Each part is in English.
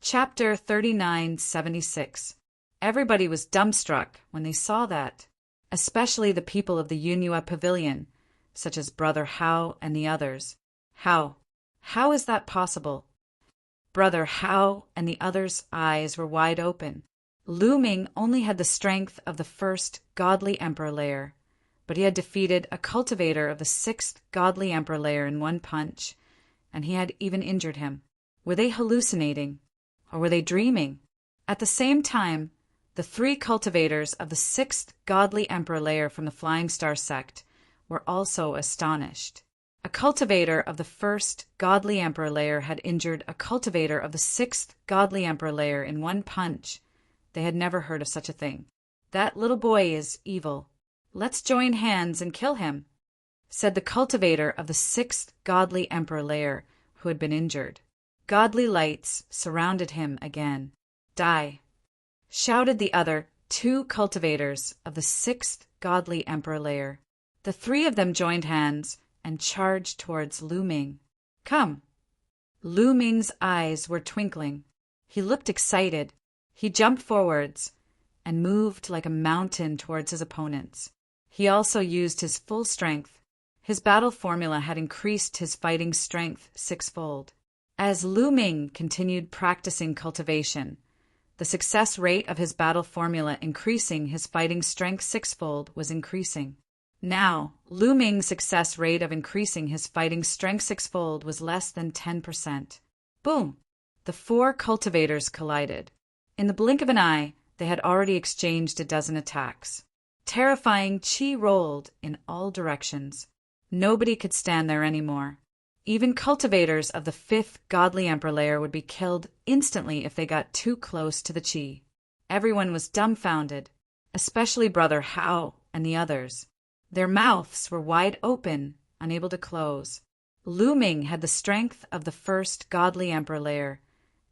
Chapter 3976. Everybody was dumbstruck when they saw that, especially the people of the Yunhua Pavilion, such as Brother Hao and the others. How is that possible? Brother Hao and the others' eyes were wide open. Lu Ming only had the strength of the first godly emperor layer, but he had defeated a cultivator of the sixth godly emperor layer in one punch, and he had even injured him. Were they hallucinating? Or were they dreaming? At the same time, the three cultivators of the sixth godly emperor layer from the Flying Star sect were also astonished. A cultivator of the first godly emperor layer had injured a cultivator of the sixth godly emperor layer in one punch. They had never heard of such a thing. "That little boy is evil. Let's join hands and kill him," said the cultivator of the sixth godly emperor layer who had been injured. Godly lights surrounded him again. "Die!" shouted the other two cultivators of the sixth godly emperor layer. The three of them joined hands and charged towards Lu Ming. "Come!" Lu Ming's eyes were twinkling. He looked excited. He jumped forwards and moved like a mountain towards his opponents. He also used his full strength. His battle formula had increased his fighting strength sixfold. As Lu Ming continued practicing cultivation, the success rate of his battle formula increasing his fighting strength sixfold was increasing. Now, Lu Ming's success rate of increasing his fighting strength sixfold was less than 10%. Boom! The four cultivators collided. In the blink of an eye, they had already exchanged a dozen attacks. Terrifying qi rolled in all directions. Nobody could stand there anymore. Even cultivators of the fifth godly emperor layer would be killed instantly if they got too close to the qi. Everyone was dumbfounded, especially Brother Hao and the others. Their mouths were wide open, unable to close. Lu Ming had the strength of the first godly emperor layer,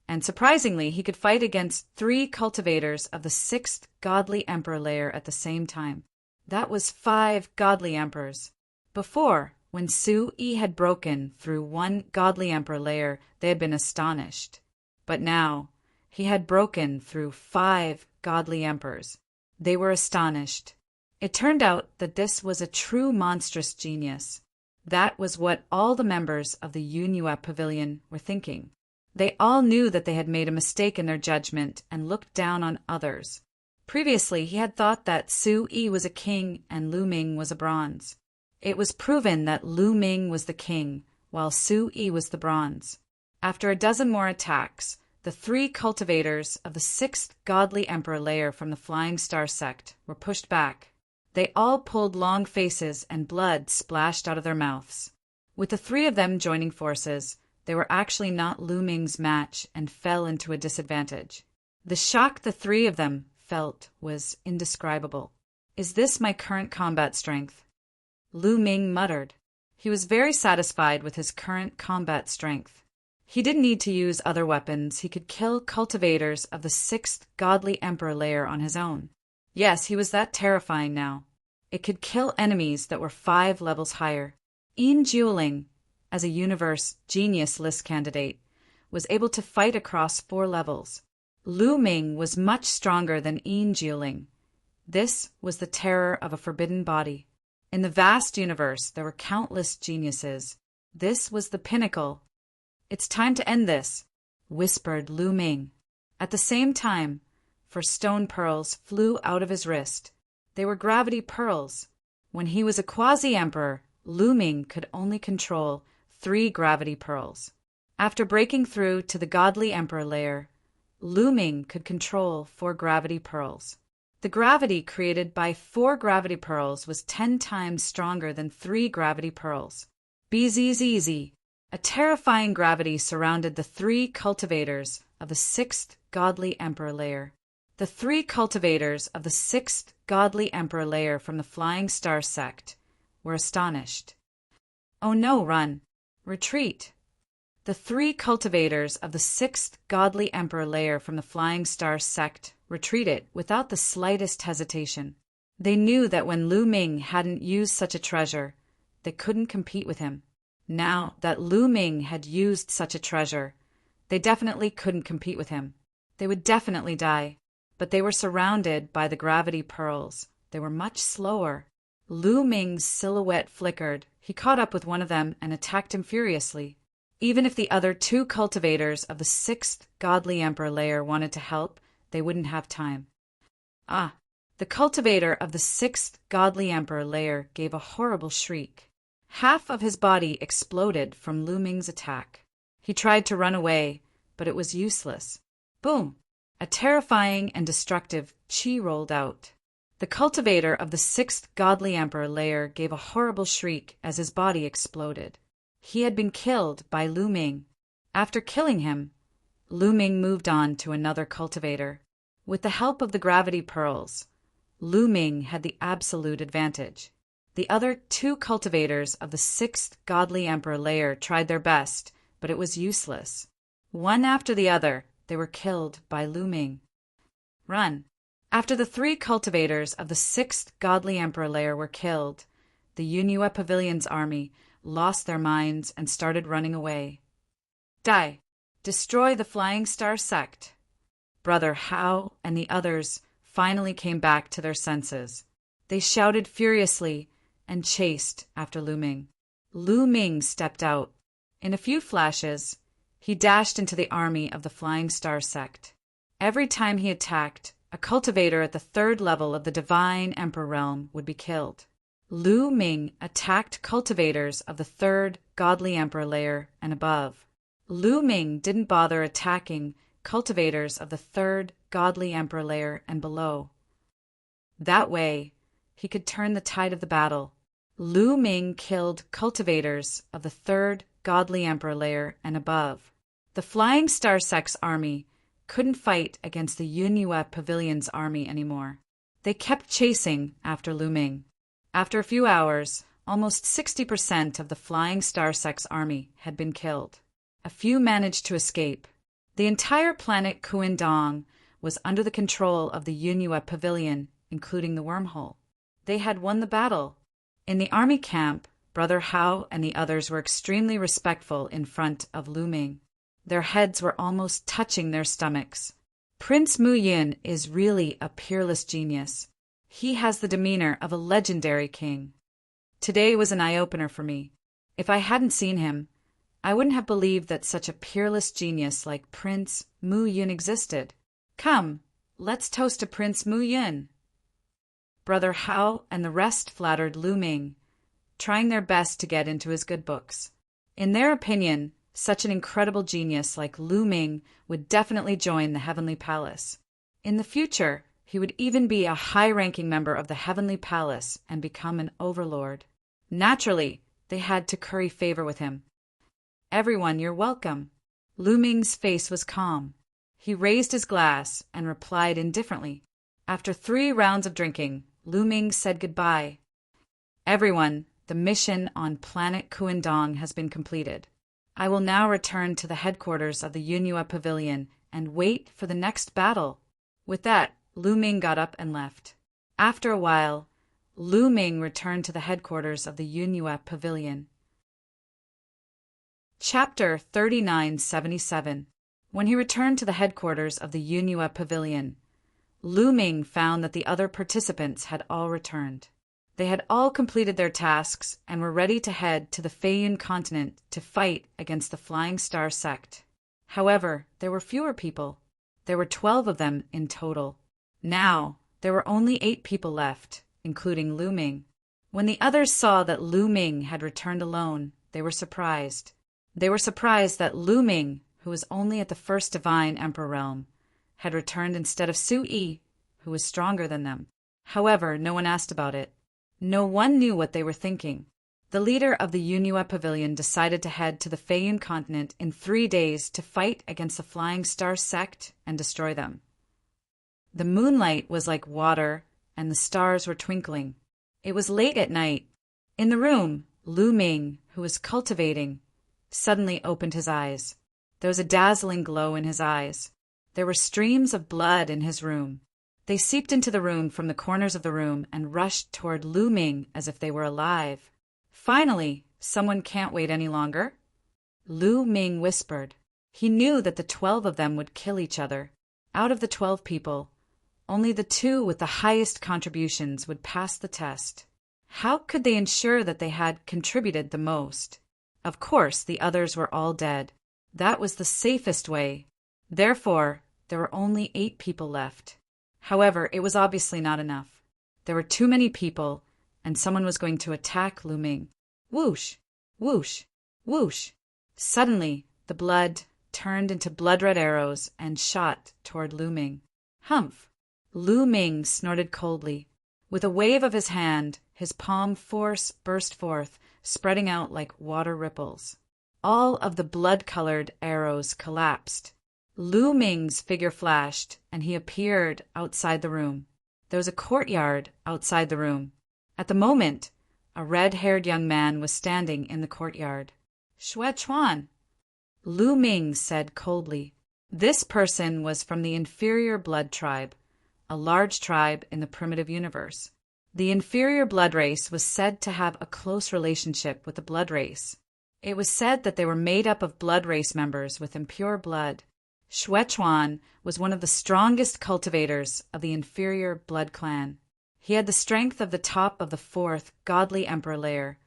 and surprisingly he could fight against three cultivators of the sixth godly emperor layer at the same time. That was 5 godly emperors. Before, when Su Yi had broken through one godly emperor layer, they had been astonished. But now, he had broken through 5 godly emperors. They were astonished. It turned out that this was a true monstrous genius. That was what all the members of the Yunhua Pavilion were thinking. They all knew that they had made a mistake in their judgment and looked down on others. Previously, he had thought that Su Yi was a king and Lu Ming was a bronze. It was proven that Lu Ming was the king, while Su Yi was the bronze. After a dozen more attacks, the 3 cultivators of the sixth godly emperor layer from the Flying Star sect were pushed back. They all pulled long faces and blood splashed out of their mouths. With the 3 of them joining forces, they were actually not Lu Ming's match and fell into a disadvantage. The shock the 3 of them felt was indescribable. "Is this my current combat strength?" Lu Ming muttered. He was very satisfied with his current combat strength. He didn't need to use other weapons. He could kill cultivators of the sixth godly emperor layer on his own. Yes, he was that terrifying now. It could kill enemies that were 5 levels higher. Yin Jiuling, as a universe genius list candidate, was able to fight across 4 levels. Lu Ming was much stronger than Yin Jiuling. This was the terror of a forbidden body. In the vast universe, there were countless geniuses. This was the pinnacle. "It's time to end this," whispered Lu Ming. At the same time, 4 stone pearls flew out of his wrist. They were gravity pearls. When he was a quasi-emperor, Lu Ming could only control 3 gravity pearls. After breaking through to the godly emperor layer, Lu Ming could control 4 gravity pearls. The gravity created by 4 gravity pearls was 10 times stronger than 3 gravity pearls. Bzzz. A terrifying gravity surrounded the 3 cultivators of the sixth godly emperor layer. The 3 cultivators of the sixth godly emperor layer from the Flying Star sect were astonished. "Oh no, run! Retreat!" The 3 cultivators of the sixth godly emperor layer from the Flying Star sect retreated without the slightest hesitation. They knew that when Lu Ming hadn't used such a treasure, they couldn't compete with him. Now that Lu Ming had used such a treasure, They definitely couldn't compete with him. They would definitely die. But they were surrounded by the gravity pearls. They were much slower. Lu Ming's silhouette flickered. He caught up with one of them and attacked him furiously. Even if the other two cultivators of the sixth godly emperor layer wanted to help, they wouldn't have time. The cultivator of the sixth godly emperor layer gave a horrible shriek. Half of his body exploded from Lu Ming's attack. He tried to run away, but it was useless. Boom! A terrifying and destructive chi rolled out. The cultivator of the sixth godly emperor layer gave a horrible shriek as his body exploded. He had been killed by Lu Ming. After killing him, Lu Ming moved on to another cultivator. With the help of the gravity pearls, Lu Ming had the absolute advantage. The other two cultivators of the sixth godly emperor layer tried their best, but it was useless. One after the other, they were killed by Lu Ming. Run! After the three cultivators of the sixth godly emperor layer were killed, the Yunhua Pavilion's army lost their minds and started running away. Die! Destroy the Flying Star sect! Brother Hao and the others finally came back to their senses. They shouted furiously and chased after Lu Ming. Lu Ming stepped out. In a few flashes, he dashed into the army of the Flying Star sect. Every time he attacked, a cultivator at the third level of the Divine Emperor realm would be killed. Lu Ming attacked cultivators of the third Godly Emperor layer and above. Lu Ming didn't bother attacking cultivators of the third Godly Emperor layer and below. That way, he could turn the tide of the battle. Lu Ming killed cultivators of the third Godly Emperor layer and above. The Flying Star sect's army couldn't fight against the Yunhua Pavilion's army anymore. They kept chasing after Lu Ming. After a few hours, almost 60% of the Flying Star sect's army had been killed. A few managed to escape. The entire planet Kuindong was under the control of the Yunhua Pavilion, including the wormhole. They had won the battle. In the army camp, Brother Hao and the others were extremely respectful in front of Lu Ming. Their heads were almost touching their stomachs. Prince Mu Yin is really a peerless genius. He has the demeanor of a legendary king. Today was an eye-opener for me. If I hadn't seen him, I wouldn't have believed that such a peerless genius like Prince Mu Yin existed. Come, let's toast to Prince Mu Yin. Brother Hao and the rest flattered Lu Ming, trying their best to get into his good books. In their opinion, such an incredible genius like Lu Ming would definitely join the Heavenly Palace. In the future, he would even be a high-ranking member of the Heavenly Palace and become an overlord. Naturally, they had to curry favor with him. Everyone, you're welcome. Lu Ming's face was calm. He raised his glass and replied indifferently. After 3 rounds of drinking, Lu Ming said goodbye. Everyone, the mission on planet Kuindong has been completed. I will now return to the headquarters of the Yunhua Pavilion and wait for the next battle. With that, Lu Ming got up and left. After a while, Lu Ming returned to the headquarters of the Yunhua Pavilion. Chapter 3977. When he returned to the headquarters of the Yunhua Pavilion, Lu Ming found that the other participants had all returned. They had all completed their tasks and were ready to head to the Feiyun continent to fight against the Flying Star sect. However, there were fewer people. There were 12 of them in total. Now, there were only 8 people left, including Lu Ming. When the others saw that Lu Ming had returned alone, they were surprised. They were surprised that Lu Ming, who was only at the first Divine Emperor realm, had returned instead of Su Yi, who was stronger than them. However, no one asked about it. No one knew what they were thinking. The leader of the Yunhua Pavilion decided to head to the Feiyun continent in 3 days to fight against the Flying Star sect and destroy them. The moonlight was like water, and the stars were twinkling. It was late at night. In the room, Lu Ming, who was cultivating, suddenly opened his eyes. There was a dazzling glow in his eyes. There were streams of blood in his room. They seeped into the room from the corners of the room and rushed toward Lu Ming as if they were alive. Finally, someone can't wait any longer. Lu Ming whispered. He knew that the 12 of them would kill each other. Out of the 12 people, only the 2 with the highest contributions would pass the test. How could they ensure that they had contributed the most? Of course, the others were all dead. That was the safest way. Therefore, there were only 8 people left. However, it was obviously not enough. There were too many people, and someone was going to attack Lu Ming. Whoosh! Whoosh! Whoosh! Suddenly, the blood turned into blood-red arrows and shot toward Lu Ming. Humph! Lu Ming snorted coldly. With a wave of his hand, his palm force burst forth, spreading out like water ripples. All of the blood-colored arrows collapsed. Lu Ming's figure flashed, and he appeared outside the room. There was a courtyard outside the room. At the moment, a red-haired young man was standing in the courtyard. Xue Chuan, Lu Ming said coldly. This person was from the inferior blood tribe, a large tribe in the primitive universe. The inferior blood race was said to have a close relationship with the blood race. It was said that they were made up of blood race members with impure blood. Xue Chuan was one of the strongest cultivators of the inferior blood clan. He had the strength of the top of the 4th godly emperor layer,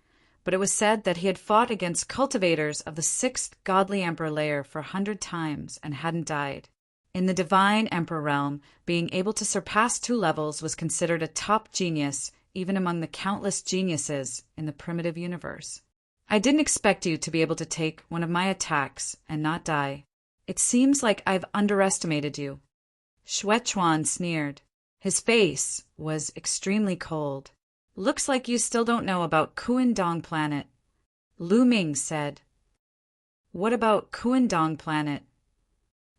but it was said that he had fought against cultivators of the 6th godly emperor layer for 100 times and hadn't died. In the divine emperor realm, being able to surpass 2 levels was considered a top genius even among the countless geniuses in the primitive universe. I didn't expect you to be able to take one of my attacks and not die. It seems like I've underestimated you. Xue Chuan sneered. His face was extremely cold. Looks like you still don't know about Kuandong Planet. Lu Ming said. What about Kuandong Planet?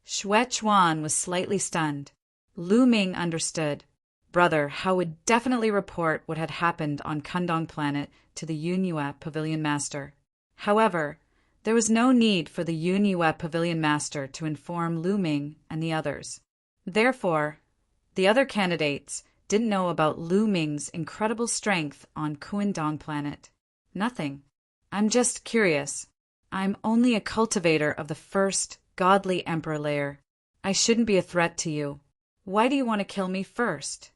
Xue Chuan was slightly stunned. Lu Ming understood. Brother Hao would definitely report what had happened on Kundong Planet to the Yunyue Pavilion Master. However, there was no need for the Yunyue Pavilion Master to inform Lu Ming and the others. Therefore, the other candidates didn't know about Lu Ming's incredible strength on Kuandong Planet. Nothing. I'm just curious. I'm only a cultivator of the 1st godly emperor layer. I shouldn't be a threat to you. Why do you want to kill me first?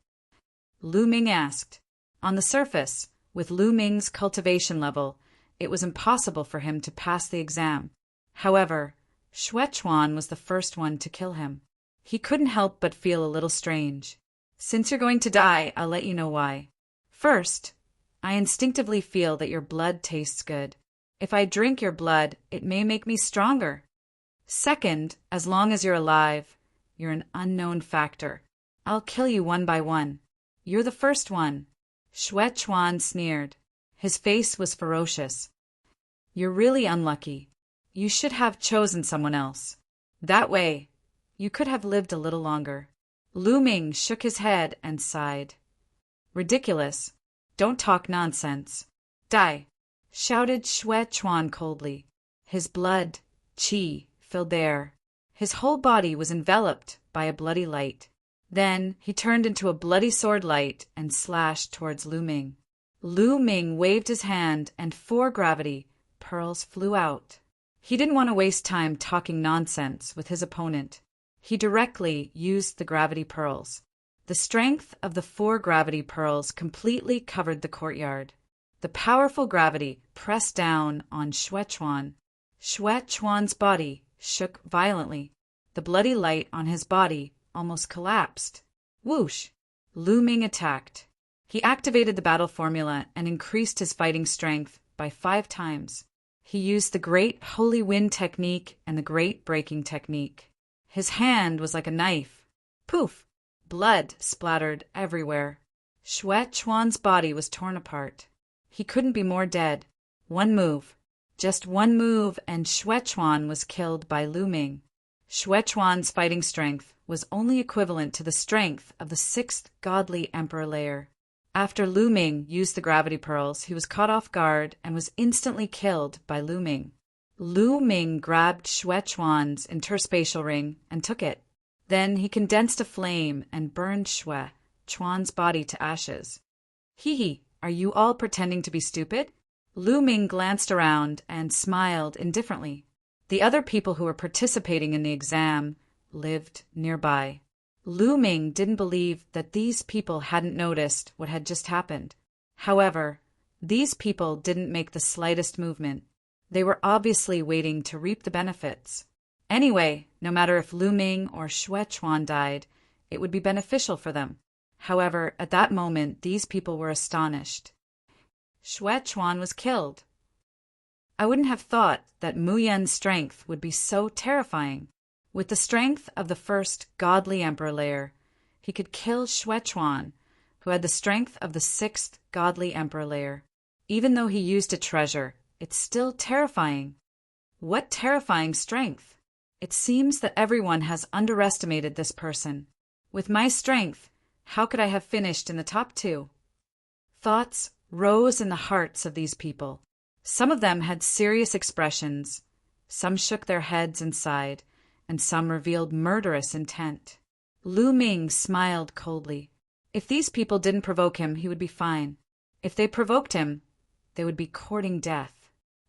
Lu Ming asked. On the surface, with Lu Ming's cultivation level, it was impossible for him to pass the exam. However, Xue Chuan was the first one to kill him. He couldn't help but feel a little strange. Since you're going to die, I'll let you know why. First, I instinctively feel that your blood tastes good. If I drink your blood, it may make me stronger. Second, as long as you're alive, you're an unknown factor. I'll kill you one by one. You're the first one. Xue Chuan sneered. His face was ferocious. You're really unlucky. You should have chosen someone else. That way, you could have lived a little longer. Lu Ming shook his head and sighed. Ridiculous. Don't talk nonsense. Die, shouted Xue Chuan coldly. His blood, qi, filled the air. His whole body was enveloped by a bloody light. Then he turned into a bloody sword light and slashed towards Lu Ming. Lu Ming waved his hand and 4 gravity pearls flew out. He didn't want to waste time talking nonsense with his opponent. He directly used the gravity pearls. The strength of the 4 gravity pearls completely covered the courtyard. The powerful gravity pressed down on Xue Chuan. Xue Chuan's body shook violently. The bloody light on his body almost collapsed. Whoosh! Lu Ming attacked. He activated the battle formula and increased his fighting strength by 5 times. He used the Great Holy Wind technique and the Great Breaking technique. His hand was like a knife. Poof! Blood splattered everywhere. Xue Chuan's body was torn apart. He couldn't be more dead. One move. Just one move and Xue Chuan was killed by Lu Ming. Xue Chuan's fighting strength was only equivalent to the strength of the 6th godly emperor layer. After Lu Ming used the gravity pearls, he was caught off guard and was instantly killed by Lu Ming. Lu Ming grabbed Xue Chuan's interspatial ring and took it. Then he condensed a flame and burned Xue Chuan's body to ashes. Hee, are you all pretending to be stupid? Lu Ming glanced around and smiled indifferently. The other people who were participating in the exam lived nearby. Lu Ming didn't believe that these people hadn't noticed what had just happened. However, these people didn't make the slightest movement. They were obviously waiting to reap the benefits. Anyway, no matter if Lu Ming or Xue Chuan died, it would be beneficial for them. However, at that moment, these people were astonished. Xue Chuan was killed. I wouldn't have thought that Mu Yan's strength would be so terrifying. With the strength of the first godly emperor layer, he could kill Xue Chuan, who had the strength of the sixth godly emperor layer. Even though he used a treasure, it's still terrifying. What terrifying strength! It seems that everyone has underestimated this person. With my strength, how could I have finished in the top 2? Thoughts rose in the hearts of these people. Some of them had serious expressions, some shook their heads and sighed, and some revealed murderous intent. Lu Ming smiled coldly. If these people didn't provoke him, he would be fine. If they provoked him, they would be courting death.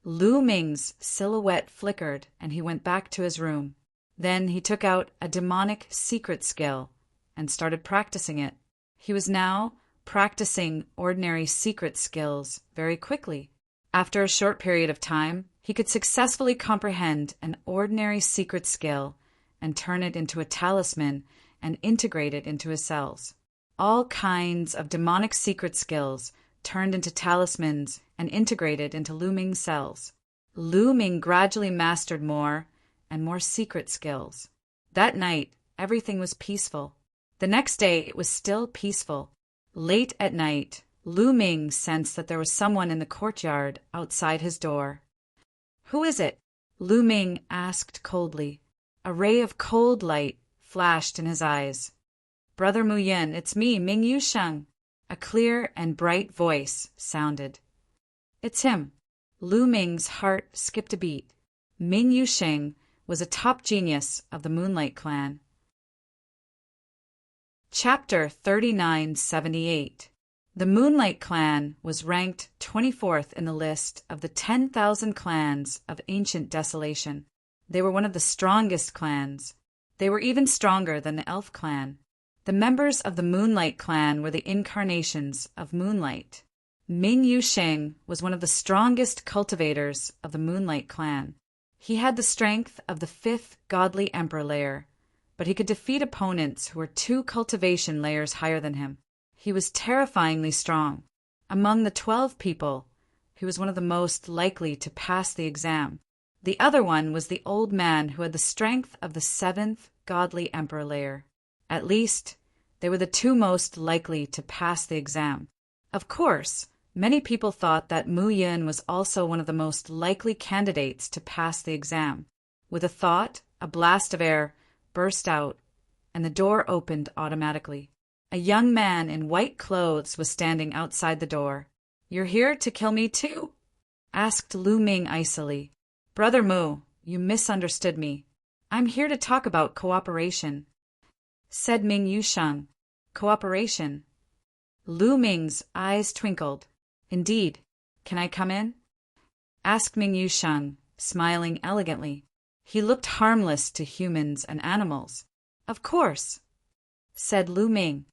Lu Ming's silhouette flickered, and he went back to his room. Then he took out a demonic secret skill and started practicing it. He was now practicing ordinary secret skills very quickly. After a short period of time, he could successfully comprehend an ordinary secret skill and turn it into a talisman and integrate it into his cells. All kinds of demonic secret skills turned into talismans and integrated into Lu Ming's cells. Lu Ming gradually mastered more and more secret skills. That night, everything was peaceful. The next day, it was still peaceful. Late at night, Lu Ming sensed that there was someone in the courtyard outside his door. "Who is it?" Lu Ming asked coldly. A ray of cold light flashed in his eyes. "Brother Mu Yin, it's me, Ming Yusheng." A clear and bright voice sounded. "It's him." Lu Ming's heart skipped a beat. Ming Yusheng was a top genius of the Moonlight Clan. Chapter 3978. The Moonlight Clan was ranked 24th in the list of the 10,000 clans of ancient desolation. They were one of the strongest clans. They were even stronger than the Elf Clan. The members of the Moonlight Clan were the incarnations of moonlight. Ming Yusheng was one of the strongest cultivators of the Moonlight Clan. He had the strength of the 5th godly emperor layer, but he could defeat opponents who were 2 cultivation layers higher than him. He was terrifyingly strong. Among the 12 people, he was one of the most likely to pass the exam. The other one was the old man who had the strength of the 7th godly emperor layer. At least, they were the 2 most likely to pass the exam. Of course, many people thought that Mu Yin was also one of the most likely candidates to pass the exam. With a thought, a blast of air burst out, and the door opened automatically. A young man in white clothes was standing outside the door. "You're here to kill me too?" asked Lu Ming icily. "Brother Mu, you misunderstood me. I'm here to talk about cooperation," said Ming Yusheng. "Cooperation?" Lu Ming's eyes twinkled. "Indeed. Can I come in?" asked Ming Yusheng, smiling elegantly. He looked harmless to humans and animals. "Of course," said Lu Ming.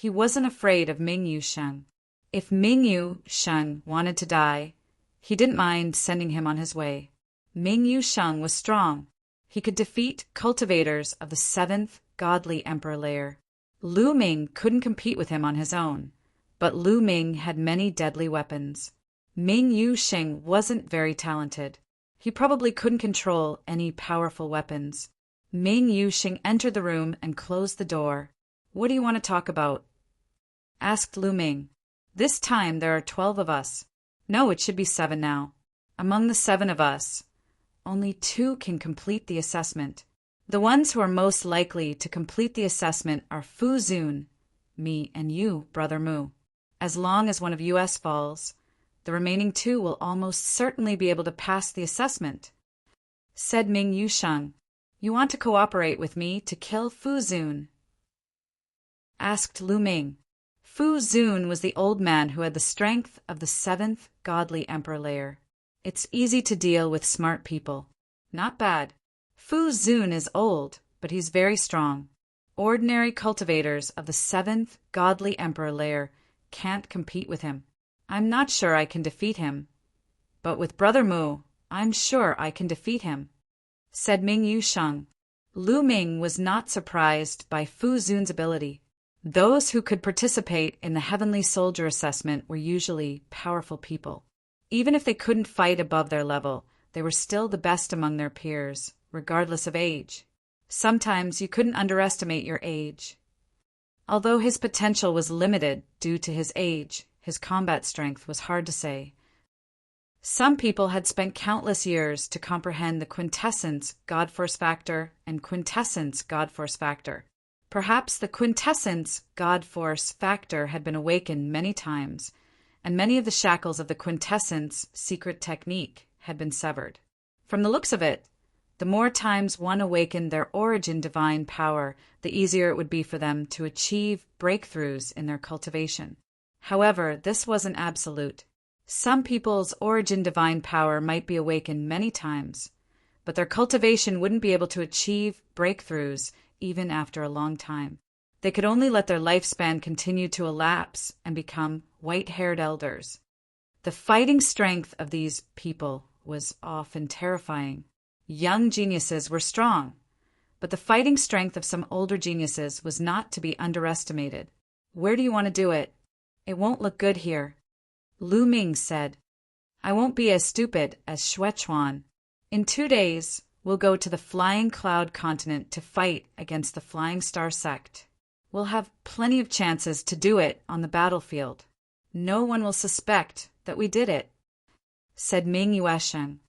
He wasn't afraid of Ming Yusheng. If Ming Yusheng wanted to die, he didn't mind sending him on his way. Ming Yusheng was strong. He could defeat cultivators of the 7th godly emperor layer. Lu Ming couldn't compete with him on his own, but Lu Ming had many deadly weapons. Ming Yusheng wasn't very talented. He probably couldn't control any powerful weapons. Ming Yusheng entered the room and closed the door. "What do you want to talk about?" asked Lu Ming. "This time there are 12 of us. No, it should be 7 now. Among the 7 of us, only 2 can complete the assessment. The ones who are most likely to complete the assessment are Fu Zun, me, and you, Brother Mu. As long as one of us falls, the remaining 2 will almost certainly be able to pass the assessment," said Ming Yusheng. "You want to cooperate with me to kill Fu Zun?" asked Lu Ming. Fu Zun was the old man who had the strength of the 7th godly emperor layer. It's easy to deal with smart people. Not bad. Fu Zun is old, but he's very strong. Ordinary cultivators of the 7th godly emperor layer can't compete with him. I'm not sure I can defeat him. But with Brother Mu, I'm sure I can defeat him, said Ming Yusheng. Lu Ming was not surprised by Fu Zun's ability. Those who could participate in the Heavenly Soldier assessment were usually powerful people. Even if they couldn't fight above their level, they were still the best among their peers, regardless of age. Sometimes you couldn't underestimate your age. Although his potential was limited due to his age, his combat strength was hard to say. Some people had spent countless years to comprehend the quintessence God-Force factor and quintessence God-Force factor. Perhaps the quintessence God-Force factor had been awakened many times, and many of the shackles of the quintessence secret technique had been severed. From the looks of it, the more times one awakened their origin divine power, the easier it would be for them to achieve breakthroughs in their cultivation. However, this wasn't absolute. Some people's origin divine power might be awakened many times, but their cultivation wouldn't be able to achieve breakthroughs even after a long time. They could only let their lifespan continue to elapse and become white-haired elders. The fighting strength of these people was often terrifying. Young geniuses were strong, but the fighting strength of some older geniuses was not to be underestimated. Where do you want to do it? It won't look good here, Lu Ming said. I won't be as stupid as Xuechuan. In 2 days, we'll go to the Flying Cloud continent to fight against the Flying Star sect. We'll have plenty of chances to do it on the battlefield. No one will suspect that we did it, said Ming Yuesheng.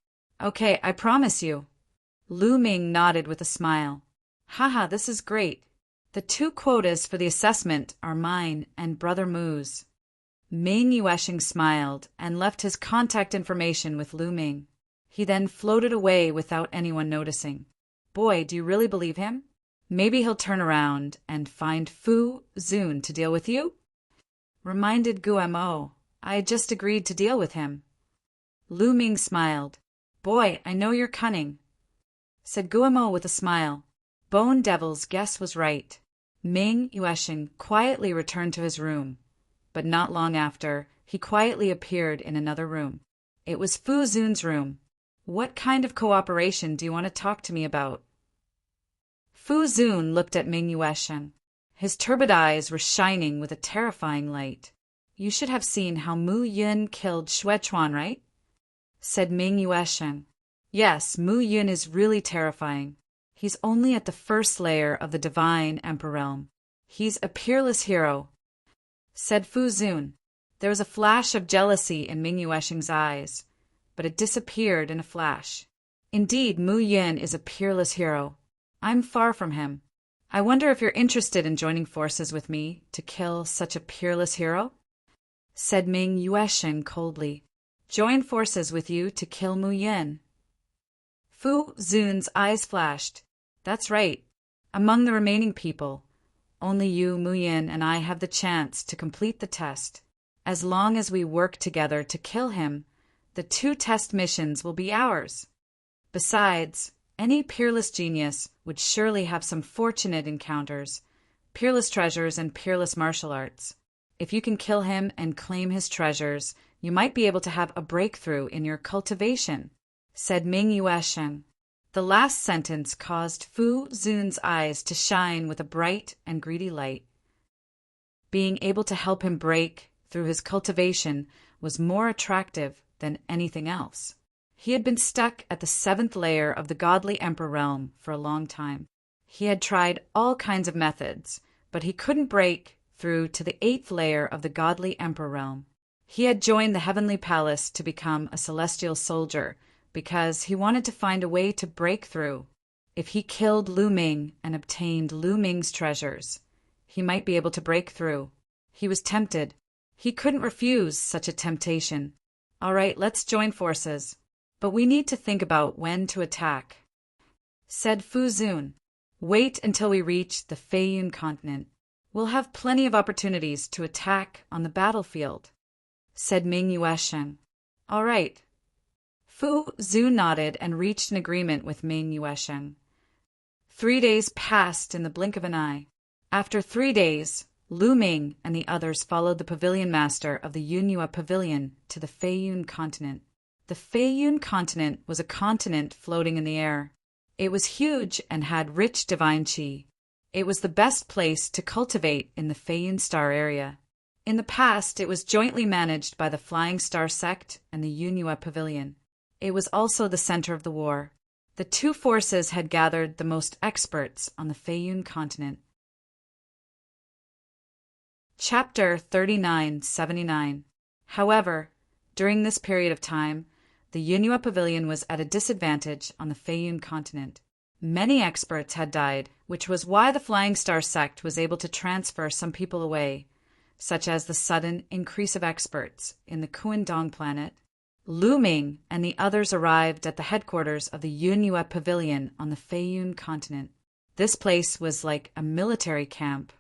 Okay, I promise you. Lu Ming nodded with a smile. Haha, this is great. The 2 quotas for the assessment are mine and Brother Mu's. Ming Yuesheng smiled and left his contact information with Lu Ming. He then floated away without anyone noticing. Boy, do you really believe him? Maybe he'll turn around and find Fu Zun to deal with you? Reminded Guamo. I had just agreed to deal with him. Lu Ming smiled. Boy, I know you're cunning, said Guamo with a smile. Bone Devil's guess was right. Ming Yuesheng quietly returned to his room, but not long after, he quietly appeared in another room. It was Fu Zun's room. What kind of cooperation do you want to talk to me about? Fu Zun looked at Ming Yuesheng. His turbid eyes were shining with a terrifying light. You should have seen how Mu Yun killed Xuechuan, right? Said Ming Yuesheng. Yes, Mu Yun is really terrifying. He's only at the 1st layer of the divine emperor realm. He's a peerless hero, said Fu Zun. There was a flash of jealousy in Ming Yuesheng's eyes, but it disappeared in a flash. Indeed, Mu Yun is a peerless hero. I'm far from him. I wonder if you're interested in joining forces with me to kill such a peerless hero? Said Ming Yuesheng coldly. Join forces with you to kill Mu Yun. Fu Zun's eyes flashed. That's right. Among the remaining people, only you, Mu Yun, and I have the chance to complete the test. As long as we work together to kill him, the 2 test missions will be ours. Besides, any peerless genius would surely have some fortunate encounters, peerless treasures and peerless martial arts. If you can kill him and claim his treasures, you might be able to have a breakthrough in your cultivation, said Ming Yuesheng. The last sentence caused Fu Zun's eyes to shine with a bright and greedy light. Being able to help him break through his cultivation was more attractive than anything else. He had been stuck at the 7th layer of the godly emperor realm for a long time. He had tried all kinds of methods, but he couldn't break through to the 8th layer of the godly emperor realm. He had joined the heavenly palace to become a celestial soldier because he wanted to find a way to break through. If he killed Lu Ming and obtained Lu Ming's treasures, he might be able to break through. He was tempted. He couldn't refuse such a temptation. All right, let's join forces. But we need to think about when to attack, said Fu Zun. Wait until we reach the Feiyun continent. We'll have plenty of opportunities to attack on the battlefield, said Ming Yuesheng. All right. Fu Zhu nodded and reached an agreement with Ming Yuesheng. 3 days passed in the blink of an eye. After 3 days, Lu Ming and the others followed the pavilion master of the Yunyue Pavilion to the Feiyun continent. The Feiyun continent was a continent floating in the air. It was huge and had rich divine qi. It was the best place to cultivate in the Feiyun Star area. In the past, it was jointly managed by the Flying Star sect and the Yunyue Pavilion. It was also the center of the war. The two forces had gathered the most experts on the Feiyun continent. Chapter 3979. However, during this period of time, the Yunyue Pavilion was at a disadvantage on the Feiyun continent. Many experts had died, which was why the Flying Star sect was able to transfer some people away, such as the sudden increase of experts in the Kuandong planet. Lu Ming and the others arrived at the headquarters of the Yunyue Pavilion on the Feiyun continent. This place was like a military camp.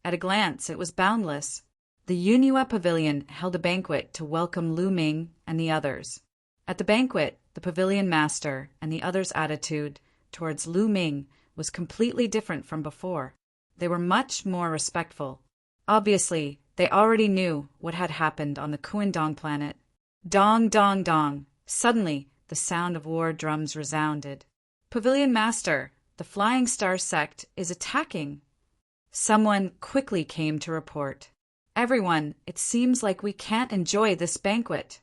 At a glance, it was boundless. The Yunyue Pavilion held a banquet to welcome Lu Ming and the others. At the banquet, the pavilion master and the others' attitude towards Lu Ming was completely different from before. They were much more respectful. Obviously, they already knew what had happened on the Kuandong planet. Dong, dong, dong. Suddenly, the sound of war drums resounded. Pavilion master, the Flying Star sect is attacking. Someone quickly came to report. Everyone, it seems like we can't enjoy this banquet.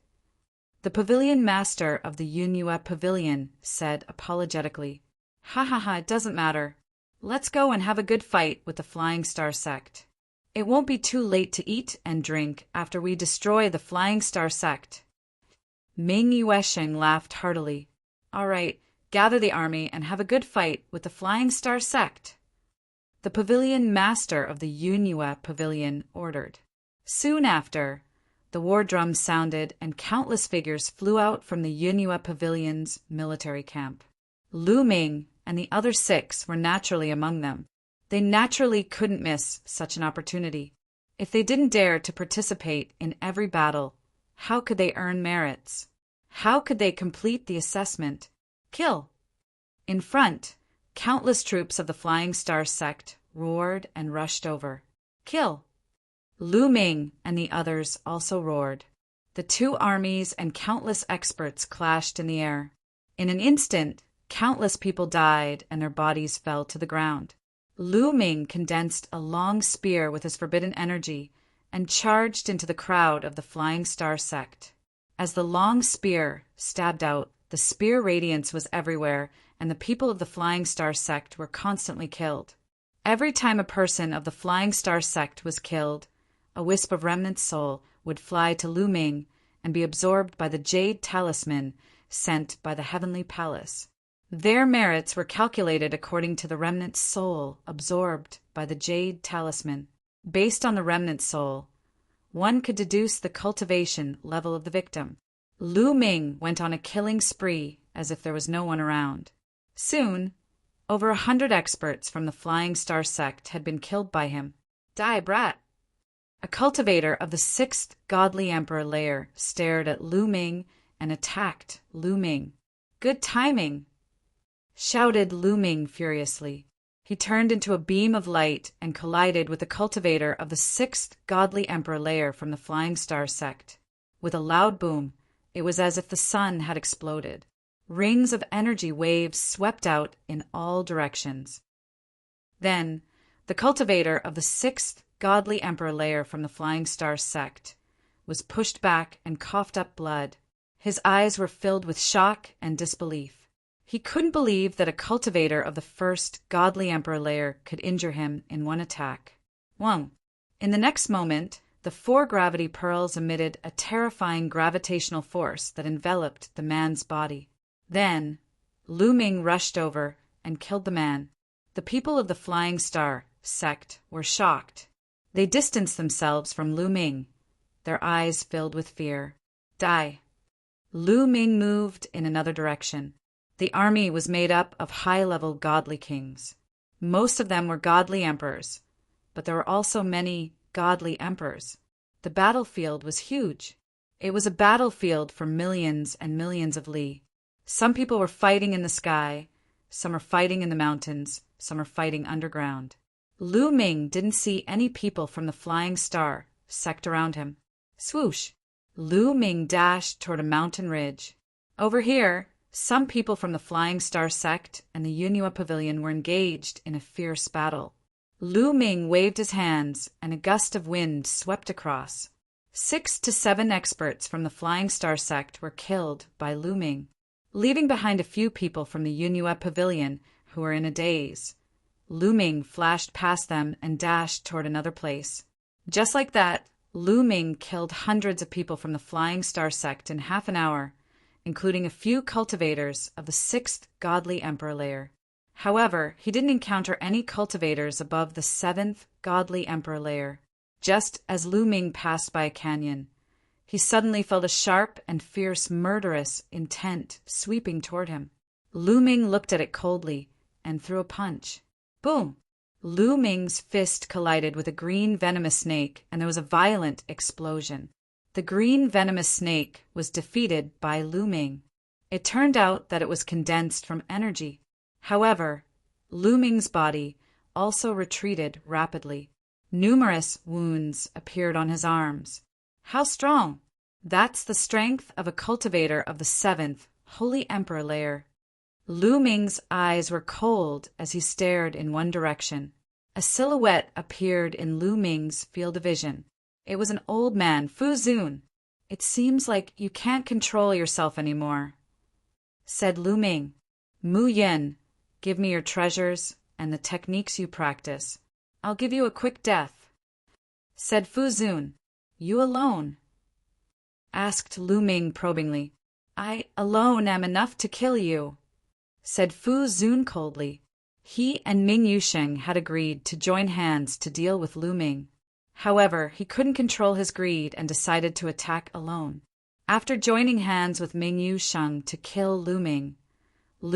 The pavilion master of the Yunyue Pavilion said apologetically, Ha ha ha, it doesn't matter. Let's go and have a good fight with the Flying Star sect. It won't be too late to eat and drink after we destroy the Flying Star sect. Ming Yuesheng laughed heartily. All right, gather the army and have a good fight with the Flying Star sect. The pavilion master of the Yunyue Pavilion ordered. Soon after, the war drums sounded and countless figures flew out from the Yunyue Pavilion's military camp. Lu Ming and the other 6 were naturally among them. They naturally couldn't miss such an opportunity. If they didn't dare to participate in every battle, how could they earn merits? How could they complete the assessment? Kill! In front, countless troops of the Flying Star sect roared and rushed over. Kill! Lu Ming and the others also roared. The two armies and countless experts clashed in the air. In an instant, countless people died and their bodies fell to the ground. Lu Ming condensed a long spear with his forbidden energy and charged into the crowd of the Flying Star sect. As the long spear stabbed out, the spear radiance was everywhere, and the people of the Flying Star sect were constantly killed. Every time a person of the Flying Star sect was killed, a wisp of remnant soul would fly to Lu Ming and be absorbed by the jade talisman sent by the heavenly palace. Their merits were calculated according to the remnant soul absorbed by the jade talisman. Based on the remnant soul, one could deduce the cultivation level of the victim. Lu Ming went on a killing spree as if there was no one around. Soon, over 100 experts from the Flying Star sect had been killed by him. Die, brat! A cultivator of the 6th godly emperor layer stared at Lu Ming and attacked Lu Ming. Good timing! Shouted Lu Ming furiously. He turned into a beam of light and collided with the cultivator of the 6th godly emperor layer from the Flying Star sect. With a loud boom, it was as if the sun had exploded. Rings of energy waves swept out in all directions. Then, the cultivator of the 6th godly emperor layer from the Flying Star sect was pushed back and coughed up blood. His eyes were filled with shock and disbelief. He couldn't believe that a cultivator of the 1st godly emperor layer could injure him in one attack. Wong. In the next moment, the 4 gravity pearls emitted a terrifying gravitational force that enveloped the man's body. Then, Lu Ming rushed over and killed the man. The people of the Flying Star sect were shocked. They distanced themselves from Lu Ming, their eyes filled with fear. Die. Lu Ming moved in another direction. The army was made up of high-level godly kings. Most of them were godly emperors, but there were also many godly emperors. The battlefield was huge. It was a battlefield for millions and millions of li. Some people were fighting in the sky, some are fighting in the mountains, some are fighting underground. Lu Ming didn't see any people from the Flying Star sect around him. Swoosh! Lu Ming dashed toward a mountain ridge. Over here, some people from the Flying Star sect and the Yunhua Pavilion were engaged in a fierce battle. Lu Ming waved his hands, and a gust of wind swept across. 6 to 7 experts from the Flying Star sect were killed by Lu Ming, leaving behind a few people from the Yunhua Pavilion who were in a daze. Lu Ming flashed past them and dashed toward another place. Just like that, Lu Ming killed hundreds of people from the Flying Star sect in half an hour, including a few cultivators of the 6th godly emperor layer. However, he didn't encounter any cultivators above the 7th godly emperor layer. Just as Lu Ming passed by a canyon, he suddenly felt a sharp and fierce murderous intent sweeping toward him. Lu Ming looked at it coldly and threw a punch. Boom! Lu Ming's fist collided with a green venomous snake, and there was a violent explosion. The green venomous snake was defeated by Lu Ming. It turned out that it was condensed from energy. However, Lu Ming's body also retreated rapidly. Numerous wounds appeared on his arms. How strong! That's the strength of a cultivator of the 7th Holy Emperor layer. Lu Ming's eyes were cold as he stared in one direction. A silhouette appeared in Lu Ming's field of vision. It was an old man, Fu Zun. It seems like you can't control yourself anymore, said Lu Ming. Mu Yin, give me your treasures and the techniques you practice. I'll give you a quick death, said Fu Zun. You alone? Asked Lu Ming probingly. I alone am enough to kill you, said Fu Zun coldly. He and Ming Yusheng had agreed to join hands to deal with Lu Ming. However, he couldn't control his greed and decided to attack alone. After joining hands with Ming Yusheng to kill Lu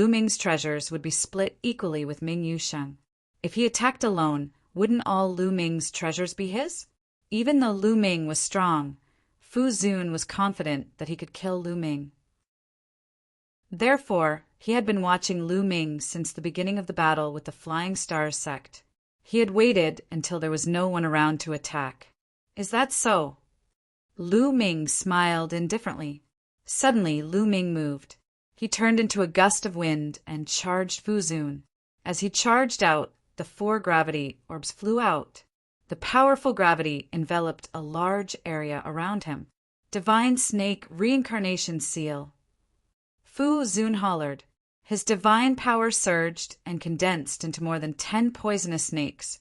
Ming's treasures would be split equally with Ming Yusheng. If he attacked alone, wouldn't all Lu Ming's treasures be his? Even though Lu Ming was strong, Fu Zun was confident that he could kill Lu Ming. Therefore, he had been watching Lu Ming since the beginning of the battle with the Flying Stars sect. He had waited until there was no one around to attack. Is that so? Lu Ming smiled indifferently. Suddenly, Lu Ming moved. He turned into a gust of wind and charged Fu Zun. As he charged out, the 4 gravity orbs flew out. The powerful gravity enveloped a large area around him. Divine Snake Reincarnation Seal. Fu Zun hollered. His divine power surged and condensed into more than 10 poisonous snakes,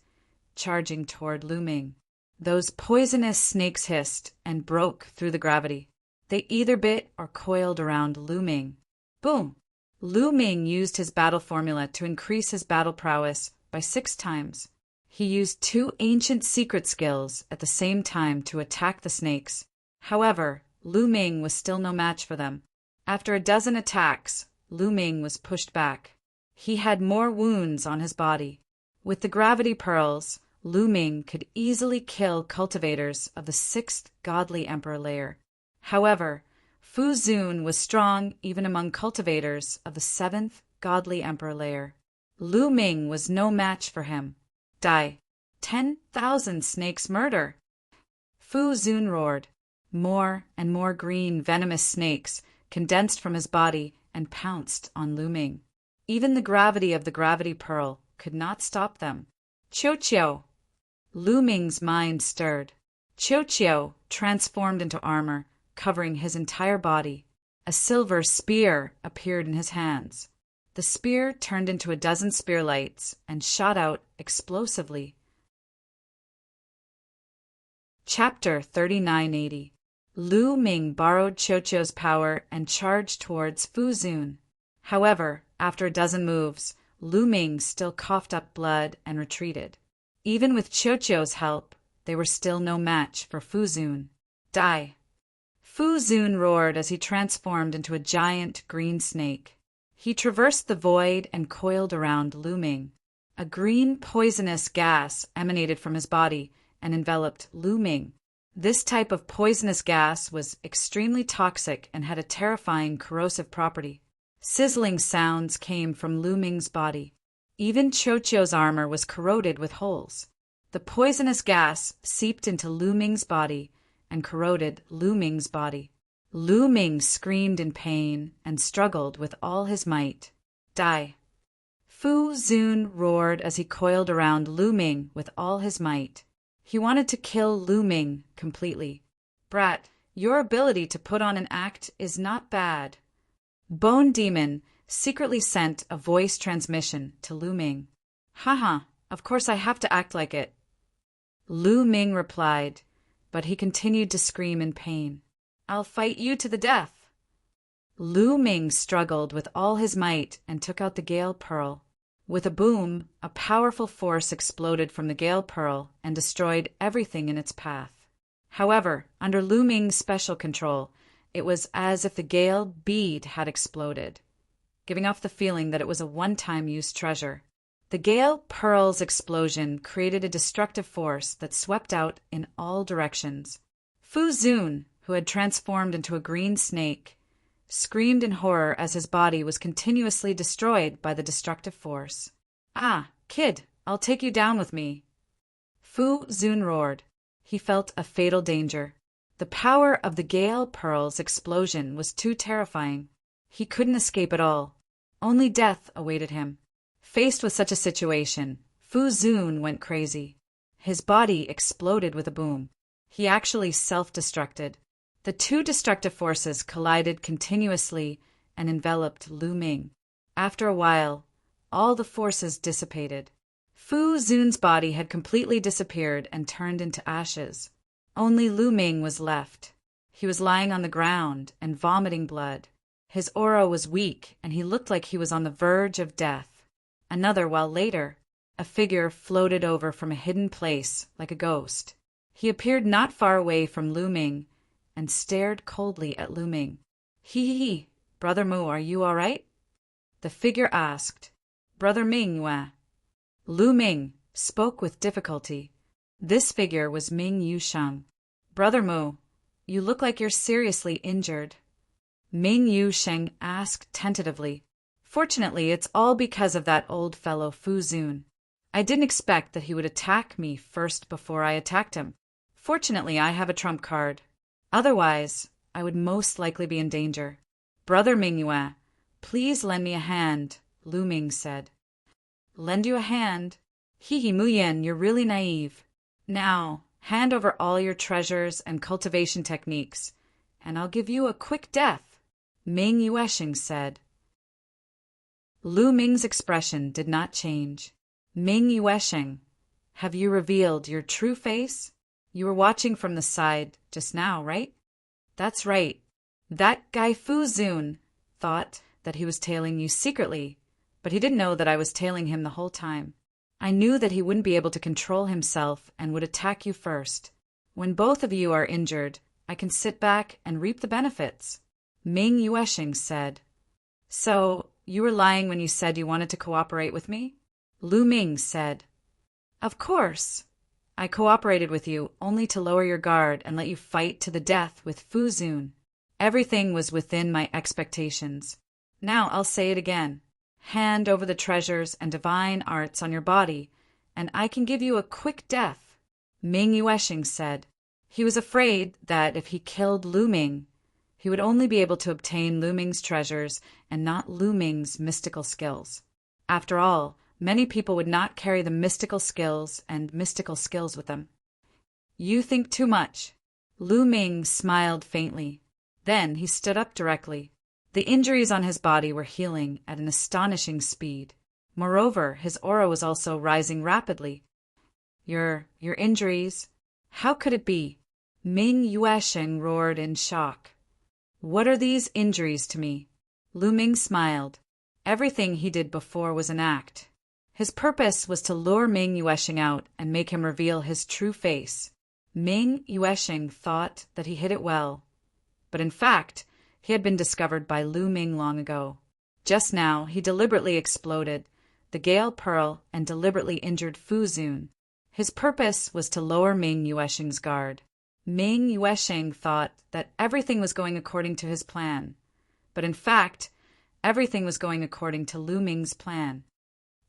charging toward Lu Ming. Those poisonous snakes hissed and broke through the gravity. They either bit or coiled around Lu Ming. Boom! Lu Ming used his battle formula to increase his battle prowess by 6 times. He used 2 ancient secret skills at the same time to attack the snakes. However, Lu Ming was still no match for them. After a dozen attacks, Lu Ming was pushed back. He had more wounds on his body. With the gravity pearls, Lu Ming could easily kill cultivators of the 6th godly emperor layer. However, Fu Zun was strong even among cultivators of the 7th godly emperor layer. Lu Ming was no match for him. Die. 10,000 snakes murder. Fu Zun roared. More and more green venomous snakes condensed from his body and pounced on Lu Ming. Even the gravity of the gravity pearl could not stop them. Qiu! Lu Ming's mind stirred. Qiu transformed into armor, covering his entire body. A silver spear appeared in his hands. The spear turned into a dozen spear lights and shot out explosively. Chapter 3980. Lu Ming borrowed Qiu's power and charged towards Fu Zun. However, after a dozen moves, Lu Ming still coughed up blood and retreated. Even with Qiu's help, they were still no match for Fu Zun. Die! Fu Zun roared as he transformed into a giant green snake. He traversed the void and coiled around Lu Ming. A green poisonous gas emanated from his body and enveloped Lu Ming. This type of poisonous gas was extremely toxic and had a terrifying corrosive property. Sizzling sounds came from Lu Ming's body. Even Chochio's armor was corroded with holes. The poisonous gas seeped into Lu Ming's body and corroded Lu Ming's body. Lu Ming screamed in pain and struggled with all his might. Die! Fu Zun roared as he coiled around Lu Ming with all his might. He wanted to kill Lu Ming completely. Brat, your ability to put on an act is not bad. Bone Demon secretly sent a voice transmission to Lu Ming. Haha, of course I have to act like it. Lu Ming replied, but he continued to scream in pain. I'll fight you to the death. Lu Ming struggled with all his might and took out the Gale Pearl. With a boom, a powerful force exploded from the Gale Pearl and destroyed everything in its path. However, under Lu Ming's special control, it was as if the Gale bead had exploded, giving off the feeling that it was a one-time use treasure. The Gale Pearl's explosion created a destructive force that swept out in all directions. Fu Zun, who had transformed into a green snake, screamed in horror as his body was continuously destroyed by the destructive force. Ah, kid, I'll take you down with me. Fu Zun roared. He felt a fatal danger. The power of the Gale Pearl's explosion was too terrifying. He couldn't escape at all. Only death awaited him. Faced with such a situation, Fu Zun went crazy. His body exploded with a boom. He actually self-destructed. The two destructive forces collided continuously and enveloped Lu Ming. After a while, all the forces dissipated. Fu Zun's body had completely disappeared and turned into ashes. Only Lu Ming was left. He was lying on the ground and vomiting blood. His aura was weak and he looked like he was on the verge of death. Another while later, a figure floated over from a hidden place like a ghost. He appeared not far away from Lu Ming and stared coldly at Lu Ming. Hee, Brother Mu, are you all right? The figure asked. Brother Ming, Yue. Lu Ming spoke with difficulty. This figure was Ming Yusheng. Brother Mu, you look like you're seriously injured. Ming Yusheng asked tentatively. Fortunately, it's all because of that old fellow Fu Zun. I didn't expect that he would attack me first before I attacked him. Fortunately, I have a trump card. Otherwise, I would most likely be in danger. Brother Mingyue, please lend me a hand, Lu Ming said. Lend you a hand? Hee Muyen, you're really naive. Now, hand over all your treasures and cultivation techniques, and I'll give you a quick death, Ming Yuesheng said. Lu Ming's expression did not change. Ming Yuesheng, have you revealed your true face? You were watching from the side just now, right? That's right. That guy Fu Zun thought that he was tailing you secretly, but he didn't know that I was tailing him the whole time. I knew that he wouldn't be able to control himself and would attack you first. When both of you are injured, I can sit back and reap the benefits, Ming Yuesheng said. So, you were lying when you said you wanted to cooperate with me? Lu Ming said. Of course. I cooperated with you only to lower your guard and let you fight to the death with Fu Zun. Everything was within my expectations. Now I'll say it again. Hand over the treasures and divine arts on your body, and I can give you a quick death, Ming Yuesheng said. He was afraid that if he killed Lu Ming, he would only be able to obtain Lu Ming's treasures and not Lu Ming's mystical skills. After all, many people would not carry the mystical skills with them. You think too much. Lu Ming smiled faintly. Then he stood up directly. The injuries on his body were healing at an astonishing speed. Moreover, his aura was also rising rapidly. Your injuries? How could it be? Ming Yuesheng roared in shock. What are these injuries to me? Lu Ming smiled. Everything he did before was an act. His purpose was to lure Ming Yuesheng out and make him reveal his true face. Ming Yuesheng thought that he hid it well. But in fact, he had been discovered by Lu Ming long ago. Just now, he deliberately exploded the Gale Pearl and deliberately injured Fu Zun. His purpose was to lower Ming Yuesheng's guard. Ming Yuesheng thought that everything was going according to his plan. But in fact, Everything was going according to Lu Ming's plan.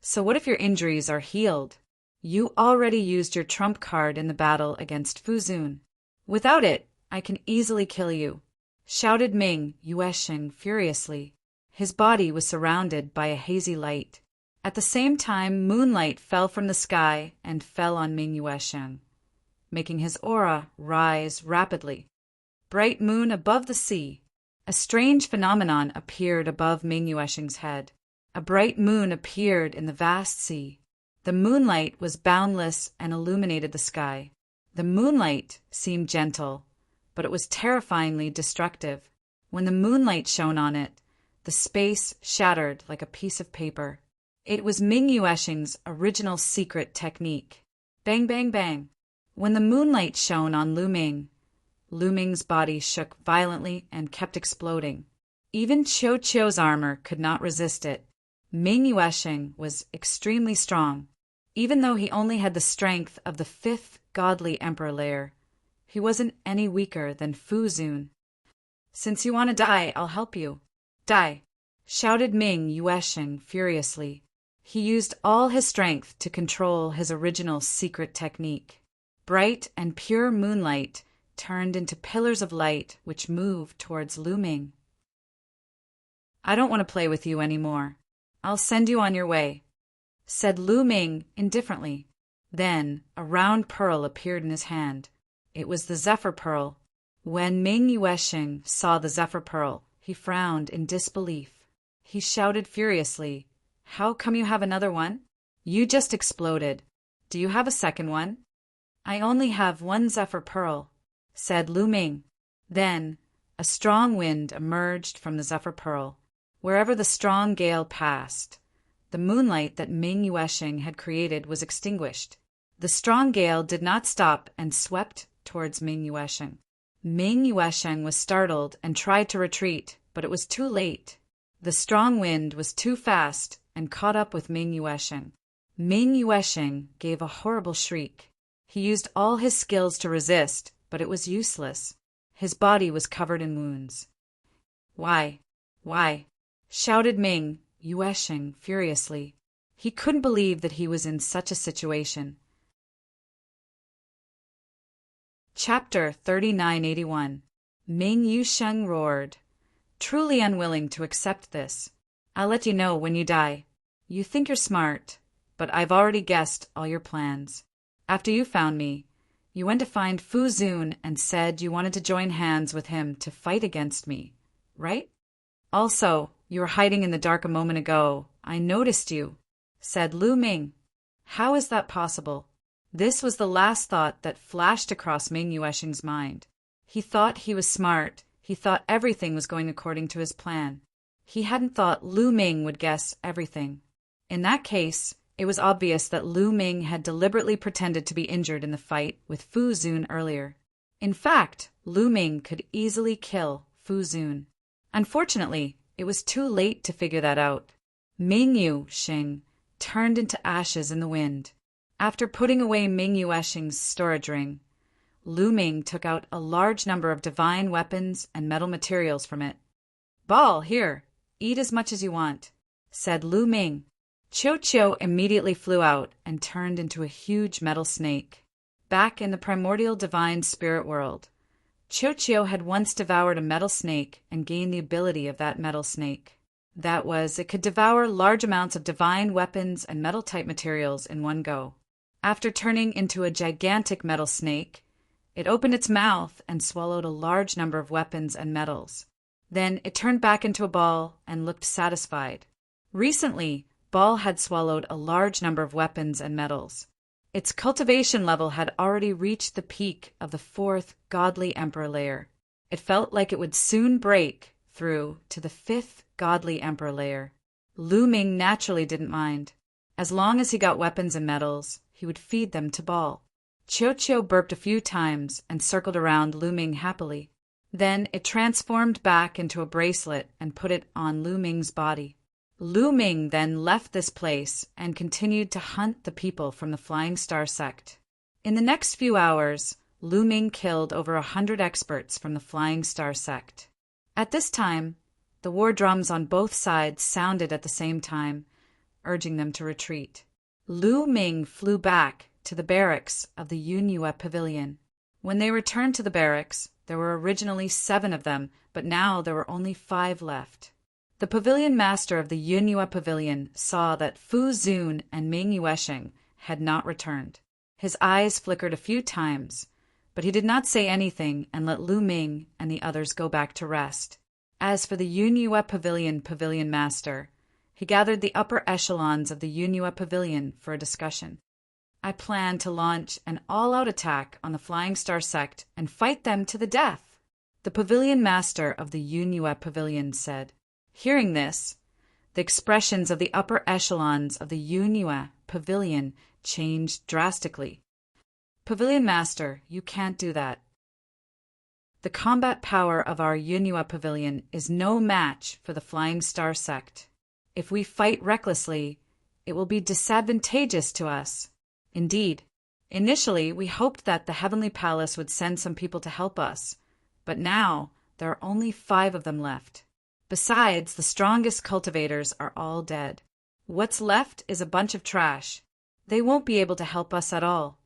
So what if your injuries are healed? You already used your trump card in the battle against Fu Zun. Without it, I can easily kill you, shouted Ming Yuesheng furiously. His body was surrounded by a hazy light. At the same time, moonlight fell from the sky and fell on Ming Yuesheng, making his aura rise rapidly. Bright moon above the sea. A strange phenomenon appeared above Ming Yuesheng's head. A bright moon appeared in the vast sea. The moonlight was boundless and illuminated the sky. The moonlight seemed gentle, but it was terrifyingly destructive. When the moonlight shone on it, the space shattered like a piece of paper. It was Ming Yuesheng's original secret technique. Bang, bang, bang. When the moonlight shone on Lu Ming's body shook violently and kept exploding. Even Qiu Qiu's armor could not resist it. Ming Yuesheng was extremely strong. Even though he only had the strength of the 5th godly emperor layer, he wasn't any weaker than Fu Zun. Since you want to die, I'll help you. Die, shouted Ming Yuesheng furiously. He used all his strength to control his original secret technique. Bright and pure moonlight turned into pillars of light which moved towards Lu Ming. I don't want to play with you anymore. I'll send you on your way, said Lu Ming indifferently. Then a round pearl appeared in his hand. It was the Zephyr Pearl. When Ming Yuesheng saw the Zephyr Pearl, he frowned in disbelief. He shouted furiously, "How come you have another one? You just exploded. Do you have a second one?" "I only have one Zephyr Pearl," said Lu Ming. Then a strong wind emerged from the Zephyr Pearl. Wherever the strong gale passed, the moonlight that Ming Yuesheng had created was extinguished. The strong gale did not stop and swept towards Ming Yuesheng. Ming Yuesheng was startled and tried to retreat, but it was too late. The strong wind was too fast and caught up with Ming Yuesheng. Ming Yuesheng gave a horrible shriek. He used all his skills to resist, but it was useless. His body was covered in wounds. Why? Shouted Ming Yuesheng furiously. He couldn't believe that he was in such a situation. Chapter 3981. Ming Yuesheng roared, truly unwilling to accept this. "I'll let you know when you die. You think you're smart, but I've already guessed all your plans. After you found me, you went to find Fu Zun and said you wanted to join hands with him to fight against me, right? Also, you were hiding in the dark a moment ago. I noticed you," said Lu Ming. How is that possible? This was the last thought that flashed across Ming Yuesheng's mind. He thought he was smart. He thought everything was going according to his plan. He hadn't thought Lu Ming would guess everything. In that case, it was obvious that Lu Ming had deliberately pretended to be injured in the fight with Fu Zun earlier. In fact, Lu Ming could easily kill Fu Zun. Unfortunately, it was too late to figure that out. Ming Yuesheng turned into ashes in the wind. After putting away Ming Yuesheng's storage ring, Lu Ming took out a large number of divine weapons and metal materials from it. "Ball, here, eat as much as you want," said Lu Ming. Qiu Qiu immediately flew out and turned into a huge metal snake. Back in the primordial divine spirit world, Qiu Qiu had once devoured a metal snake and gained the ability of that metal snake. That was, it could devour large amounts of divine weapons and metal-type materials in one go. After turning into a gigantic metal snake, it opened its mouth and swallowed a large number of weapons and metals. Then it turned back into a ball and looked satisfied. Recently, Ball had swallowed a large number of weapons and metals. Its cultivation level had already reached the peak of the 4th godly emperor layer. It felt like it would soon break through to the 5th godly emperor layer. Lu Ming naturally didn't mind. As long as he got weapons and metals, he would feed them to Ball. Qiu Qiu burped a few times and circled around Lu Ming happily. Then it transformed back into a bracelet and put it on Lu Ming's body. Lu Ming then left this place and continued to hunt the people from the Flying Star sect. In the next few hours, Lu Ming killed over 100 experts from the Flying Star sect. At this time, The war drums on both sides sounded at the same time, urging them to retreat. Lu Ming flew back to the barracks of the Yunhua Pavilion. When they returned to the barracks, there were originally 7 of them, but now there were only 5 left. The pavilion master of the Yunhua Pavilion saw that Fu Zun and Ming Yuesheng had not returned. His eyes flickered a few times, but he did not say anything and let Lu Ming and the others go back to rest. As for the Yunhua pavilion master, he gathered the upper echelons of the Yunhua Pavilion for a discussion. I plan to launch an all-out attack on the Flying Star sect and fight them to the death, the pavilion master of the Yunhua Pavilion said. Hearing this, the expressions of the upper echelons of the Yunhua Pavilion changed drastically. Pavilion master, you can't do that. The combat power of our Yunhua Pavilion is no match for the Flying Star sect. If we fight recklessly, it will be disadvantageous to us. Indeed, initially we hoped that the Heavenly Palace would send some people to help us, but now there are only 5 of them left. Besides, the strongest cultivators are all dead. What's left is a bunch of trash. They won't be able to help us at all.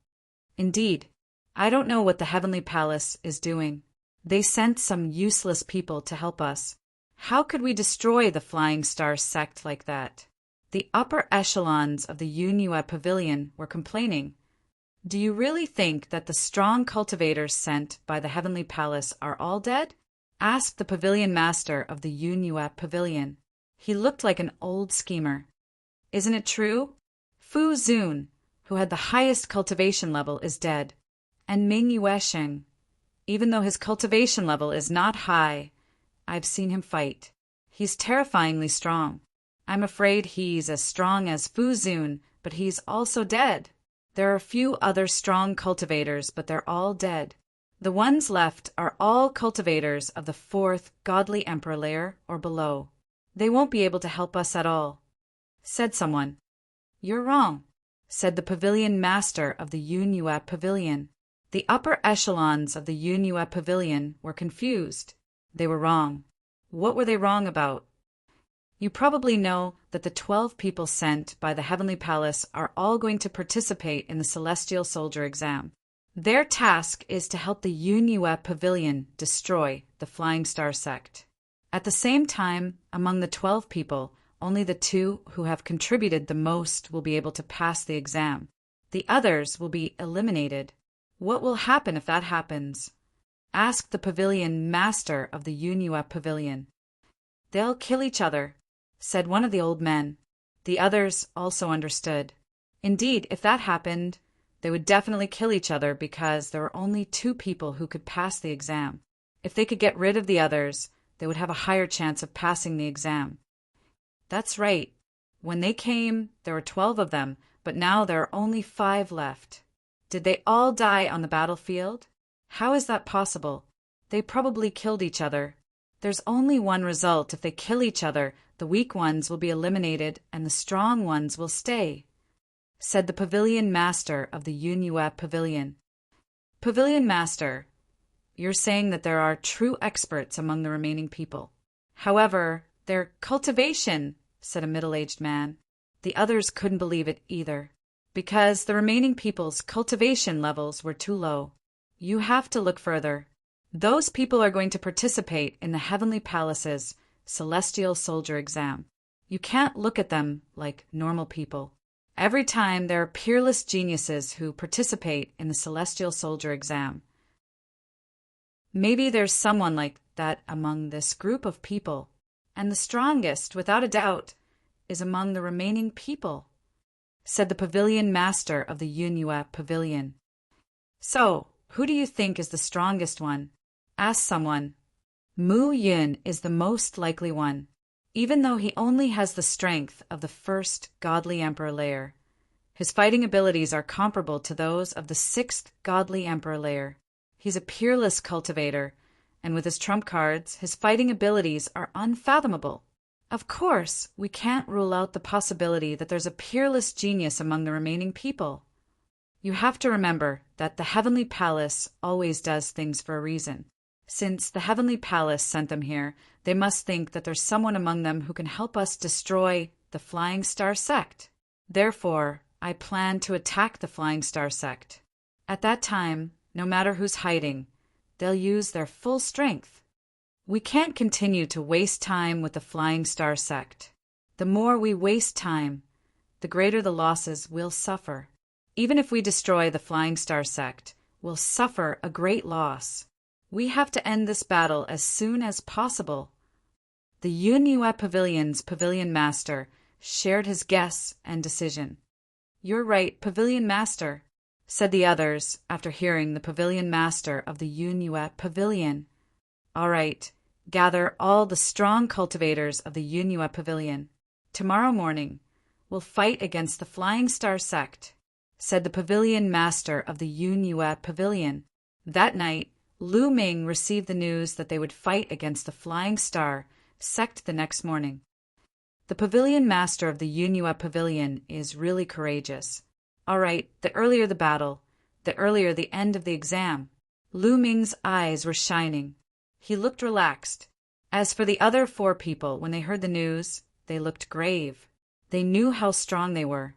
Indeed, I don't know what the Heavenly Palace is doing. They sent some useless people to help us. How could we destroy the Flying Star sect like that? The upper echelons of the Yunhua Pavilion were complaining. Do you really think that the strong cultivators sent by the Heavenly Palace are all dead? Asked the pavilion master of the Yunhua Pavilion. He looked like an old schemer. Isn't it true? Fu Zun, who had the highest cultivation level, is dead. And Ming Yuesheng, even though his cultivation level is not high, I've seen him fight. He's terrifyingly strong. I'm afraid he's as strong as Fu Zun, but he's also dead. There are a few other strong cultivators, but they're all dead. The ones left are all cultivators of the 4th godly emperor layer or below. They won't be able to help us at all, said someone. You're wrong, said the pavilion master of the Yunhua Pavilion. The upper echelons of the Yunhua Pavilion were confused. They were wrong. What were they wrong about? You probably know that the 12 people sent by the Heavenly Palace are all going to participate in the Celestial Soldier exam. Their task is to help the Yunhua Pavilion destroy the Flying Star sect. At the same time, among the 12 people, only the 2 who have contributed the most will be able to pass the exam. The others will be eliminated. What will happen if that happens? Asked the pavilion master of the Yunhua Pavilion. They'll kill each other, said one of the old men. The others also understood. Indeed, if that happened, they would definitely kill each other because there were only 2 people who could pass the exam. If they could get rid of the others, they would have a higher chance of passing the exam. That's right. When they came, there were 12 of them, but now there are only 5 left. Did they all die on the battlefield? How is that possible? They probably killed each other. There's only one result. If they kill each other, the weak ones will be eliminated and the strong ones will stay, said the pavilion master of the Yunhua Pavilion. Pavilion master, you're saying that there are true experts among the remaining people. However, their cultivation, said a middle-aged man. The others couldn't believe it either, because the remaining people's cultivation levels were too low. You have to look further. Those people are going to participate in the Heavenly Palace's Celestial Soldier exam. You can't look at them like normal people. Every time there are peerless geniuses who participate in the Celestial Soldier exam. Maybe there's someone like that among this group of people, and the strongest, without a doubt, is among the remaining people, said the pavilion master of the Yunhua Pavilion. So, who do you think is the strongest one? Asked someone. Mu Yun is the most likely one, even though he only has the strength of the 1st godly emperor layer. His fighting abilities are comparable to those of the 6th godly emperor layer. He's a peerless cultivator, and with his trump cards, his fighting abilities are unfathomable. Of course, we can't rule out the possibility that there's a peerless genius among the remaining people. You have to remember that the Heavenly Palace always does things for a reason, Since the heavenly palace sent them here, they must think that there's someone among them who can help us destroy the Flying Star sect. Therefore, I plan to attack the Flying Star sect. At that time, no matter who's hiding, they'll use their full strength. We can't continue to waste time with the Flying Star sect. The more we waste time, the greater the losses we'll suffer. Even if we destroy the Flying Star sect, we'll suffer a great loss. We have to end this battle as soon as possible. The Yunhua Pavilion's Pavilion Master shared his guess and decision. You're right, Pavilion Master, said the others after hearing the Pavilion Master of the Yunhua Pavilion. All right, gather all the strong cultivators of the Yunhua Pavilion. Tomorrow morning, we'll fight against the Flying Star sect, said the Pavilion Master of the Yunhua Pavilion. That night, Lu Ming received the news that they would fight against the Flying Star sect the next morning. The Pavilion Master of the Yunhua Pavilion is really courageous. All right, the earlier the battle, the earlier the end of the exam. Lu Ming's eyes were shining. He looked relaxed. As for the other 4 people, when they heard the news, they looked grave. They knew how strong they were.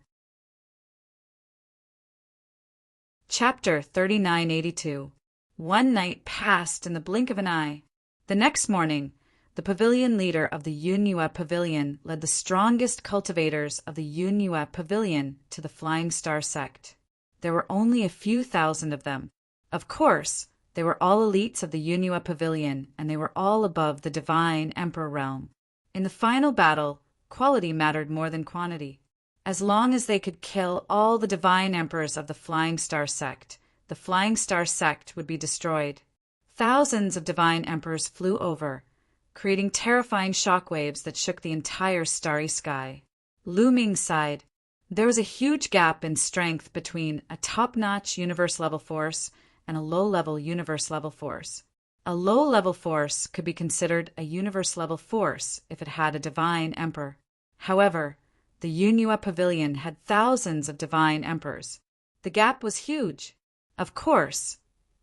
Chapter 3982. One night passed in the blink of an eye. The next morning, the pavilion leader of the Yunhua Pavilion led the strongest cultivators of the Yunhua Pavilion to the Flying Star sect. There were only a few thousand of them. Of course, they were all elites of the Yunhua Pavilion, and they were all above the divine emperor realm. In the final battle, quality mattered more than quantity. As long as they could kill all the divine emperors of the Flying Star sect, the Flying Star sect would be destroyed. Thousands of divine emperors flew over, creating terrifying shockwaves that shook the entire starry sky. Lu Ming sighed. There was a huge gap in strength between a top-notch universe-level force and a low-level universe-level force. A low-level force could be considered a universe-level force if it had a divine emperor. However, the Yunhua Pavilion had thousands of divine emperors. The gap was huge. Of course,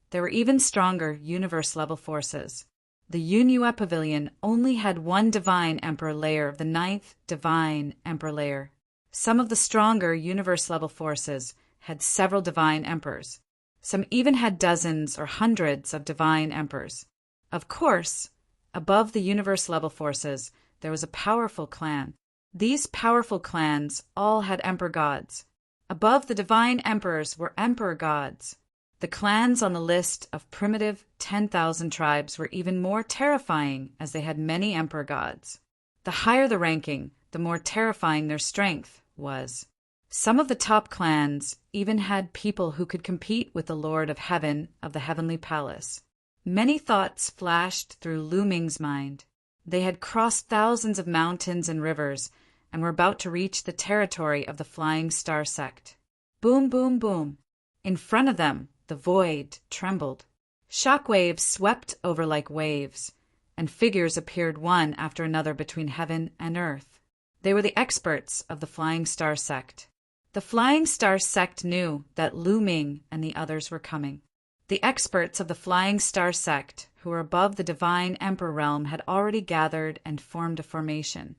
there were even stronger universe-level forces. The Yunhua Pavilion only had one divine emperor layer of the 9th divine emperor layer. Some of the stronger universe-level forces had several divine emperors. Some even had dozens or hundreds of divine emperors. Of course, above the universe-level forces, there was a powerful clan. These powerful clans all had emperor gods. Above the divine emperors were emperor gods. The clans on the list of primitive 10,000 tribes were even more terrifying as they had many emperor gods. The higher the ranking, the more terrifying their strength was. Some of the top clans even had people who could compete with the Lord of Heaven of the Heavenly Palace. Many thoughts flashed through Lu Ming's mind. They had crossed thousands of mountains and rivers and were about to reach the territory of the Flying Star sect. Boom, boom, boom. In front of them, the void trembled. Shockwaves swept over like waves, and figures appeared one after another between heaven and earth. They were the experts of the Flying Star sect. The Flying Star sect knew that Lu Ming and the others were coming. The experts of the Flying Star sect, who were above the divine emperor realm, had already gathered and formed a formation,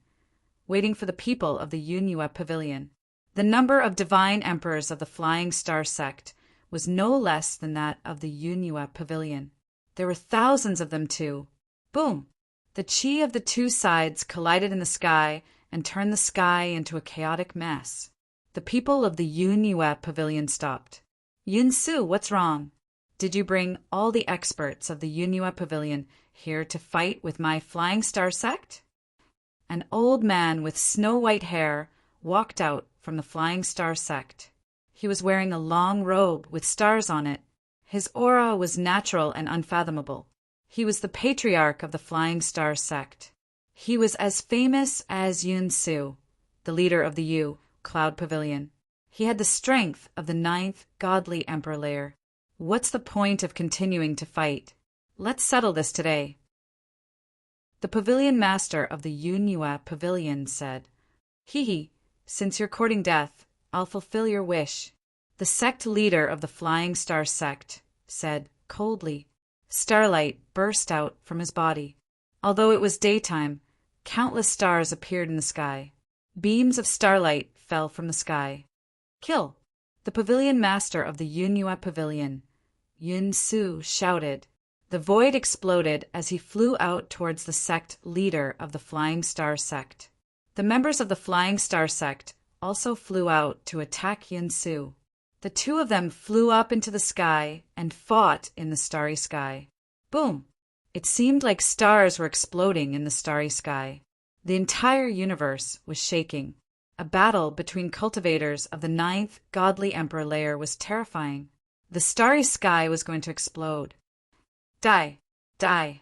waiting for the people of the Yunhua Pavilion. The number of divine emperors of the Flying Star sect was no less than that of the Yunhua Pavilion. There were thousands of them too. Boom! The chi of the two sides collided in the sky and turned the sky into a chaotic mess. The people of the Yunhua Pavilion stopped. Yunsu, what's wrong? Did you bring all the experts of the Yunhua Pavilion here to fight with my Flying Star sect? An old man with snow-white hair walked out from the Flying Star sect. He was wearing a long robe with stars on it. His aura was natural and unfathomable. He was the patriarch of the Flying Star sect. He was as famous as Yunsu, the leader of the Yu Cloud Pavilion. He had the strength of the 9th godly emperor layer. What's the point of continuing to fight? Let's settle this today. The pavilion master of the Yunhua Pavilion said, Hee, since you're courting death, I'll fulfill your wish. The sect leader of the Flying Star sect said coldly, Starlight burst out from his body. Although it was daytime, countless stars appeared in the sky. Beams of starlight fell from the sky. Kill! The pavilion master of the Yunhua Pavilion, Yun Su, shouted. The void exploded as he flew out towards the sect leader of the Flying Star sect. The members of the Flying Star sect also flew out to attack Yun Su. The two of them flew up into the sky and fought in the starry sky. Boom! It seemed like stars were exploding in the starry sky. The entire universe was shaking. A battle between cultivators of the 9th godly emperor layer was terrifying. The starry sky was going to explode. Die! Die!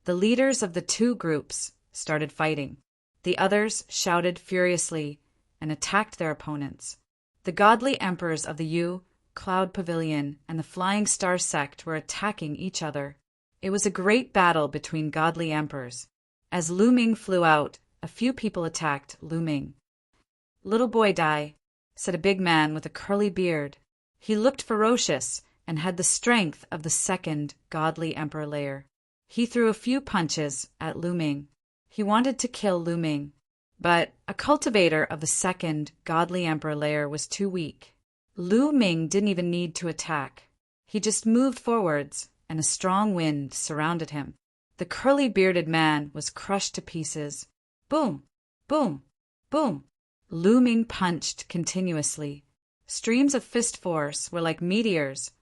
The leaders of the two groups started fighting. The others shouted furiously and attacked their opponents. The godly emperors of the Yu Cloud Pavilion and the Flying Star sect were attacking each other. It was a great battle between godly emperors. As Lu Ming flew out, a few people attacked Lu Ming. "Little boy, die," said a big man with a curly beard. He looked ferocious and had the strength of the 2nd godly emperor layer. He threw a few punches at Lu Ming. He wanted to kill Lu Ming, but a cultivator of the 2nd godly emperor layer was too weak. Lu Ming didn't even need to attack. He just moved forwards, and a strong wind surrounded him. The curly-bearded man was crushed to pieces. Boom! Boom! Boom! Lu Ming punched continuously. Streams of fist force were like meteors,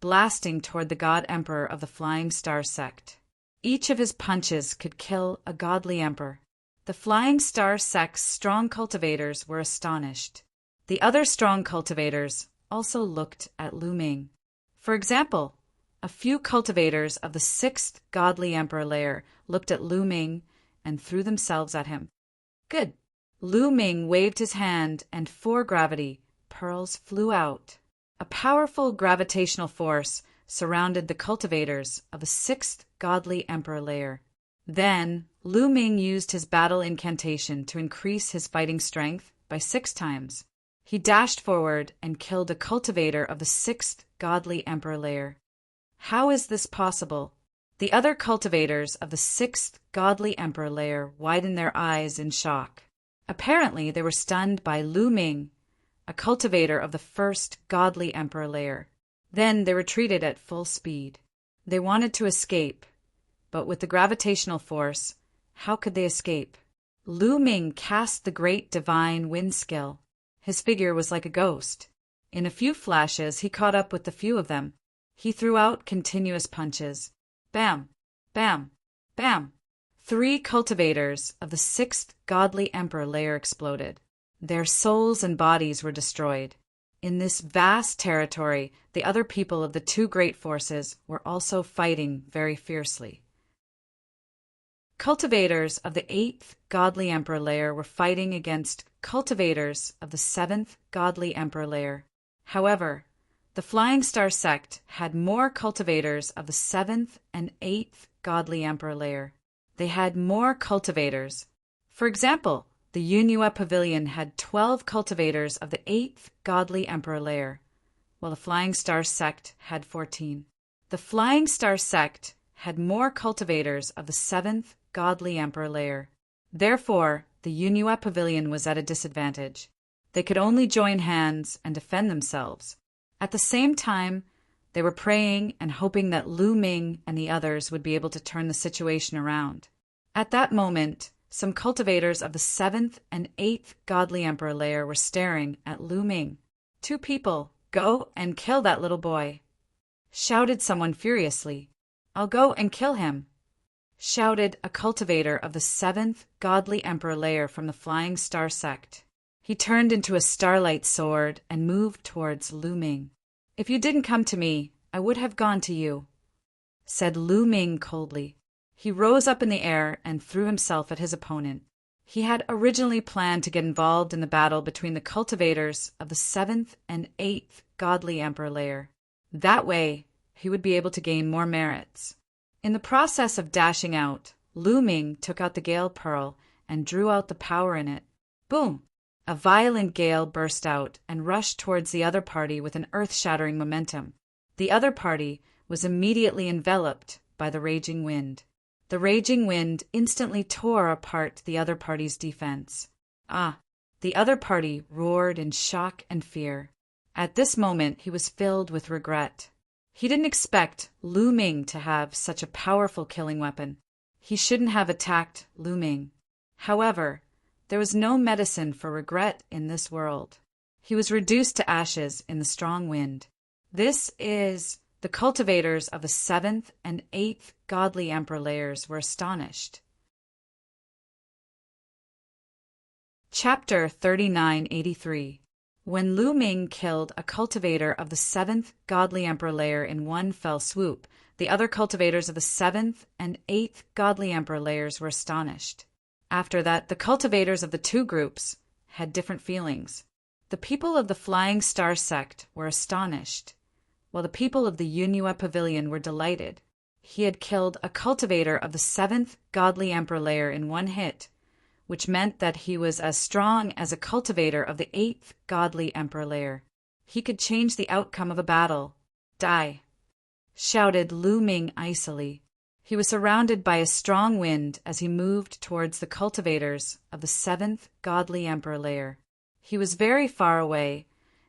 blasting toward the god emperor of the Flying Star sect. Each of his punches could kill a godly emperor. The Flying Star sect's strong cultivators were astonished. The other strong cultivators also looked at Lu Ming. For example, a few cultivators of the 6th godly emperor layer looked at Lu Ming and threw themselves at him. Good! Lu Ming waved his hand and 4 gravity pearls flew out. A powerful gravitational force surrounded the cultivators of the 6th godly emperor layer. Then, Lu Ming used his battle incantation to increase his fighting strength by 6 times. He dashed forward and killed a cultivator of the 6th godly emperor layer. How is this possible? The other cultivators of the 6th godly emperor layer widened their eyes in shock. Apparently, they were stunned by Lu Ming, a cultivator of the 1st godly emperor layer. Then they retreated at full speed. They wanted to escape, but with the gravitational force, how could they escape? Lu Ming cast the great divine wind skill. His figure was like a ghost. In a few flashes, he caught up with the few of them. He threw out continuous punches. Bam! Bam! Bam! 3 cultivators of the 6th godly emperor layer exploded. Their souls and bodies were destroyed. In this vast territory, the other people of the 2 great forces were also fighting very fiercely. Cultivators of the 8th godly emperor layer were fighting against cultivators of the 7th godly emperor layer. However, the Flying Star sect had more cultivators of the 7th and 8th godly emperor layer. They had more cultivators. For example, the Yunhua Pavilion had 12 cultivators of the 8th godly emperor layer, while the Flying Star sect had 14. The Flying Star sect had more cultivators of the 7th godly emperor layer. Therefore, the Yunhua Pavilion was at a disadvantage. They could only join hands and defend themselves. At the same time, they were praying and hoping that Lu Ming and the others would be able to turn the situation around. At that moment, some cultivators of the 7th and 8th godly emperor layer were staring at Lu Ming. 2 people, go and kill that little boy, shouted someone furiously. I'll go and kill him, shouted a cultivator of the 7th godly emperor layer from the Flying Star sect. He turned into a starlight sword and moved towards Lu Ming. If you didn't come to me, I would have gone to you, said Lu Ming coldly. He rose up in the air and threw himself at his opponent. He had originally planned to get involved in the battle between the cultivators of the 7th and 8th godly emperor layer. That way, he would be able to gain more merits. In the process of dashing out, Lu Ming took out the Gale Pearl and drew out the power in it. Boom! A violent gale burst out and rushed towards the other party with an earth-shattering momentum. The other party was immediately enveloped by the raging wind. The raging wind instantly tore apart the other party's defense. The other party roared in shock and fear. At this moment he was filled with regret. He didn't expect Lu Ming to have such a powerful killing weapon. He shouldn't have attacked Lu Ming. However, there was no medicine for regret in this world. He was reduced to ashes in the strong wind. The cultivators of the 7th and 8th godly emperor layers were astonished. Chapter 3983. When Lu Ming killed a cultivator of the 7th godly emperor layer in one fell swoop, the other cultivators of the 7th and 8th godly emperor layers were astonished. After that, the cultivators of the two groups had different feelings. The people of the Flying Star sect were astonished, while the people of the Yunhua Pavilion were delighted. He had killed a cultivator of the 7th godly emperor layer in one hit, which meant that he was as strong as a cultivator of the 8th godly emperor layer. He could change the outcome of a battle. Die! Shouted Lu Ming icily. He was surrounded by a strong wind as he moved towards the cultivators of the 7th godly emperor layer. He was very far away,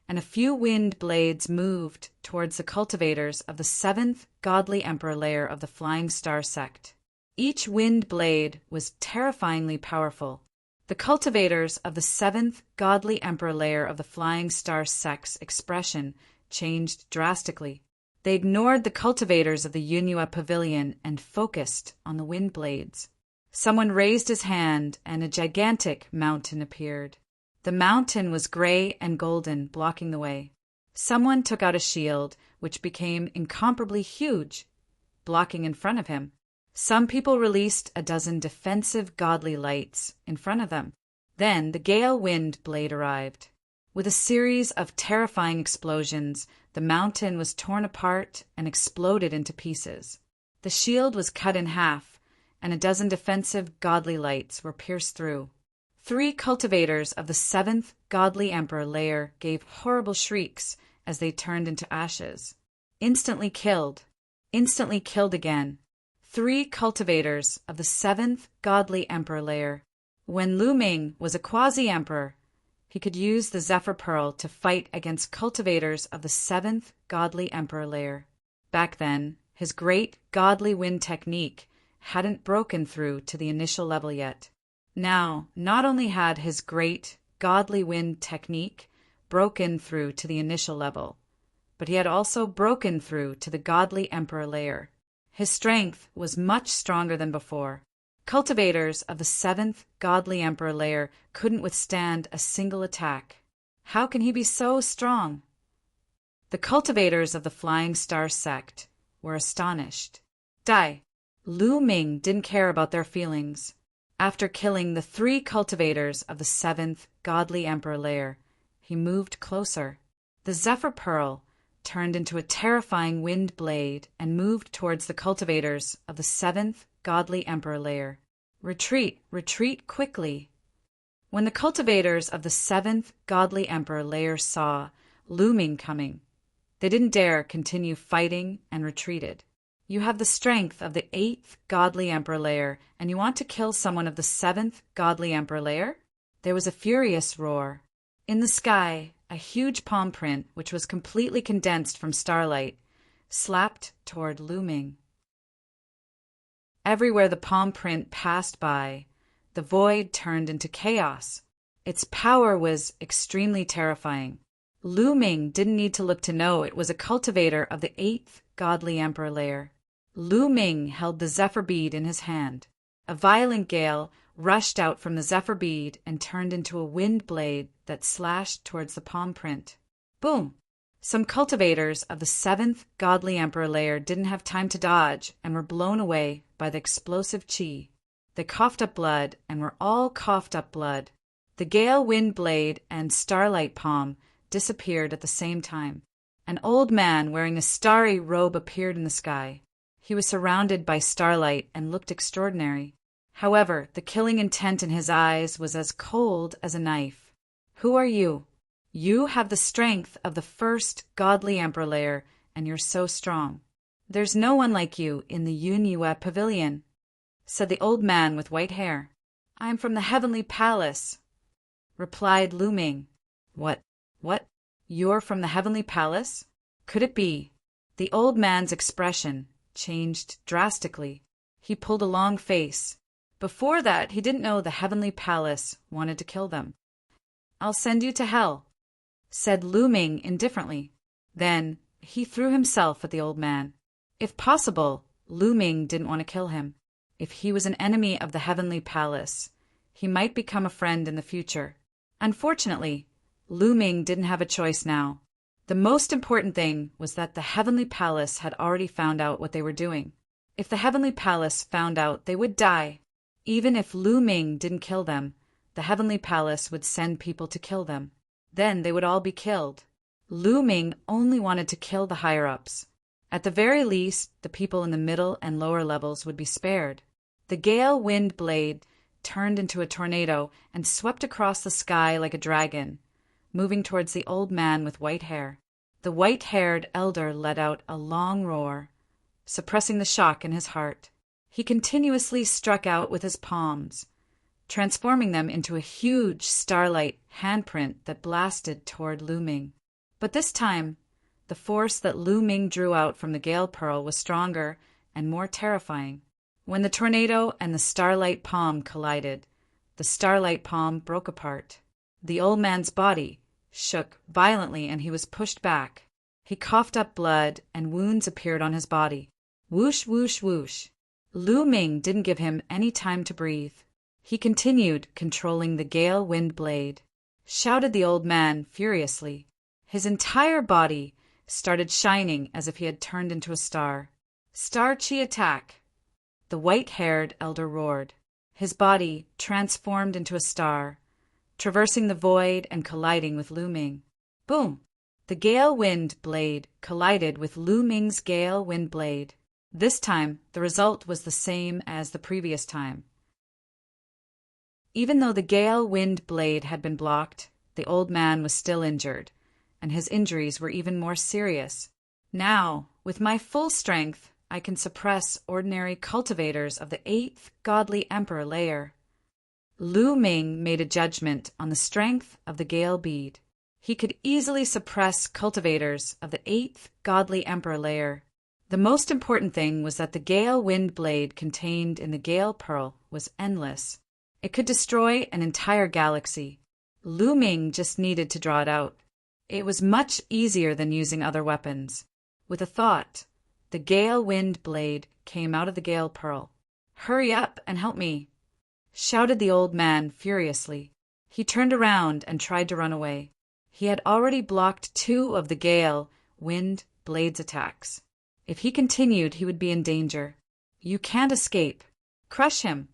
and a few wind blades moved towards the cultivators of the 7th godly emperor layer of the Flying Star sect. Each wind blade was terrifyingly powerful. The cultivators of the 7th godly emperor layer of the Flying Star sect's expression changed drastically. They ignored the cultivators of the Yunhua Pavilion and focused on the wind blades. Someone raised his hand and a gigantic mountain appeared. The mountain was gray and golden, blocking the way. Someone took out a shield, which became incomparably huge, blocking in front of him. Some people released a dozen defensive godly lights in front of them. Then the gale wind blade arrived. With a series of terrifying explosions, the mountain was torn apart and exploded into pieces. The shield was cut in half, and a dozen defensive godly lights were pierced through. 3 cultivators of the 7th godly emperor layer gave horrible shrieks as they turned into ashes. Instantly killed again. 3 cultivators of the 7th godly emperor layer. When Lu Ming was a quasi-emperor, he could use the Zephyr Pearl to fight against cultivators of the 7th godly emperor layer. Back then, his great godly wind technique hadn't broken through to the initial level yet. Now, not only had his great godly wind technique broken through to the initial level, but he had also broken through to the godly emperor layer. His strength was much stronger than before. Cultivators of the 7th godly emperor layer couldn't withstand a single attack. How can he be so strong? The cultivators of the Flying Star sect were astonished. Die! Lu Ming didn't care about their feelings. After killing the 3 cultivators of the 7th godly emperor layer, he moved closer. The Zephyr Pearl turned into a terrifying wind blade and moved towards the cultivators of the 7th godly emperor layer. Retreat, retreat quickly. When the cultivators of the 7th godly emperor layer saw Lu Ming coming, they didn't dare continue fighting and retreated. You have the strength of the 8th godly emperor layer, and you want to kill someone of the 7th godly emperor layer? There was a furious roar. In the sky, a huge palm print, which was completely condensed from starlight, slapped toward Lu Ming. Everywhere the palm print passed by, the void turned into chaos. Its power was extremely terrifying. Lu Ming didn't need to look to know it was a cultivator of the 8th godly emperor layer. Lu Ming held the Zephyr bead in his hand. A violent gale rushed out from the Zephyr bead and turned into a wind blade that slashed towards the palm print. Boom! Some cultivators of the 7th godly emperor layer didn't have time to dodge and were blown away by the explosive chi. They coughed up blood and were all coughed up blood. The gale wind blade and starlight palm disappeared at the same time. An old man wearing a starry robe appeared in the sky. He was surrounded by starlight and looked extraordinary. However, the killing intent in his eyes was as cold as a knife. Who are you? You have the strength of the 1st godly emperor layer, and you're so strong. "There's no one like you in the Yunhua pavilion," said the old man with white hair. "I am from the heavenly palace," replied Lu Ming. What? You're from the heavenly palace? Could it be? The old man's expression changed drastically. He pulled a long face. Before that, he didn't know the heavenly palace wanted to kill them. "I'll send you to hell," said Lu Ming indifferently. Then he threw himself at the old man. If possible, Lu Ming didn't want to kill him. If he was an enemy of the heavenly palace, he might become a friend in the future. Unfortunately, Lu Ming didn't have a choice now. The most important thing was that the heavenly palace had already found out what they were doing. If the heavenly palace found out, they would die. Even if Lu Ming didn't kill them, the heavenly palace would send people to kill them. Then they would all be killed. Lu Ming only wanted to kill the higher-ups. At the very least, the people in the middle and lower levels would be spared. The gale wind blade turned into a tornado and swept across the sky like a dragon, moving towards the old man with white hair. The white-haired elder let out a long roar, suppressing the shock in his heart. He continuously struck out with his palms, transforming them into a huge starlight handprint that blasted toward Lu Ming. But this time, the force that Lu Ming drew out from the gale pearl was stronger and more terrifying. When the tornado and the starlight palm collided, the starlight palm broke apart. The old man's body shook violently and he was pushed back. He coughed up blood and wounds appeared on his body. Whoosh, whoosh, whoosh. Lu Ming didn't give him any time to breathe. He continued controlling the gale wind blade. Shouted the old man furiously. His entire body started shining as if he had turned into a star. "Star Chi attack!" The white-haired elder roared. His body transformed into a star, traversing the void and colliding with Lu Ming. Boom! The gale wind blade collided with Lu Ming's gale wind blade. This time, the result was the same as the previous time. Even though the gale wind blade had been blocked, the old man was still injured, and his injuries were even more serious. Now, with my full strength, I can suppress ordinary cultivators of the 8th godly emperor layer. Lu Ming made a judgment on the strength of the gale bead. He could easily suppress cultivators of the 8th godly emperor layer. The most important thing was that the gale wind blade contained in the gale pearl was endless. It could destroy an entire galaxy. Lu Ming just needed to draw it out. It was much easier than using other weapons. With a thought, the gale wind blade came out of the gale pearl. "Hurry up and help me!" shouted the old man furiously. He turned around and tried to run away. He had already blocked 2 of the gale wind blade's attacks. If he continued, he would be in danger. "You can't escape. Crush him!"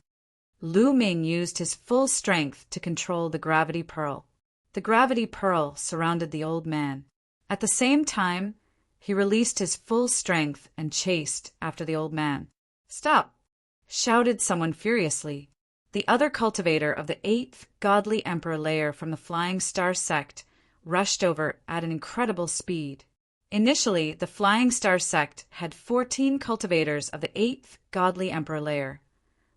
Lu Ming used his full strength to control the gravity pearl. The gravity pearl surrounded the old man. At the same time, he released his full strength and chased after the old man. "Stop!" shouted someone furiously. The other cultivator of the 8th godly emperor layer from the Flying Star sect rushed over at an incredible speed. Initially, the Flying Star sect had 14 cultivators of the 8th godly emperor layer,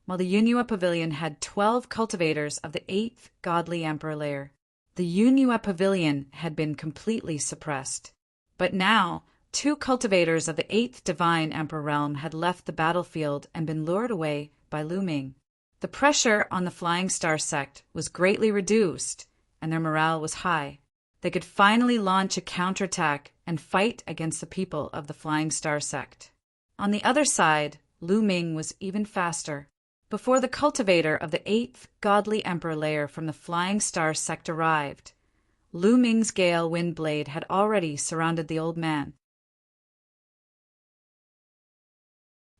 while the Yunhua Pavilion had 12 cultivators of the 8th godly emperor layer. The Yunhua Pavilion had been completely suppressed. But now, 2 cultivators of the 8th divine emperor realm had left the battlefield and been lured away by Lu Ming. The pressure on the Flying Star sect was greatly reduced, and their morale was high. They could finally launch a counterattack and fight against the people of the Flying Star sect. On the other side, Lu Ming was even faster. Before the cultivator of the 8th godly emperor layer from the Flying Star sect arrived, Lu Ming's gale wind blade had already surrounded the old man.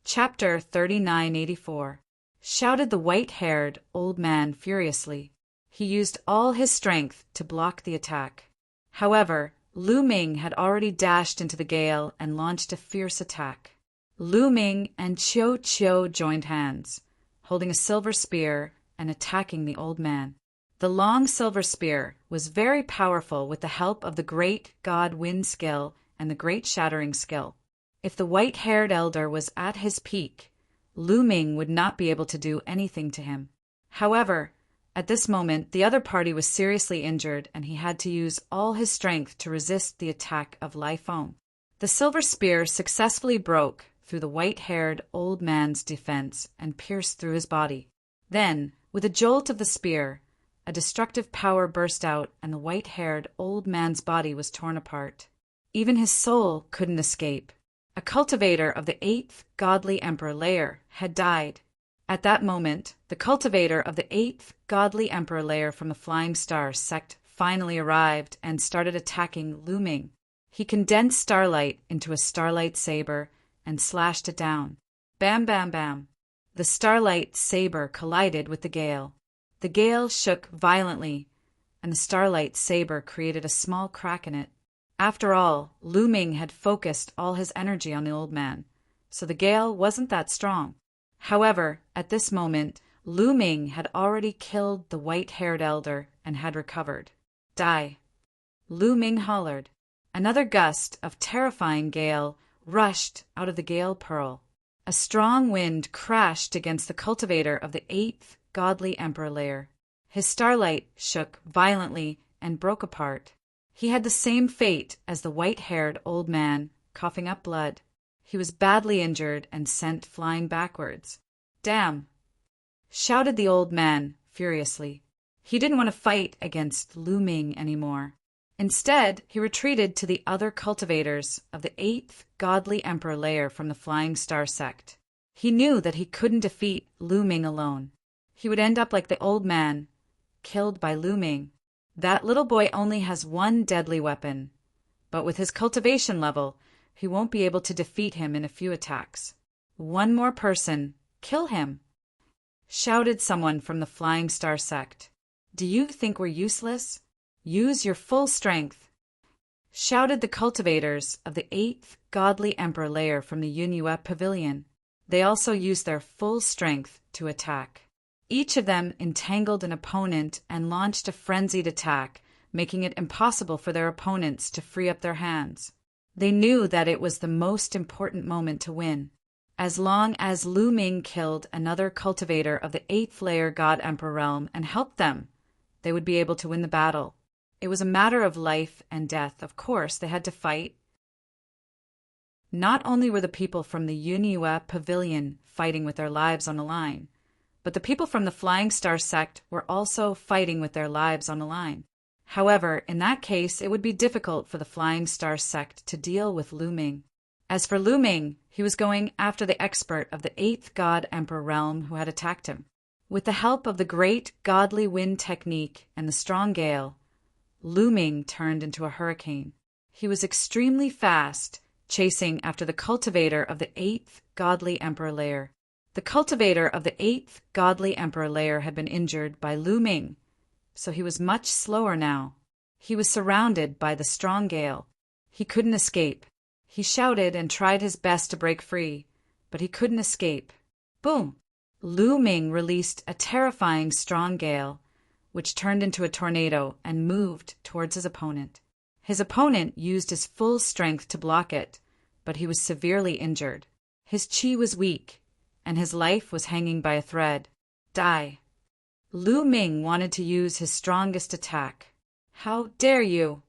Chapter 3984. Shouted the white-haired old man furiously. He used all his strength to block the attack. However, Lu Ming had already dashed into the gale and launched a fierce attack. Lu Ming and Qiu Qiu joined hands, holding a silver spear and attacking the old man. The long silver spear was very powerful with the help of the great god wind skill and the great shattering skill. If the white-haired elder was at his peak, Lu Ming would not be able to do anything to him. However, at this moment, the other party was seriously injured, and he had to use all his strength to resist the attack of Lai Feng. The silver spear successfully broke through the white-haired old man's defense and pierced through his body. Then, with a jolt of the spear, a destructive power burst out, and the white-haired old man's body was torn apart. Even his soul couldn't escape. A cultivator of the 8th godly emperor layer had died. At that moment, the cultivator of the 8th godly emperor layer from the Flying Star sect finally arrived and started attacking Lu Ming. He condensed starlight into a starlight saber and slashed it down. Bam, bam, bam. The starlight saber collided with the gale. The gale shook violently, and the starlight saber created a small crack in it. After all, Lu Ming had focused all his energy on the old man, so the gale wasn't that strong. However, at this moment, Lu Ming had already killed the white-haired elder and had recovered. Die! Lu Ming hollered. Another gust of terrifying gale rushed out of the gale pearl. A strong wind crashed against the cultivator of the 8th godly emperor layer. His starlight shook violently and broke apart. He had the same fate as the white-haired old man, coughing up blood. He was badly injured and sent flying backwards. Damn! Shouted the old man furiously. He didn't want to fight against Lu Ming anymore. Instead, he retreated to the other cultivators of the 8th godly emperor layer from the Flying Star sect. He knew that he couldn't defeat Lu Ming alone. He would end up like the old man, killed by Lu Ming. That little boy only has one deadly weapon, but with his cultivation level, he won't be able to defeat him in a few attacks. One more person, kill him! Shouted someone from the Flying Star sect. Do you think we're useless? Use your full strength! Shouted the cultivators of the 8th godly emperor layer from the Yunyue pavilion. They also used their full strength to attack. Each of them entangled an opponent and launched a frenzied attack, making it impossible for their opponents to free up their hands. They knew that it was the most important moment to win. As long as Lu Ming killed another cultivator of the 8th layer God Emperor realm and helped them, they would be able to win the battle. It was a matter of life and death. Of course, they had to fight. Not only were the people from the Yunyue pavilion fighting with their lives on the line, but the people from the Flying Star sect were also fighting with their lives on the line. However, in that case, it would be difficult for the Flying Star sect to deal with Lu Ming. As for Lu Ming, he was going after the expert of the 8th God Emperor realm who had attacked him. With the help of the great godly wind technique and the strong gale, Lu Ming turned into a hurricane. He was extremely fast, chasing after the cultivator of the 8th godly emperor layer. The cultivator of the 8th godly emperor layer had been injured by Lu Ming, so he was much slower now. He was surrounded by the strong gale. He couldn't escape. He shouted and tried his best to break free, but he couldn't escape. Boom! Lu Ming released a terrifying strong gale, which turned into a tornado and moved towards his opponent. His opponent used his full strength to block it, but he was severely injured. His chi was weak, and his life was hanging by a thread. Die! Lu Ming wanted to use his strongest attack. How dare you!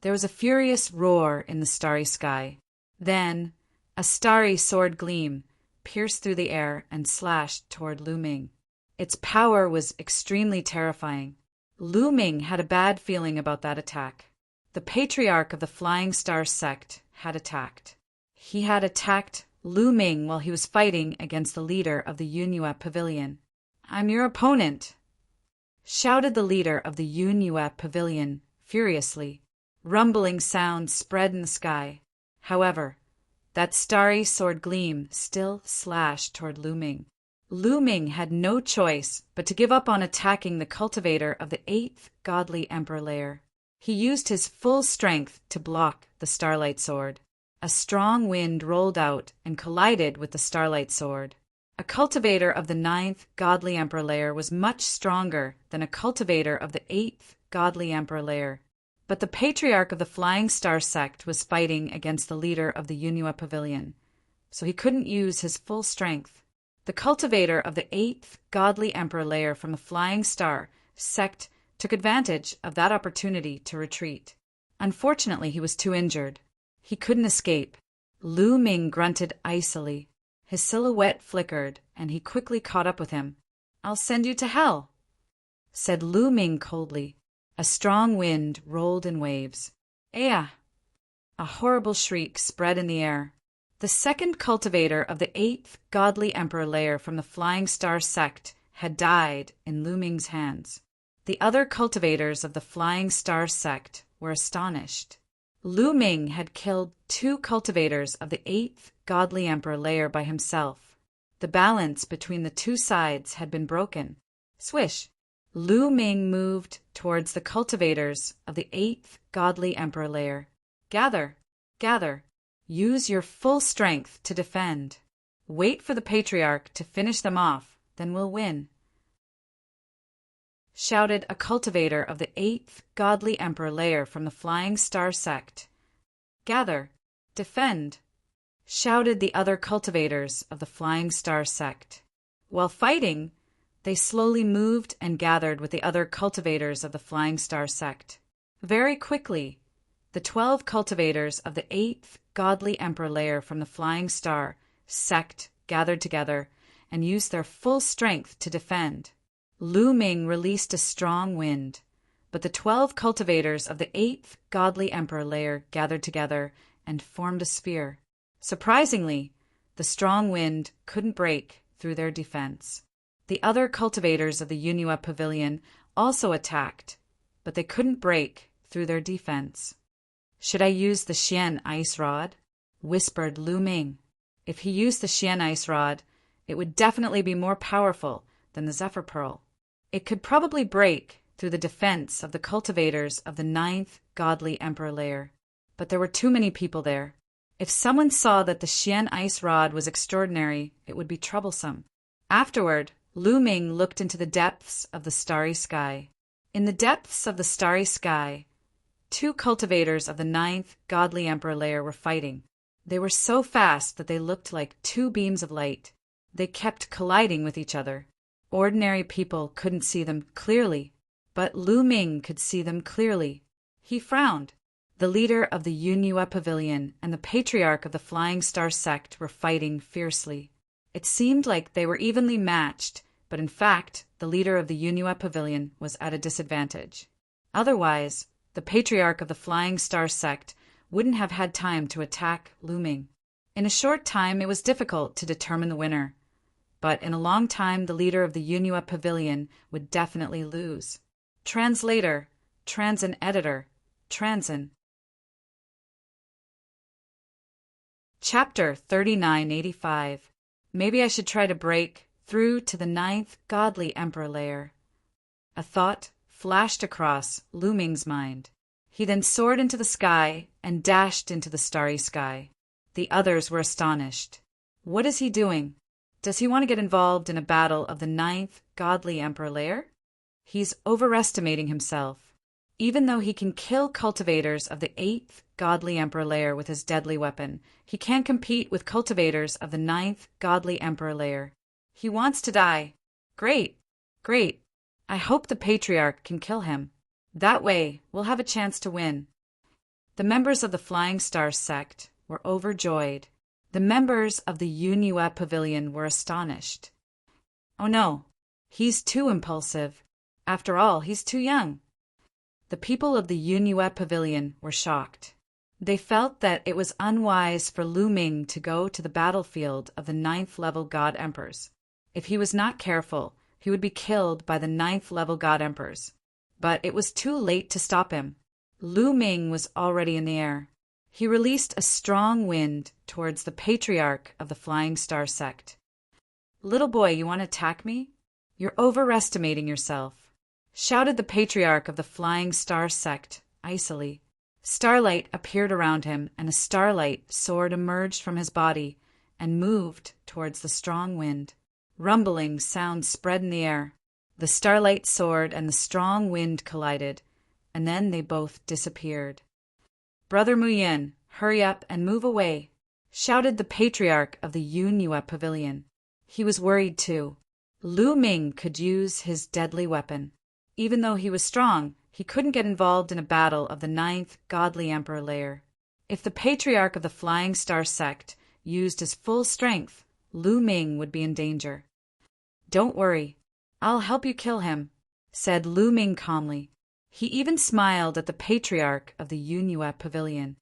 There was a furious roar in the starry sky. Then, a starry sword gleam pierced through the air and slashed toward Lu Ming. Its power was extremely terrifying. Lu Ming had a bad feeling about that attack. The patriarch of the Flying Star sect had attacked. He had attacked Lu Ming while he was fighting against the leader of the Yunyue pavilion. I'm your opponent! Shouted the leader of the Yunyue pavilion furiously. Rumbling sounds spread in the sky. However, that starry sword gleam still slashed toward Lu Ming. Lu Ming had no choice but to give up on attacking the cultivator of the 8th godly emperor layer. He used his full strength to block the starlight sword. A strong wind rolled out and collided with the starlight sword. A cultivator of the 9th godly emperor layer was much stronger than a cultivator of the 8th godly emperor layer. But the patriarch of the Flying Star sect was fighting against the leader of the Yunua Pavilion, so he couldn't use his full strength. The cultivator of the 8th godly emperor layer from the Flying Star sect took advantage of that opportunity to retreat. Unfortunately, he was too injured. He couldn't escape. Lu Ming grunted icily. His silhouette flickered, and he quickly caught up with him. "I'll send you to hell," said Lu Ming coldly. A strong wind rolled in waves. "Aya!" A horrible shriek spread in the air. The second cultivator of the 8th godly emperor layer from the Flying Star sect had died in Lu Ming's hands. The other cultivators of the Flying Star sect were astonished. Lu Ming had killed 2 cultivators of the 8th godly emperor layer by himself. The balance between the 2 sides had been broken. Swish! Lu Ming moved towards the cultivators of the 8th godly emperor layer. "Gather! Gather! Use your full strength to defend. Wait for the patriarch to finish them off, then we'll win," shouted a cultivator of the 8th godly emperor layer from the Flying Star sect. "Gather! Defend!" shouted the other cultivators of the Flying Star sect. While fighting, they slowly moved and gathered with the other cultivators of the Flying Star sect. Very quickly, the 12 cultivators of the 8th godly emperor layer from the Flying Star sect gathered together and used their full strength to defend. Lu Ming released a strong wind, but the 12 cultivators of the 8th godly emperor layer gathered together and formed a spear. Surprisingly, the strong wind couldn't break through their defense. The other cultivators of the Yunua Pavilion also attacked, but they couldn't break through their defense. "Should I use the Xian ice rod?" whispered Lu Ming. If he used the Xian ice rod, it would definitely be more powerful than the Zephyr Pearl. It could probably break through the defense of the cultivators of the 9th godly emperor layer. But there were too many people there. If someone saw that the Xian ice rod was extraordinary, it would be troublesome. Afterward, Lu Ming looked into the depths of the starry sky. In the depths of the starry sky, 2 cultivators of the 9th godly emperor layer were fighting. They were so fast that they looked like 2 beams of light. They kept colliding with each other. Ordinary people couldn't see them clearly, but Lu Ming could see them clearly. He frowned. The leader of the Yunua Pavilion and the patriarch of the Flying Star sect were fighting fiercely. It seemed like they were evenly matched, but in fact, the leader of the Yunua Pavilion was at a disadvantage. Otherwise, the patriarch of the Flying Star sect wouldn't have had time to attack Lu Ming. In a short time, it was difficult to determine the winner, but in a long time, the leader of the Yunua Pavilion would definitely lose. Translator, Transin Editor, Transin. Chapter 3985. Maybe I should try to break through to the 9th godly emperor layer. A thought flashed across Lu Ming's mind. He then soared into the sky and dashed into the starry sky. The others were astonished. What is he doing? Does he want to get involved in a battle of the 9th godly emperor layer? He's overestimating himself. Even though he can kill cultivators of the 8th godly emperor layer with his deadly weapon, he can't compete with cultivators of the 9th godly emperor layer. He wants to die. Great, great. I hope the patriarch can kill him. That way, we'll have a chance to win. The members of the Flying Star sect were overjoyed. The members of the Yunua Pavilion were astonished. Oh no, he's too impulsive. After all, he's too young. The people of the Yunua Pavilion were shocked. They felt that it was unwise for Lu Ming to go to the battlefield of the 9th level God Emperors. If he was not careful, he would be killed by the 9th level God Emperors. But it was too late to stop him. Lu Ming was already in the air. He released a strong wind towards the patriarch of the Flying Star sect. "Little boy, you want to attack me? You're overestimating yourself," shouted the patriarch of the Flying Star sect, icily. Starlight appeared around him, and a starlight sword emerged from his body and moved towards the strong wind. Rumbling sounds spread in the air. The starlight sword and the strong wind collided. and then they both disappeared. "Brother Muyin, hurry up and move away," shouted the patriarch of the Yunhua pavilion. He was worried too. Lu Ming could use his deadly weapon. Even though he was strong, he couldn't get involved in a battle of the 9th godly emperor layer. If the patriarch of the Flying Star sect used his full strength, Lu Ming would be in danger. "Don't worry, I'll help you kill him," said Lu Ming calmly. He even smiled at the patriarch of the Yunhua pavilion.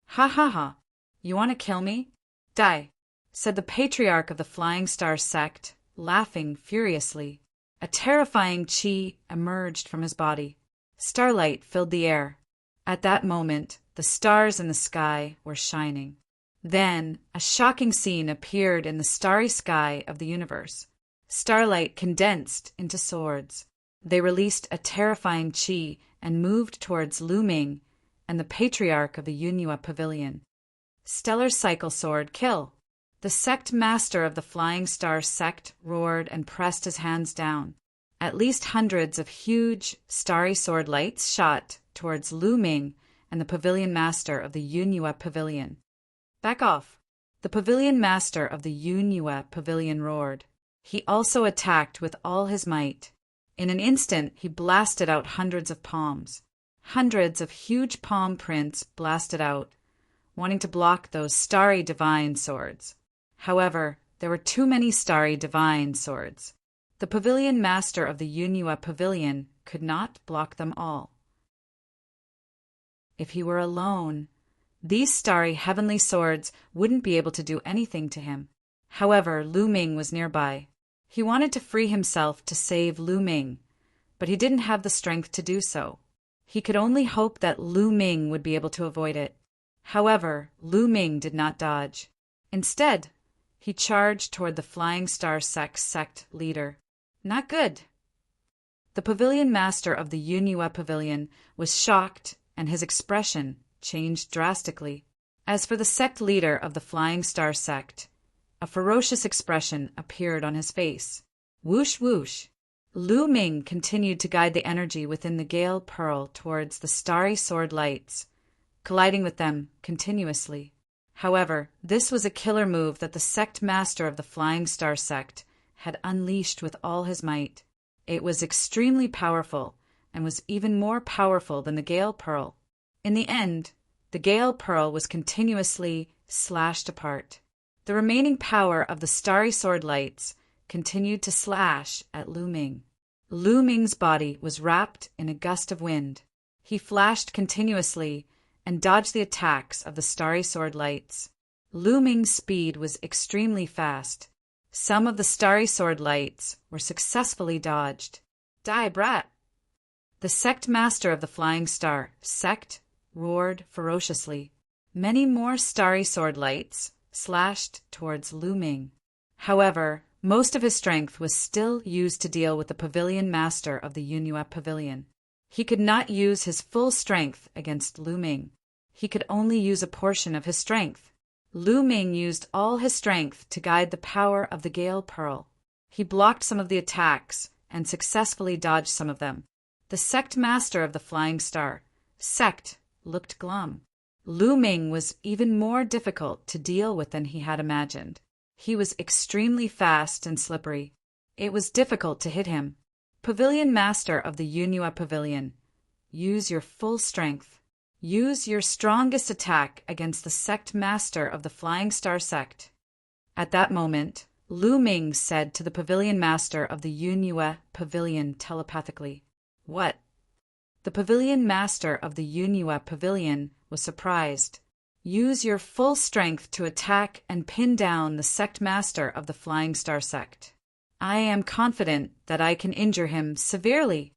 "Ha ha ha, you want to kill me? Die," said the patriarch of the Flying Star sect, laughing furiously. A terrifying chi emerged from his body. Starlight filled the air. At that moment, the stars in the sky were shining. Then, a shocking scene appeared in the starry sky of the universe. Starlight condensed into swords. They released a terrifying chi and moved towards Lu Ming and the patriarch of the Yunhua pavilion. Stellar Cycle Sword, kill! The sect master of the Flying Star sect roared and pressed his hands down. At least hundreds of huge, starry sword lights shot towards Lu Ming and the pavilion master of the Yunhua pavilion. "Back off!" The pavilion master of the Yunhua pavilion roared. He also attacked with all his might. In an instant, he blasted out hundreds of palms. Hundreds of huge palm prints blasted out, wanting to block those starry divine swords. However, there were too many starry divine swords. The pavilion master of the Yunhua pavilion could not block them all. If he were alone, these starry heavenly swords wouldn't be able to do anything to him. However, Lu Ming was nearby. He wanted to free himself to save Lu Ming, but he didn't have the strength to do so. He could only hope that Lu Ming would be able to avoid it. However, Lu Ming did not dodge. Instead, he charged toward the Flying Star sect leader. Not good. The pavilion master of the Yunhua pavilion was shocked, and his expression changed drastically. As for the sect leader of the Flying Star sect, a ferocious expression appeared on his face. Whoosh whoosh. Lu Ming continued to guide the energy within the Gale Pearl towards the starry sword lights, colliding with them continuously. However, this was a killer move that the sect master of the Flying Star sect had unleashed with all his might. It was extremely powerful, and was even more powerful than the Gale Pearl. In the end, the Gale Pearl was continuously slashed apart. The remaining power of the starry sword lights continued to slash at Lu Ming. Lu Ming's body was wrapped in a gust of wind. He flashed continuously and dodged the attacks of the starry sword lights. Lu Ming's speed was extremely fast. Some of the starry sword lights were successfully dodged. Die, brat! The sect master of the Flying Star sect roared ferociously. Many more starry sword lights slashed towards Lu Ming. However, most of his strength was still used to deal with the pavilion master of the Yunhua pavilion. He could not use his full strength against Lu Ming. He could only use a portion of his strength. Lu Ming used all his strength to guide the power of the Gale Pearl. He blocked some of the attacks and successfully dodged some of them. The sect master of the Flying Star sect looked glum. Lu Ming was even more difficult to deal with than he had imagined. He was extremely fast and slippery. It was difficult to hit him. Pavilion master of the Yunhua pavilion, use your full strength. Use your strongest attack against the sect master of the Flying Star sect. At that moment, Lu Ming said to the pavilion master of the Yunhua pavilion telepathically, "What?" The pavilion master of the Yunhua pavilion was surprised. Use your full strength to attack and pin down the sect master of the Flying Star sect. I am confident that I can injure him severely.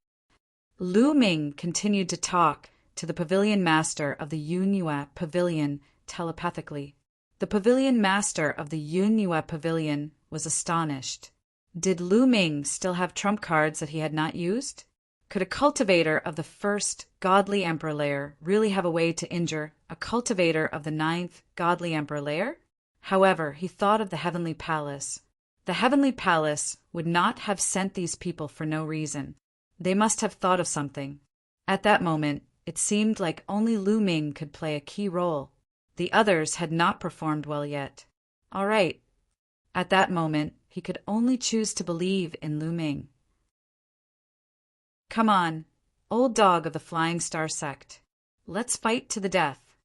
Lu Ming continued to talk to the pavilion master of the Yunhua pavilion telepathically. The pavilion master of the Yunhua pavilion was astonished. Did Lu Ming still have trump cards that he had not used? Could a cultivator of the first godly emperor layer really have a way to injure a cultivator of the 9th godly emperor layer? However, he thought of the heavenly palace. The heavenly palace would not have sent these people for no reason. They must have thought of something. At that moment, it seemed like only Lu Ming could play a key role. The others had not performed well yet. All right. At that moment, he could only choose to believe in Lu Ming. Come on, old dog of the Flying Star sect. Let's fight to the death,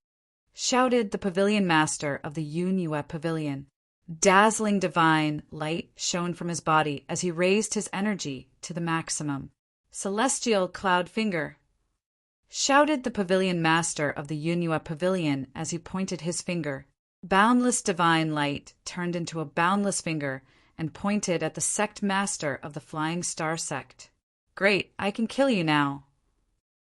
shouted the pavilion master of the Yunhua Pavilion. Dazzling divine light shone from his body as he raised his energy to the maximum. Celestial Cloud Finger, shouted the pavilion master of the Yunhua Pavilion as he pointed his finger. Boundless divine light turned into a boundless finger and pointed at the sect master of the Flying Star sect. Great, I can kill you now,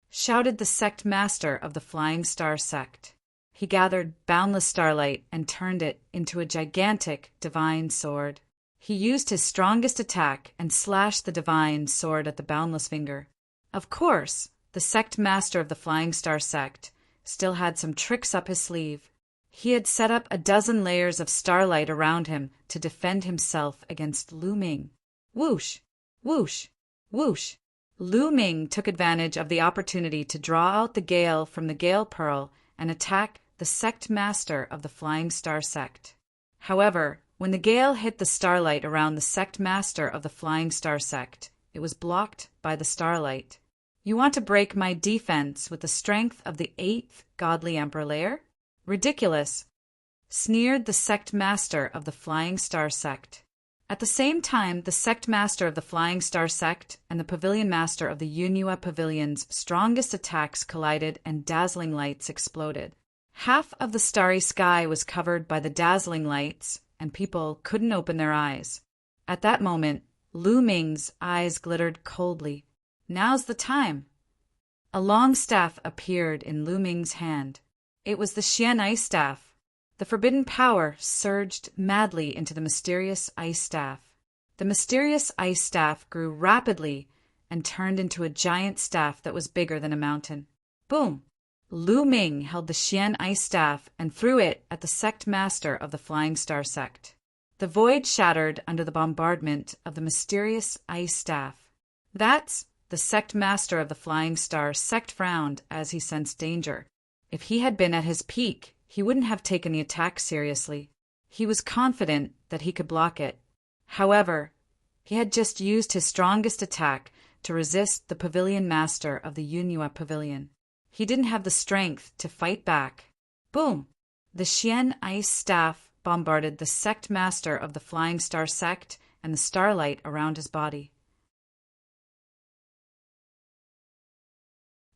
shouted the sect master of the Flying Star sect. He gathered boundless starlight and turned it into a gigantic divine sword. He used his strongest attack and slashed the divine sword at the boundless finger. Of course, the sect master of the Flying Star sect still had some tricks up his sleeve. He had set up a dozen layers of starlight around him to defend himself against Lu Ming. Whoosh! Whoosh! Whoosh! Lu Ming took advantage of the opportunity to draw out the gale from the Gale Pearl and attack the sect master of the Flying Star sect. However, when the gale hit the starlight around the sect master of the Flying Star sect, it was blocked by the starlight. You want to break my defense with the strength of the 8th godly emperor layer? Ridiculous, sneered the sect master of the Flying Star sect. At the same time, the sect master of the Flying Star sect and the pavilion master of the Yunhua Pavilion's strongest attacks collided and dazzling lights exploded. Half of the starry sky was covered by the dazzling lights, and people couldn't open their eyes. At that moment, Lu Ming's eyes glittered coldly. Now's the time. A long staff appeared in Lu Ming's hand. It was the Xian Ice Staff. The forbidden power surged madly into the mysterious ice staff. The mysterious ice staff grew rapidly and turned into a giant staff that was bigger than a mountain. Boom! Lu Ming held the Xian Ice Staff and threw it at the sect master of the Flying Star sect. The void shattered under the bombardment of the mysterious ice staff. That's the sect master of the Flying Star sect frowned as he sensed danger. If he had been at his peak, he wouldn't have taken the attack seriously. He was confident that he could block it. However, he had just used his strongest attack to resist the pavilion master of the Yunhua Pavilion. He didn't have the strength to fight back. Boom! The Xian Ice Staff bombarded the sect master of the Flying Star sect and the starlight around his body.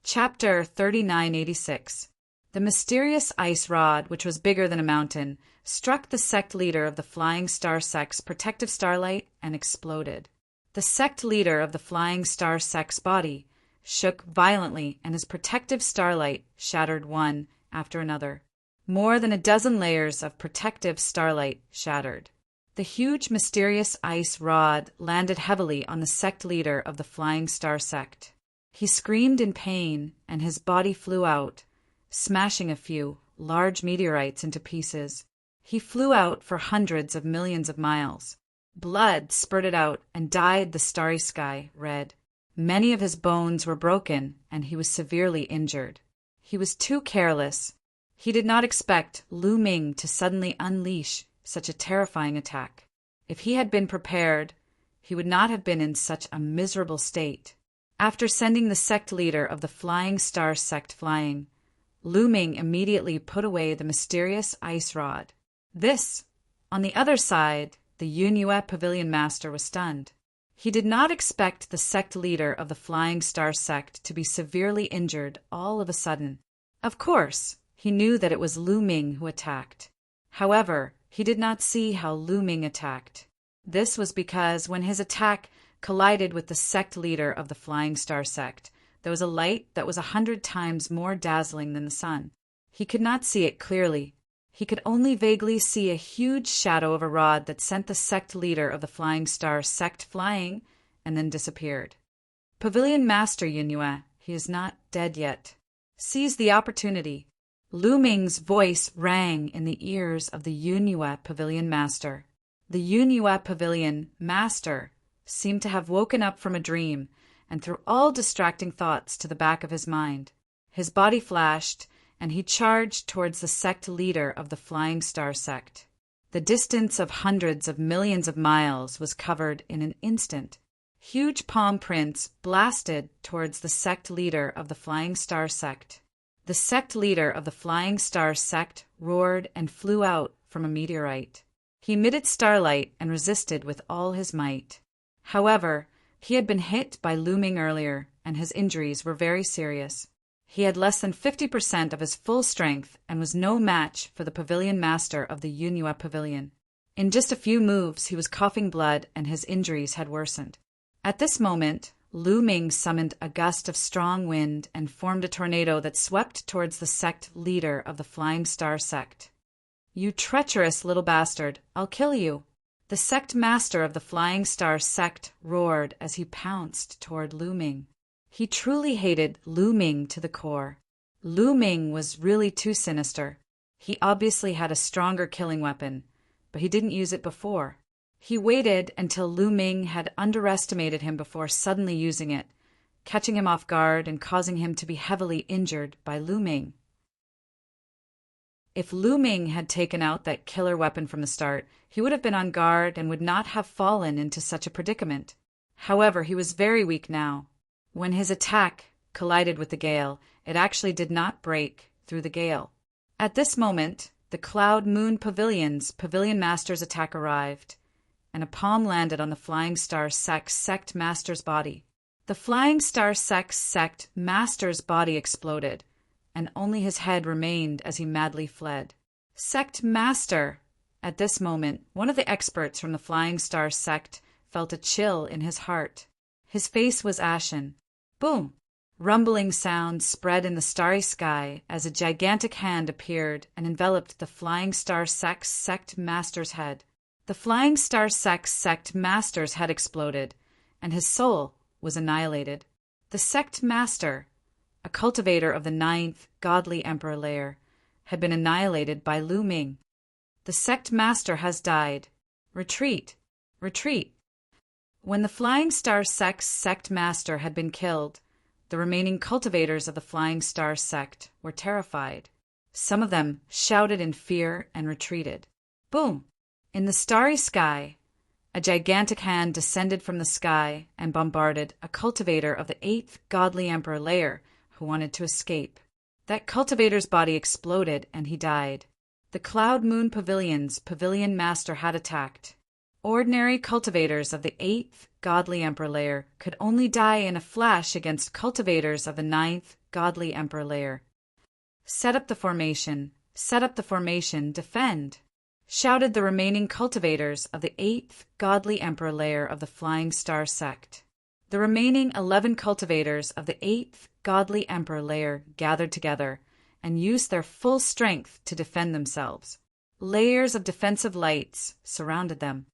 Chapter 3986. The mysterious ice rod, which was bigger than a mountain, struck the sect leader of the Flying Star sect's protective starlight and exploded. The sect leader of the Flying Star sect's body shook violently, and his protective starlight shattered one after another. More than a dozen layers of protective starlight shattered. The huge mysterious ice rod landed heavily on the sect leader of the Flying Star sect. He screamed in pain, and his body flew out, smashing a few large meteorites into pieces. He flew out for hundreds of millions of miles. Blood spurted out and dyed the starry sky red. Many of his bones were broken, and he was severely injured. He was too careless. He did not expect Lu Ming to suddenly unleash such a terrifying attack. If he had been prepared, he would not have been in such a miserable state. After sending the sect leader of the Flying Star sect flying, Lu Ming immediately put away the mysterious ice rod. On the other side, the Yunhua Pavilion Master was stunned. He did not expect the sect leader of the Flying Star sect to be severely injured all of a sudden. Of course, he knew that it was Lu Ming who attacked. However, he did not see how Lu Ming attacked. This was because when his attack collided with the sect leader of the Flying Star sect, there was a light that was 100 times more dazzling than the sun. He could not see it clearly. He could only vaguely see a huge shadow of a rod that sent the sect leader of the Flying Star sect flying and then disappeared. Pavilion Master Yunhua, he is not dead yet. Seize the opportunity. Lu Ming's voice rang in the ears of the Yunhua Pavilion Master. The Yunhua Pavilion Master seemed to have woken up from a dream and threw all distracting thoughts to the back of his mind. His body flashed, and he charged towards the sect leader of the Flying Star sect. The distance of hundreds of millions of miles was covered in an instant. Huge palm prints blasted towards the sect leader of the Flying Star sect. The sect leader of the Flying Star sect roared and flew out from a meteorite. He emitted starlight and resisted with all his might. However, he had been hit by Lu Ming earlier, and his injuries were very serious. He had less than 50% of his full strength and was no match for the pavilion master of the Yunhua Pavilion. In just a few moves, he was coughing blood and his injuries had worsened. At this moment, Lu Ming summoned a gust of strong wind and formed a tornado that swept towards the sect leader of the Flying Star sect. "You treacherous little bastard, I'll kill you!" The sect master of the Flying Star sect roared as he pounced toward Lu Ming. He truly hated Lu Ming to the core. Lu Ming was really too sinister. He obviously had a stronger killing weapon, but he didn't use it before. He waited until Lu Ming had underestimated him before suddenly using it, catching him off guard and causing him to be heavily injured by Lu Ming. If Lu Ming had taken out that killer weapon from the start, he would have been on guard and would not have fallen into such a predicament. However, he was very weak now. When his attack collided with the gale, it actually did not break through the gale. At this moment, the Cloud Moon Pavilion's Pavilion Master's attack arrived, and a palm landed on the Flying Star sect master's body. The Flying Star sect master's body exploded, and only his head remained as he madly fled. Sect master! At this moment, one of the experts from the Flying Star sect felt a chill in his heart. His face was ashen. Boom! Rumbling sounds spread in the starry sky as a gigantic hand appeared and enveloped the Flying Star sect master's head. The Flying Star sect master's head exploded, and his soul was annihilated. The sect master, a cultivator of the 9th godly emperor layer, had been annihilated by Lu Ming. The sect master has died. Retreat! Retreat! When the Flying Star sect master had been killed, the remaining cultivators of the Flying Star sect were terrified. Some of them shouted in fear and retreated. Boom! In the starry sky, a gigantic hand descended from the sky and bombarded a cultivator of the 8th godly emperor layer who wanted to escape. That cultivator's body exploded and he died. The Cloud Moon Pavilion's pavilion master had attacked. Ordinary cultivators of the 8th godly emperor layer could only die in a flash against cultivators of the 9th godly emperor layer. Set up the formation, defend! Shouted the remaining cultivators of the 8th godly emperor layer of the Flying Star sect. The remaining 11 cultivators of the 8th godly emperor layer gathered together and used their full strength to defend themselves. Layers of defensive lights surrounded them.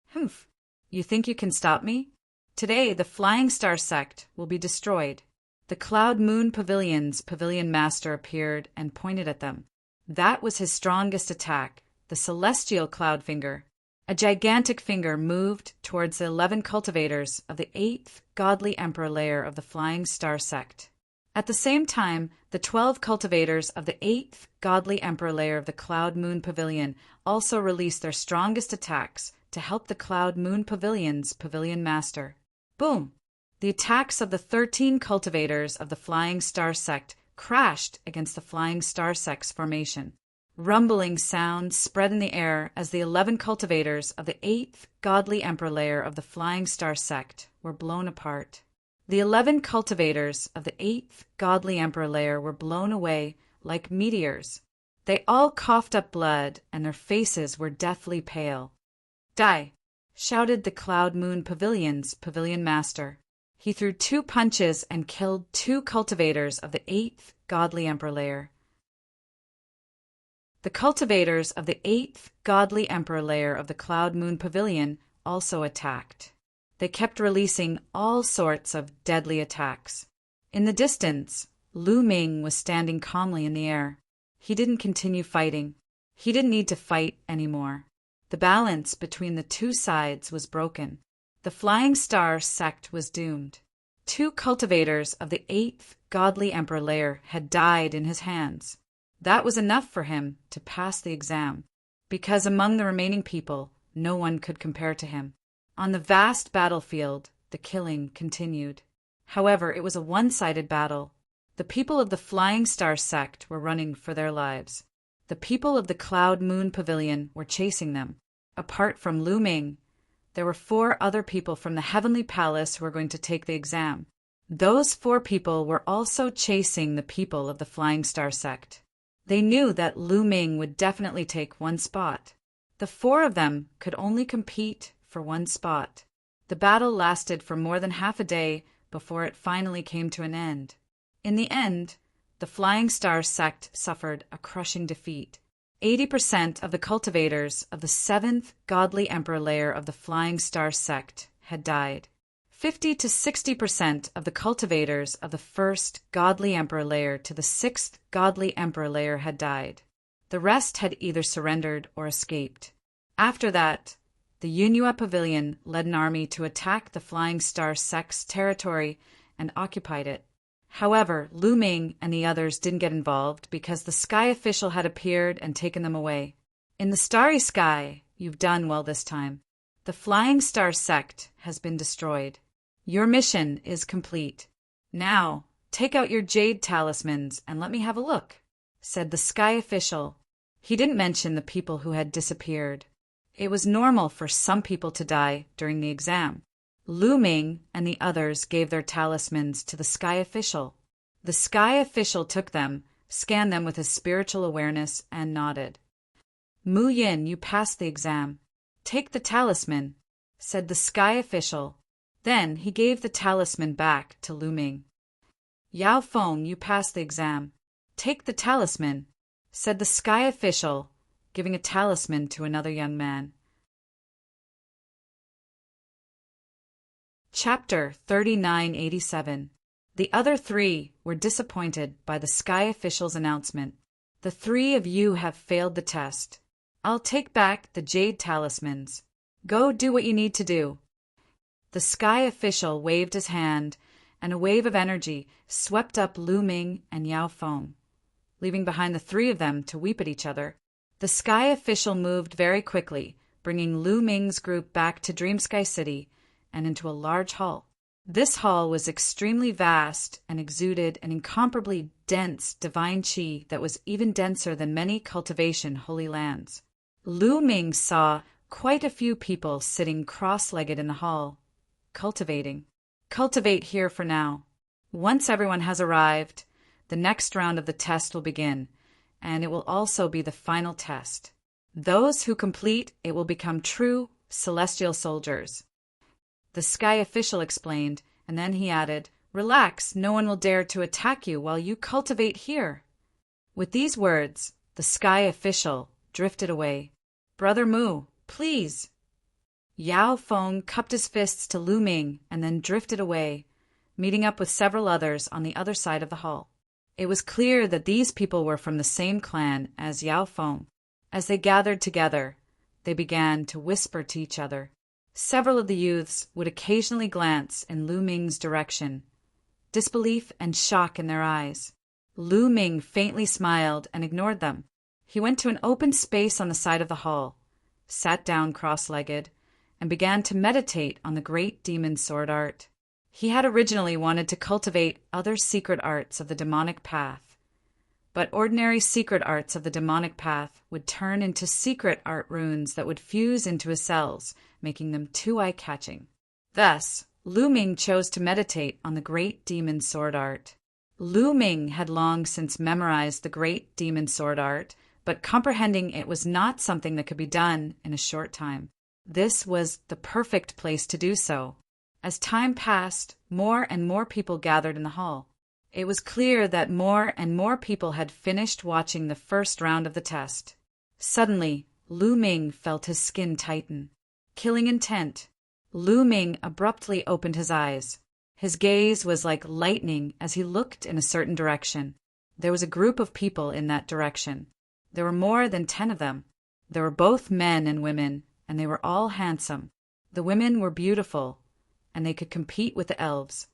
Humph! You think you can stop me? Today the Flying Star sect will be destroyed. The Cloud Moon Pavilion's pavilion master appeared and pointed at them. That was his strongest attack, the celestial cloud finger. A gigantic finger moved towards the 11 cultivators of the 8th godly emperor layer of the Flying Star sect. At the same time, the 12 cultivators of the 8th godly emperor layer of the Cloud Moon Pavilion also released their strongest attacks to help the Cloud Moon Pavilion's pavilion master. Boom! The attacks of the 13 cultivators of the Flying Star sect crashed against the Flying Star sect's formation. Rumbling sounds spread in the air as the 11 cultivators of the 8th godly emperor layer of the Flying Star sect were blown apart. The 11 cultivators of the 8th godly emperor layer were blown away like meteors. They all coughed up blood and their faces were deathly pale. Die! Shouted the Cloud Moon Pavilion's pavilion master. He threw 2 punches and killed 2 cultivators of the 8th godly emperor layer. The cultivators of the 8th godly emperor layer of the Cloud Moon Pavilion also attacked. They kept releasing all sorts of deadly attacks. In the distance, Lu Ming was standing calmly in the air. He didn't continue fighting. He didn't need to fight anymore. The balance between the two sides was broken. The Flying Star sect was doomed. 2 cultivators of the 8th godly emperor layer had died in his hands. That was enough for him to pass the exam, because among the remaining people, no one could compare to him. On the vast battlefield, the killing continued. However, it was a one-sided battle. The people of the Flying Star sect were running for their lives. The people of the Cloud Moon Pavilion were chasing them. Apart from Lu Ming, there were 4 other people from the Heavenly Palace who were going to take the exam. Those 4 people were also chasing the people of the Flying Star sect. They knew that Lu Ming would definitely take 1 spot. The 4 of them could only compete for 1 spot. The battle lasted for more than half a day before it finally came to an end. In the end, the Flying Star sect suffered a crushing defeat. 80% of the cultivators of the 7th godly emperor layer of the Flying Star sect had died. 50 to 60% of the cultivators of the 1st godly emperor layer to the 6th godly emperor layer had died. The rest had either surrendered or escaped. After that, the Yunhua Pavilion led an army to attack the Flying Star sect's territory and occupied it. However, Lu Ming and the others didn't get involved because the sky official had appeared and taken them away. In the starry sky, you've done well this time. The Flying Star sect has been destroyed. Your mission is complete. Now, take out your jade talismans and let me have a look, said the sky official. He didn't mention the people who had disappeared. It was normal for some people to die during the exam. Lu Ming and the others gave their talismans to the sky official. The sky official took them, scanned them with his spiritual awareness, and nodded. Mu Yin, you passed the exam. Take the talisman, said the sky official. Then he gave the talisman back to Lu Ming. Yao Feng, you passed the exam. Take the talisman, said the sky official, giving a talisman to another young man. Chapter 3987. The other 3 were disappointed by the sky official's announcement. The 3 of you have failed the test. I'll take back the jade talismans. Go do what you need to do. The sky official waved his hand, and a wave of energy swept up Lu Ming and Yao Feng, leaving behind the 3 of them to weep at each other. The sky official moved very quickly, bringing Lu Ming's group back to Dream Sky City and into a large hall. This hall was extremely vast and exuded an incomparably dense divine qi that was even denser than many cultivation holy lands. Lu Ming saw quite a few people sitting cross-legged in the hall, cultivating. Cultivate here for now. Once everyone has arrived, the next round of the test will begin, and it will also be the final test. Those who complete it will become true celestial soldiers. The sky official explained, and then he added, Relax, no one will dare to attack you while you cultivate here. With these words, the sky official drifted away. Brother Mu, please. Yao Feng cupped his fists to Lu Ming and then drifted away, meeting up with several others on the other side of the hall. It was clear that these people were from the same clan as Yao Feng. As they gathered together, they began to whisper to each other. Several of the youths would occasionally glance in Lu Ming's direction, disbelief and shock in their eyes. Lu Ming faintly smiled and ignored them. He went to an open space on the side of the hall, sat down cross-legged, and began to meditate on the great demon sword art. He had originally wanted to cultivate other secret arts of the demonic path, but ordinary secret arts of the demonic path would turn into secret art runes that would fuse into his cells, making them too eye-catching. Thus, Lu Ming chose to meditate on the great demon sword art. Lu Ming had long since memorized the great demon sword art, but comprehending it was not something that could be done in a short time. This was the perfect place to do so. As time passed, more and more people gathered in the hall. It was clear that more and more people had finished watching the first round of the test. Suddenly, Lu Ming felt his skin tighten. Killing intent. Lu Ming abruptly opened his eyes. His gaze was like lightning as he looked in a certain direction. There was a group of people in that direction. There were more than 10 of them. There were both men and women, and they were all handsome. The women were beautiful, and they could compete with the elves.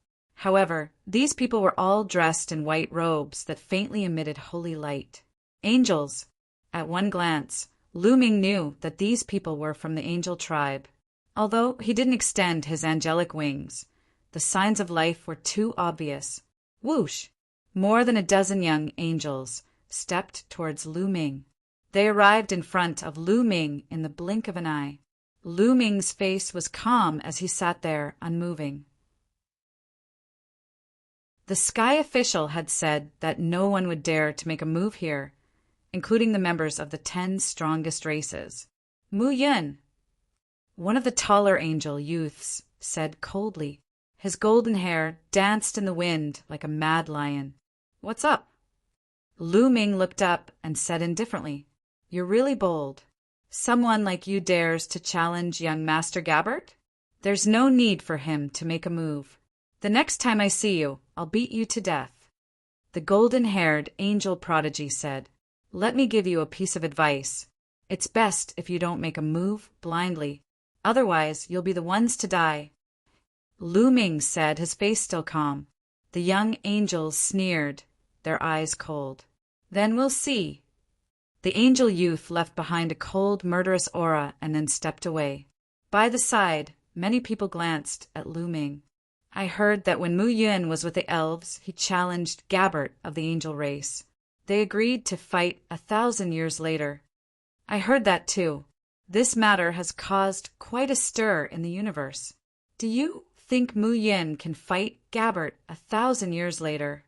However, these people were all dressed in white robes that faintly emitted holy light. Angels! At one glance, Lu Ming knew that these people were from the angel tribe. Although he didn't extend his angelic wings, the signs of life were too obvious. Whoosh! More than a dozen young angels stepped towards Lu Ming. They arrived in front of Lu Ming in the blink of an eye. Lu Ming's face was calm as he sat there, unmoving. The sky official had said that no one would dare to make a move here, including the members of the 10 strongest races. Mu Yun, one of the taller angel youths, said coldly. His golden hair danced in the wind like a mad lion. What's up? Lu Ming looked up and said indifferently, You're really bold. Someone like you dares to challenge young Master Gabbert? There's no need for him to make a move. The next time I see you, I'll beat you to death. The golden-haired angel prodigy said, Let me give you a piece of advice. It's best if you don't make a move blindly. Otherwise, you'll be the ones to die. Lu Ming said, his face still calm. The young angels sneered, their eyes cold. Then we'll see. The angel youth left behind a cold, murderous aura and then stepped away. By the side, many people glanced at Lu Ming. I heard that when Mu Yun was with the elves, he challenged Gabbert of the angel race. They agreed to fight 1,000 years later. I heard that too. This matter has caused quite a stir in the universe. Do you think Mu Yun can fight Gabbert 1,000 years later?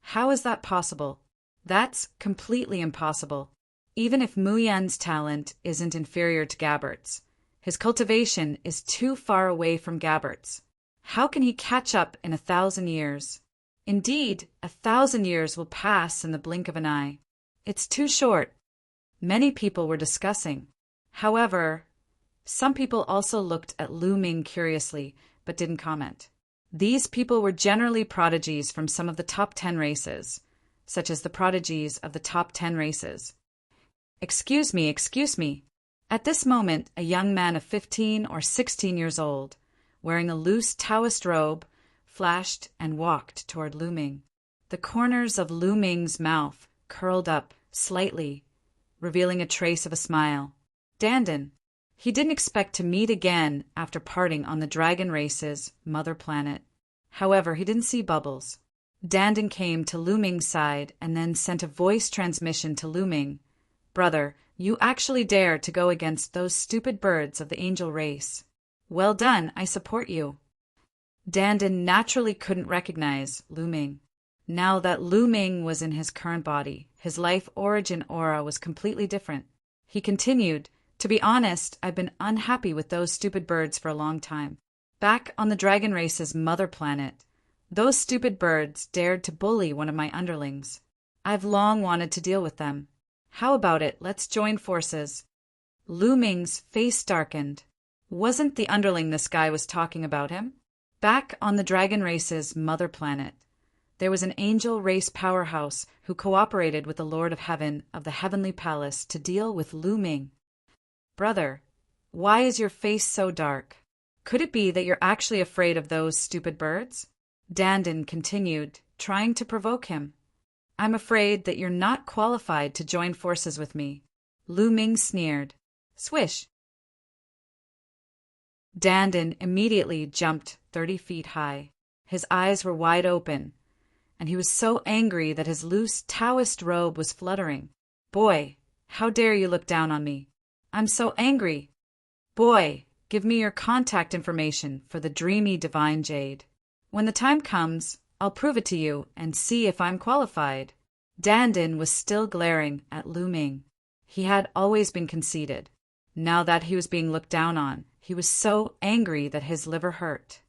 How is that possible? That's completely impossible. Even if Mu Yun's talent isn't inferior to Gabbert's, his cultivation is too far away from Gabbert's. How can he catch up in 1,000 years? Indeed, 1,000 years will pass in the blink of an eye. It's too short. Many people were discussing. However, some people also looked at Lu Ming curiously, but didn't comment. These people were generally prodigies from some of the top 10 races, such as the prodigies of the top 10 races. Excuse me. At this moment, a young man of 15 or 16 years old, wearing a loose Taoist robe, flashed and walked toward Lu Ming. The corners of Lu Ming's mouth curled up slightly, revealing a trace of a smile. Dandan. He didn't expect to meet again after parting on the Dragon Race's mother planet. However, he didn't see Bubbles. Dandan came to Lu Ming's side and then sent a voice transmission to Lu Ming. Brother, you actually dare to go against those stupid birds of the angel race. Well done, I support you. Dandan naturally couldn't recognize Lu Ming. Now that Lu Ming was in his current body, his life origin aura was completely different. He continued, To be honest, I've been unhappy with those stupid birds for a long time. Back on the Dragon Race's mother planet, those stupid birds dared to bully one of my underlings. I've long wanted to deal with them. How about it, let's join forces? Lu Ming's face darkened. Wasn't the underling this guy was talking about him? Back on the Dragon Race's mother planet, there was an angel race powerhouse who cooperated with the Lord of Heaven of the Heavenly Palace to deal with Lu Ming. Brother, why is your face so dark? Could it be that you're actually afraid of those stupid birds? Dandan continued, trying to provoke him. I'm afraid that you're not qualified to join forces with me. Lu Ming sneered. Swish. Dandan immediately jumped 30 feet high. His eyes were wide open, and he was so angry that his loose Taoist robe was fluttering. Boy, how dare you look down on me? I'm so angry. Boy, give me your contact information for the dreamy divine jade. When the time comes, I'll prove it to you and see if I'm qualified. Dandan was still glaring at Lu Ming. He had always been conceited. Now that he was being looked down on, he was so angry that his liver hurt.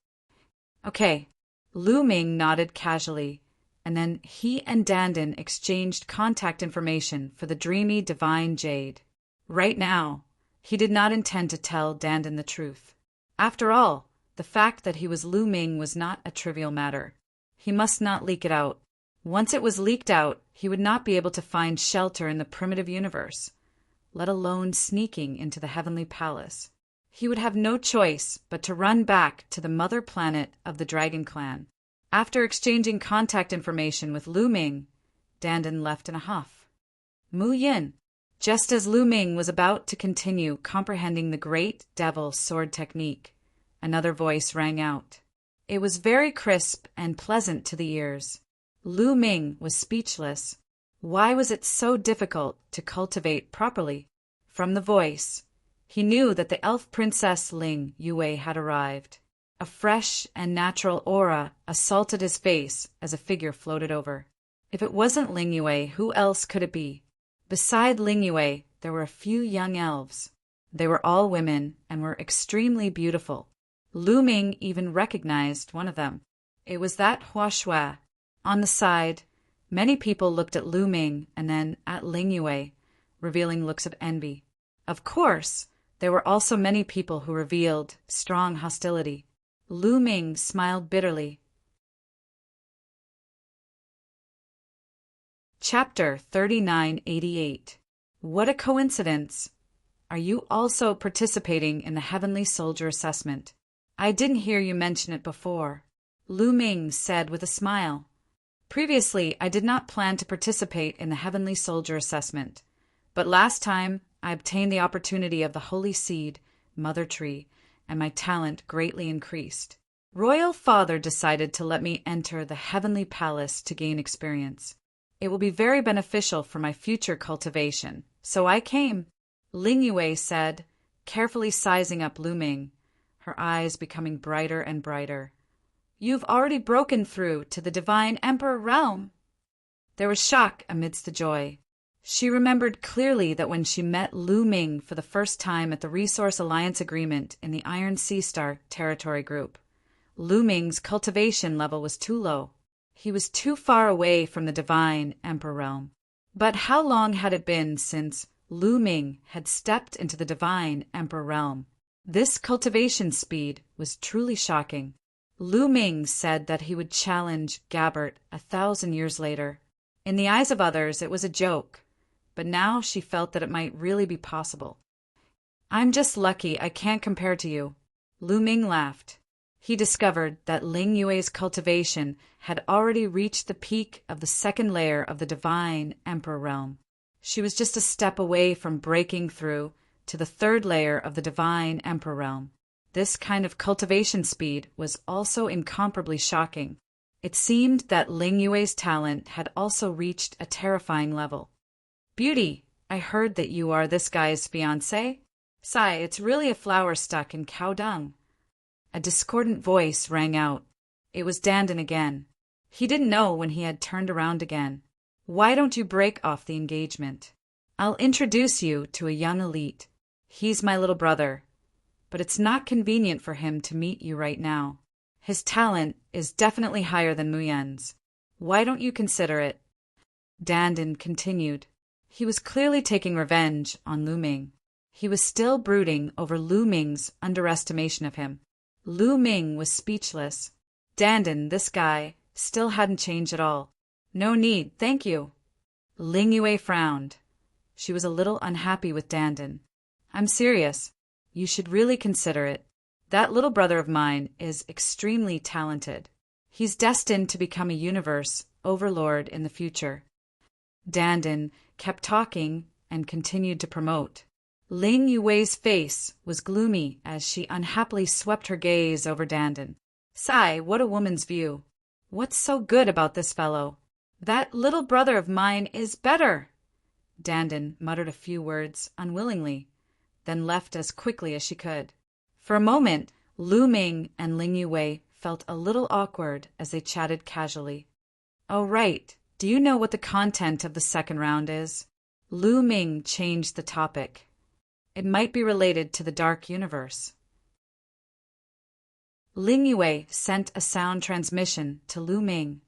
Okay, Lu Ming nodded casually, and then he and Dandan exchanged contact information for the dreamy divine jade. Right now, he did not intend to tell Dandan the truth. After all, the fact that he was Lu Ming was not a trivial matter. He must not leak it out. Once it was leaked out, he would not be able to find shelter in the primitive universe, let alone sneaking into the heavenly palace. He would have no choice but to run back to the mother planet of the Dragon Clan. After exchanging contact information with Lu Ming, Dandan left in a huff. Mu Yin. Just as Lu Ming was about to continue comprehending the great devil sword technique, another voice rang out. It was very crisp and pleasant to the ears. Lu Ming was speechless. Why was it so difficult to cultivate properly? From the voice, he knew that the elf princess Ling Yue had arrived. A fresh and natural aura assaulted his face as a figure floated over. If it wasn't Ling Yue, who else could it be? Beside Ling Yue, there were a few young elves. They were all women and were extremely beautiful. Lu Ming even recognized one of them. It was that Hua Shui. On the side, many people looked at Lu Ming and then at Ling Yue, revealing looks of envy. Of course, there were also many people who revealed strong hostility. Lu Ming smiled bitterly. Chapter 3988. What a coincidence! Are you also participating in the Heavenly Soldier Assessment? I didn't hear you mention it before, Lu Ming said with a smile. Previously, I did not plan to participate in the Heavenly Soldier Assessment, but last time I obtained the opportunity of the Holy Seed, Mother Tree, and my talent greatly increased. Royal Father decided to let me enter the Heavenly Palace to gain experience. It will be very beneficial for my future cultivation, so I came, Ling Yue said, carefully sizing up Lu Ming, her eyes becoming brighter and brighter. You've already broken through to the Divine Emperor realm. There was shock amidst the joy. She remembered clearly that when she met Lu Ming for the first time at the Resource Alliance Agreement in the Iron Sea Star territory group, Lu Ming's cultivation level was too low. He was too far away from the Divine Emperor realm. But how long had it been since Lu Ming had stepped into the Divine Emperor realm? This cultivation speed was truly shocking. Lu Ming said that he would challenge Gabbert 1,000 years later. In the eyes of others, it was a joke, but now she felt that it might really be possible. I'm just lucky I can't compare to you. Lu Ming laughed. He discovered that Ling Yue's cultivation had already reached the peak of the second layer of the Divine Emperor realm. She was just a step away from breaking through to the third layer of the Divine Emperor realm. This kind of cultivation speed was also incomparably shocking. It seemed that Ling Yue's talent had also reached a terrifying level. Beauty, I heard that you are this guy's fiancé? Sigh, it's really a flower stuck in cow dung. A discordant voice rang out. It was Dandan again. He didn't know when he had turned around again. Why don't you break off the engagement? I'll introduce you to a young elite. He's my little brother, but it's not convenient for him to meet you right now. His talent is definitely higher than Muyen's. Why don't you consider it? Dandan continued. He was clearly taking revenge on Lu Ming. He was still brooding over Lu Ming's underestimation of him. Lu Ming was speechless. Dandan, this guy, still hadn't changed at all. No need, thank you. Ling Yue frowned. She was a little unhappy with Dandan. I'm serious. You should really consider it. That little brother of mine is extremely talented. He's destined to become a universe overlord in the future. Dandan kept talking and continued to promote. Ling Yue's face was gloomy as she unhappily swept her gaze over Dandan. Sigh, what a woman's view. What's so good about this fellow? That little brother of mine is better. Dandan muttered a few words unwillingly, then left as quickly as she could. For a moment, Lu Ming and Ling Yue felt a little awkward as they chatted casually. Oh, right. Do you know what the content of the second round is? Lu Ming changed the topic. It might be related to the Dark Universe. Ling Yue sent a sound transmission to Lu Ming.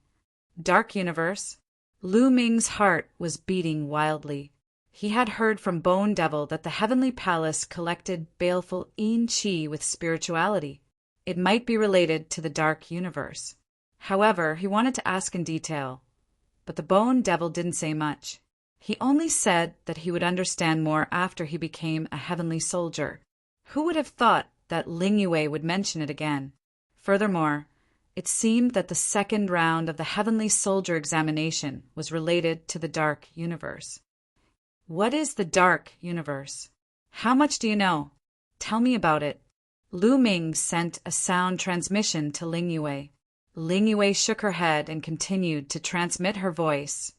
Dark Universe? Lu Ming's heart was beating wildly. He had heard from Bone Devil that the Heavenly Palace collected baleful Yin Qi with spirituality. It might be related to the Dark Universe. However, he wanted to ask in detail, but the Bone Devil didn't say much. He only said that he would understand more after he became a heavenly soldier. Who would have thought that Ling Yue would mention it again? Furthermore, it seemed that the second round of the Heavenly Soldier examination was related to the Dark Universe. What is the Dark Universe? How much do you know? Tell me about it. Lu Ming sent a sound transmission to Ling Yue. Ling Yue shook her head and continued to transmit her voice.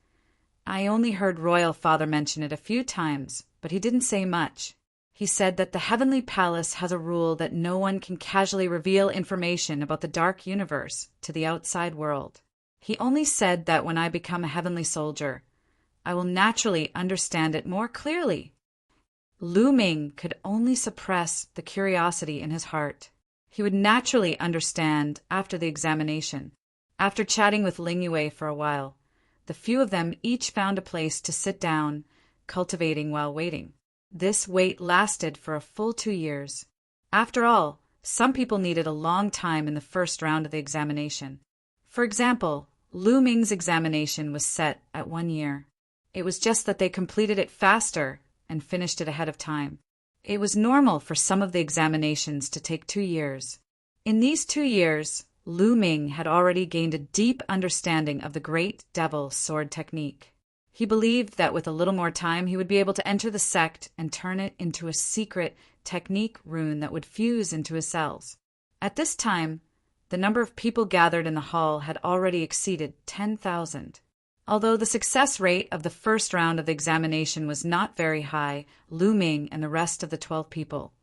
I only heard Royal Father mention it a few times, but he didn't say much. He said that the Heavenly Palace has a rule that no one can casually reveal information about the Dark Universe to the outside world. He only said that when I become a Heavenly Soldier, I will naturally understand it more clearly. Lu Ming could only suppress the curiosity in his heart. He would naturally understand after the examination. After chatting with Ling Yue for a while, the few of them each found a place to sit down, cultivating while waiting. This wait lasted for a full 2 years. After all, some people needed a long time in the first round of the examination. For example, Lu Ming's examination was set at 1 year. It was just that they completed it faster and finished it ahead of time. It was normal for some of the examinations to take 2 years. In these 2 years, Lu Ming had already gained a deep understanding of the Great Devil Sword technique. He believed that with a little more time he would be able to enter the sect and turn it into a secret technique rune that would fuse into his cells. At this time, the number of people gathered in the hall had already exceeded 10,000. Although the success rate of the first round of the examination was not very high, Lu Ming and the rest of the 12 people,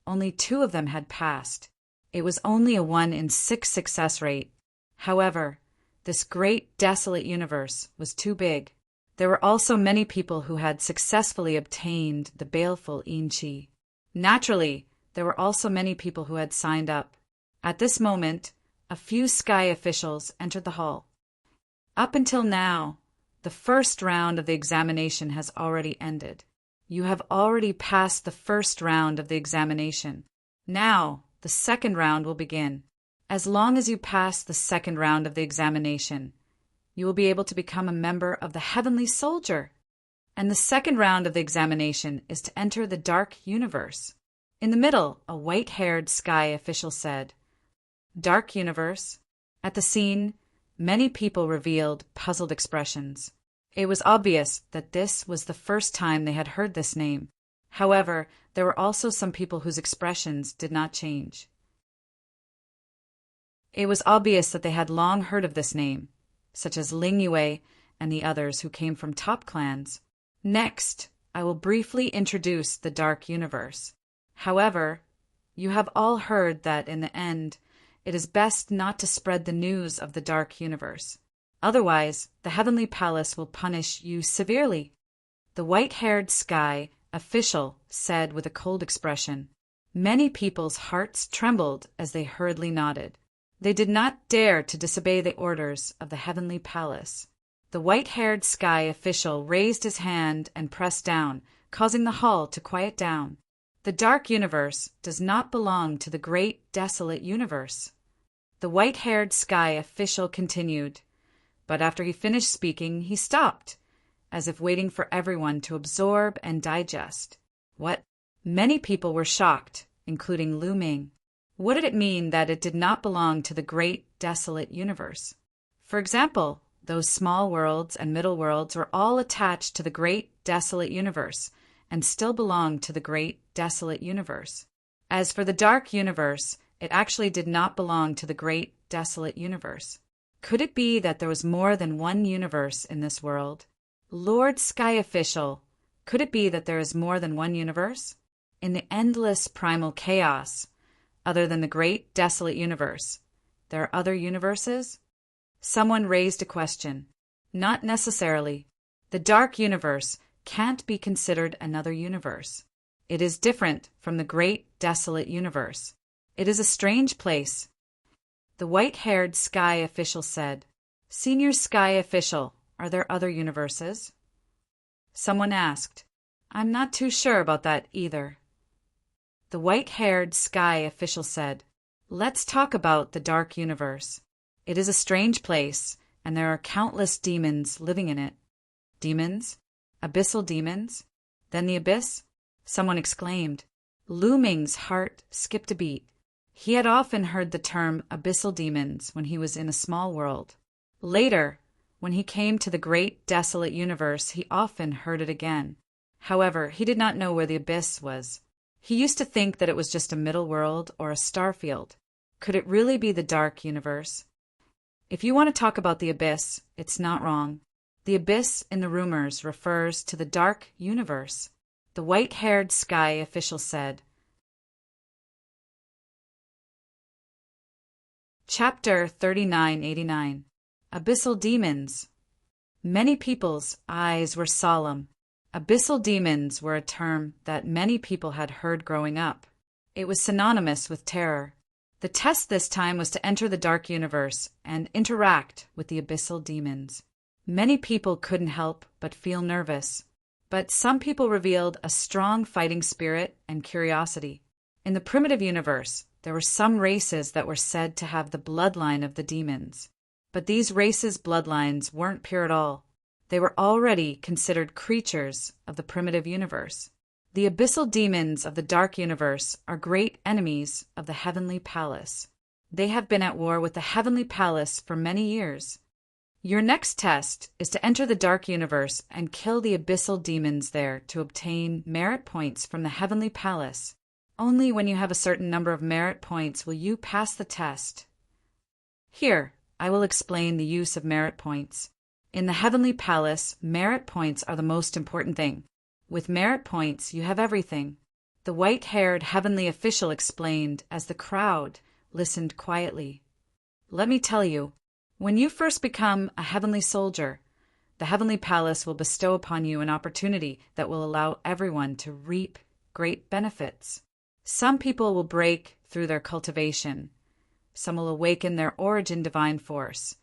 only 2 of them had passed. It was only a 1 in 6 success rate. However, this great desolate universe was too big. There were also many people who had successfully obtained the baleful Yin Qi. Naturally, there were also many people who had signed up. At this moment, a few sky officials entered the hall. Up until now, the first round of the examination has already ended. You have already passed the first round of the examination. Now, the second round will begin. As long as you pass the second round of the examination, you will be able to become a member of the Heavenly Soldier. And the second round of the examination is to enter the Dark Universe. In the middle, a white-haired sky official said, Dark Universe. At the scene, many people revealed puzzled expressions. It was obvious that this was the first time they had heard this name. However, there were also some people whose expressions did not change. It was obvious that they had long heard of this name, such as Ling Yue and the others who came from top clans. Next, I will briefly introduce the Dark Universe. However, you have all heard that in the end, it is best not to spread the news of the Dark Universe. Otherwise, the Heavenly Palace will punish you severely. The white-haired sky official said with a cold expression. Many people's hearts trembled as they hurriedly nodded. They did not dare to disobey the orders of the Heavenly Palace. The white-haired sky official raised his hand and pressed down, causing the hall to quiet down. The Dark Universe does not belong to the Great Desolate Universe. The white-haired sky official continued, but after he finished speaking, he stopped, as if waiting for everyone to absorb and digest. What? Many people were shocked, including Lu Ming. What did it mean that it did not belong to the Great Desolate Universe? For example, those small worlds and middle worlds were all attached to the Great Desolate Universe and still belonged to the Great Desolate Universe. As for the Dark Universe, it actually did not belong to the Great Desolate Universe. Could it be that there was more than one universe in this world? Lord Sky Official, could it be that there is more than one universe? In the endless primal chaos, other than the Great Desolate Universe, there are other universes? Someone raised a question. Not necessarily. The Dark Universe can't be considered another universe. It is different from the Great Desolate Universe. It is a strange place. The white-haired Sky Official said, Senior Sky Official, are there other universes? Someone asked, I'm not too sure about that either. The white-haired Sky Official said, Let's talk about the Dark Universe. It is a strange place, and there are countless demons living in it. Demons? Abyssal demons? Then the abyss? Someone exclaimed. Lu Ming's heart skipped a beat. He had often heard the term abyssal demons when he was in a small world. Later, when he came to the great desolate universe, he often heard it again. However, he did not know where the abyss was. He used to think that it was just a middle world or a star field. Could it really be the dark universe? If you want to talk about the abyss, it's not wrong. The abyss in the rumors refers to the dark universe. The white-haired sky official said. Chapter 3989. Abyssal Demons. Many people's eyes were solemn. Abyssal demons were a term that many people had heard growing up. It was synonymous with terror. The test this time was to enter the dark universe and interact with the abyssal demons. Many people couldn't help but feel nervous, but some people revealed a strong fighting spirit and curiosity. In the primitive universe, there were some races that were said to have the bloodline of the demons. But these races' bloodlines weren't pure at all. They were already considered creatures of the primitive universe. The abyssal demons of the dark universe are great enemies of the heavenly palace. They have been at war with the heavenly palace for many years. Your next test is to enter the dark universe and kill the abyssal demons there to obtain merit points from the heavenly palace. Only when you have a certain number of merit points will you pass the test. Here, I will explain the use of merit points. In the heavenly palace, merit points are the most important thing. With merit points, you have everything. The white-haired heavenly official explained as the crowd listened quietly. Let me tell you, when you first become a heavenly soldier, the heavenly palace will bestow upon you an opportunity that will allow everyone to reap great benefits. Some people will break through their cultivation. Some will awaken their origin divine force.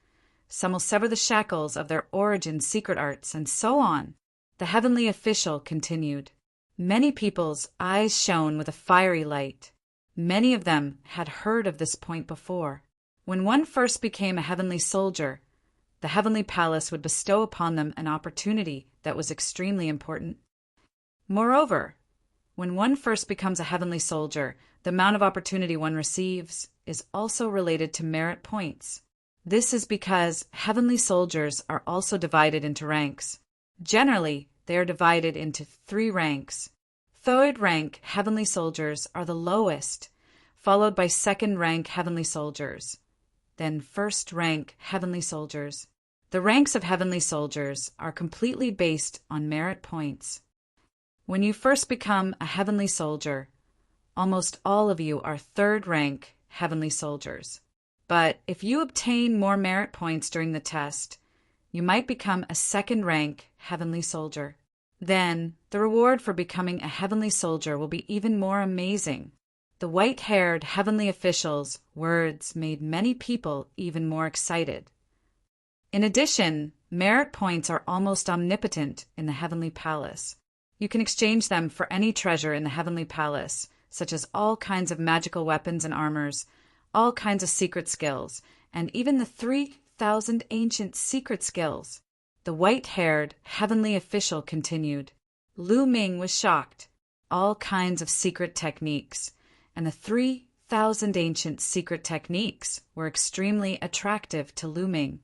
Some will sever the shackles of their origin secret arts, and so on. The heavenly official continued. Many people's eyes shone with a fiery light. Many of them had heard of this point before. When one first became a heavenly soldier, the heavenly palace would bestow upon them an opportunity that was extremely important. Moreover, when one first becomes a heavenly soldier, the amount of opportunity one receives is also related to merit points. This is because heavenly soldiers are also divided into ranks. Generally, they are divided into 3 ranks. Third rank heavenly soldiers are the lowest, followed by second rank heavenly soldiers, then first rank heavenly soldiers. The ranks of heavenly soldiers are completely based on merit points. When you first become a heavenly soldier, almost all of you are third rank heavenly soldiers. But if you obtain more merit points during the test, you might become a second rank heavenly soldier. Then, the reward for becoming a heavenly soldier will be even more amazing. The white-haired heavenly official's words made many people even more excited. In addition, merit points are almost omnipotent in the heavenly palace. You can exchange them for any treasure in the heavenly palace, such as all kinds of magical weapons and armors, all kinds of secret skills, and even the 3,000 ancient secret skills. The white-haired heavenly official continued. Lu Ming was shocked. All kinds of secret techniques, and the 3,000 ancient secret techniques were extremely attractive to Lu Ming.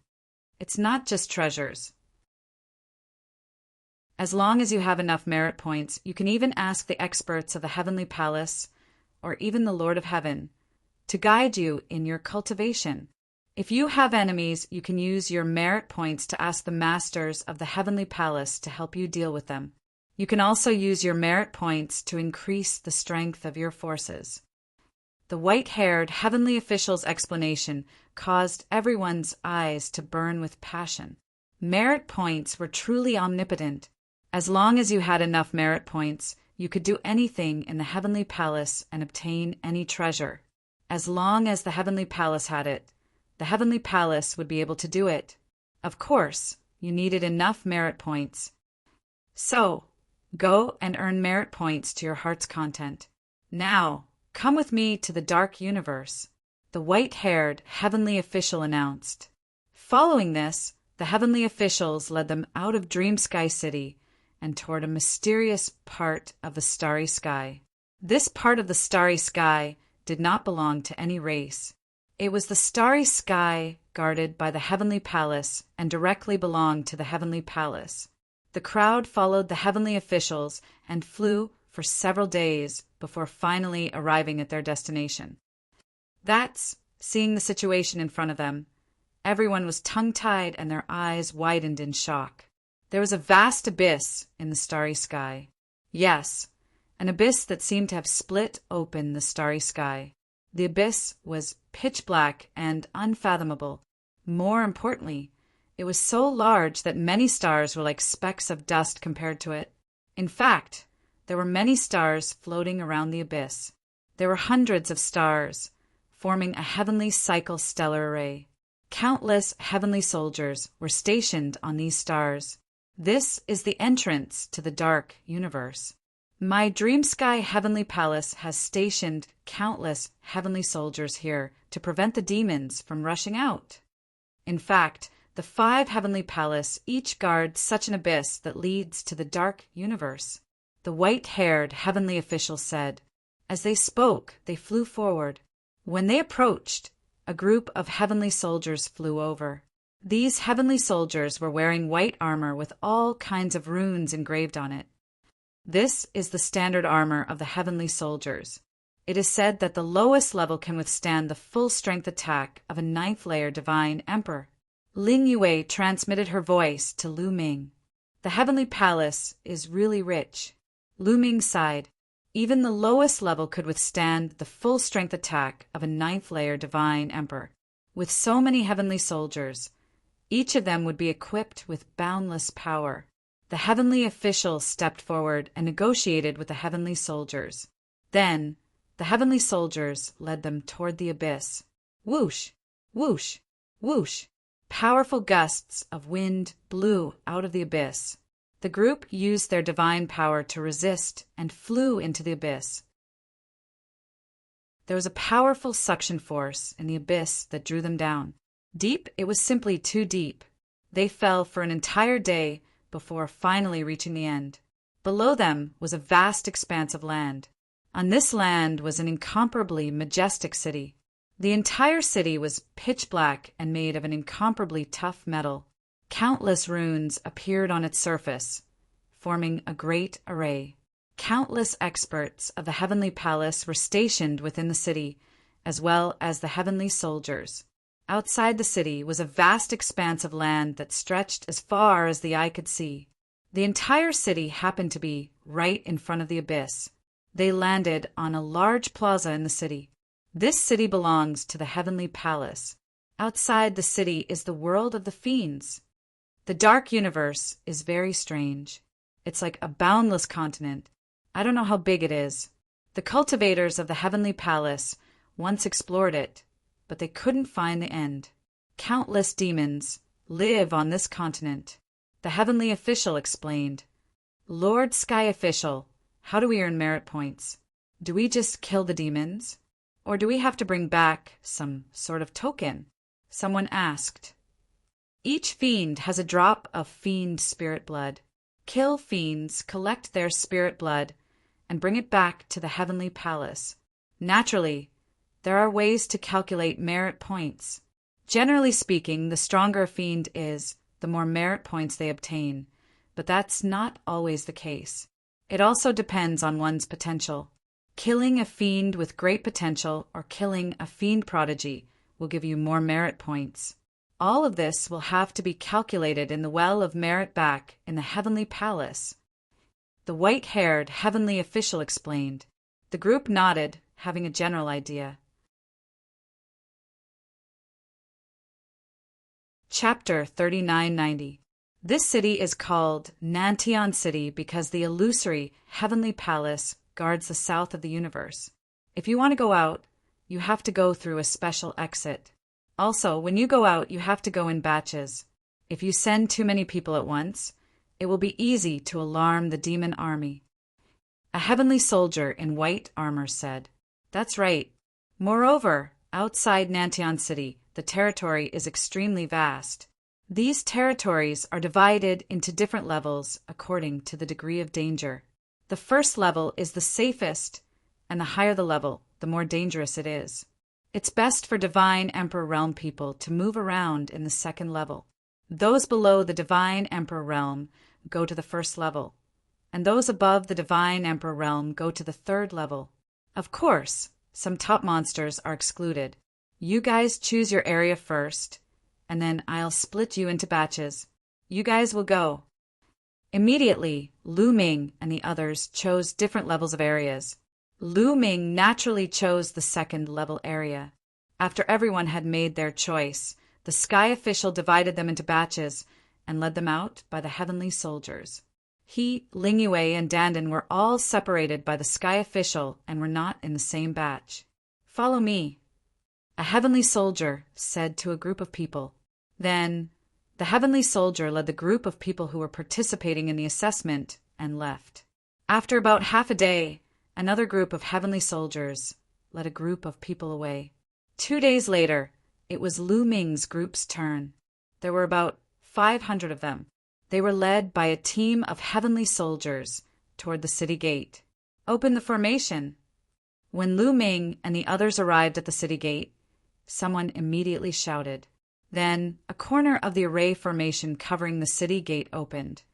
It's not just treasures. As long as you have enough merit points, you can even ask the experts of the heavenly palace, or even the Lord of Heaven, to guide you in your cultivation. If you have enemies, you can use your merit points to ask the masters of the heavenly palace to help you deal with them. You can also use your merit points to increase the strength of your forces. The white-haired heavenly official's explanation caused everyone's eyes to burn with passion. Merit points were truly omnipotent. As long as you had enough merit points, you could do anything in the heavenly palace and obtain any treasure. As long as the heavenly palace had it, the heavenly palace would be able to do it. Of course, you needed enough merit points. So, go and earn merit points to your heart's content. Now, come with me to the dark universe, the white-haired heavenly official announced. Following this, the heavenly officials led them out of Dream Sky City and toward a mysterious part of the starry sky. This part of the starry sky did not belong to any race. It was the starry sky guarded by the heavenly palace and directly belonged to the heavenly palace. The crowd followed the heavenly officials and flew for several days before finally arriving at their destination. That's seeing the situation in front of them. Everyone was tongue-tied and their eyes widened in shock. There was a vast abyss in the starry sky. Yes, an abyss that seemed to have split open the starry sky. The abyss was pitch black and unfathomable. More importantly, it was so large that many stars were like specks of dust compared to it. In fact, there were many stars floating around the abyss. There were hundreds of stars, forming a heavenly cycle stellar array. Countless heavenly soldiers were stationed on these stars. This is the entrance to the dark universe. My dream sky heavenly palace has stationed countless heavenly soldiers here to prevent the demons from rushing out. In fact, the 5 heavenly palace each guard such an abyss that leads to the dark universe. The white-haired heavenly official said. As they spoke, they flew forward. When they approached, a group of heavenly soldiers flew over. These heavenly soldiers were wearing white armor with all kinds of runes engraved on it. This is the standard armor of the heavenly soldiers. It is said that the lowest level can withstand the full-strength attack of a 9th-layer divine emperor. Ling Yue transmitted her voice to Lu Ming. The heavenly palace is really rich. Lu Ming sighed. Even the lowest level could withstand the full-strength attack of a 9th-layer divine emperor. With so many heavenly soldiers, each of them would be equipped with boundless power. The heavenly official stepped forward and negotiated with the heavenly soldiers. Then, the heavenly soldiers led them toward the abyss. Whoosh! Whoosh! Whoosh! Powerful gusts of wind blew out of the abyss. The group used their divine power to resist and flew into the abyss. There was a powerful suction force in the abyss that drew them down. Deep, it was simply too deep. They fell for an entire day before finally reaching the end. Below them was a vast expanse of land. On this land was an incomparably majestic city. The entire city was pitch black and made of an incomparably tough metal. Countless runes appeared on its surface, forming a great array. Countless experts of the heavenly palace were stationed within the city, as well as the heavenly soldiers. Outside the city was a vast expanse of land that stretched as far as the eye could see. The entire city happened to be right in front of the abyss. They landed on a large plaza in the city. This city belongs to the heavenly palace. Outside the city is the world of the fiends. The dark universe is very strange. It's like a boundless continent. I don't know how big it is. The cultivators of the heavenly palace once explored it, but they couldn't find the end. Countless demons live on this continent. The heavenly official explained. Lord Sky Official, how do we earn merit points? Do we just kill the demons? Or do we have to bring back some sort of token? Someone asked. Each fiend has a drop of fiend spirit blood. Kill fiends, collect their spirit blood, and bring it back to the heavenly palace. Naturally, there are ways to calculate merit points. Generally speaking, the stronger a fiend is, the more merit points they obtain, but that's not always the case. It also depends on one's potential. Killing a fiend with great potential or killing a fiend prodigy will give you more merit points. All of this will have to be calculated in the well of merit back in the heavenly palace. The white-haired heavenly official explained. The group nodded, having a general idea. Chapter 3990. This city is called Nantian City because the illusory heavenly palace guards the south of the universe. If you want to go out, you have to go through a special exit. Also, when you go out, you have to go in batches. If you send too many people at once, it will be easy to alarm the demon army. A heavenly soldier in white armor said. That's right. Moreover, outside Nantian City, the territory is extremely vast. These territories are divided into different levels according to the degree of danger. The first level is the safest and the higher the level, the more dangerous it is. It's best for Divine Emperor Realm people to move around in the second level. Those below the Divine Emperor Realm go to the first level, and those above the Divine Emperor Realm go to the third level. Of course, some top monsters are excluded. You guys choose your area first, and then I'll split you into batches. You guys will go. Immediately, Lu Ming and the others chose different levels of areas. Lu Ming naturally chose the second level area. After everyone had made their choice, the Sky Official divided them into batches and led them out by the heavenly soldiers. He, Ling Yue, and Dandan were all separated by the Sky Official and were not in the same batch. "Follow me," a heavenly soldier said to a group of people. Then, the heavenly soldier led the group of people who were participating in the assessment and left. After about half a day, another group of heavenly soldiers led a group of people away. 2 days later, it was Lu Ming's group's turn. There were about 500 of them. They were led by a team of heavenly soldiers toward the city gate. "Open the formation." When Lu Ming and the others arrived at the city gate, someone immediately shouted. Then a corner of the array formation covering the city gate opened,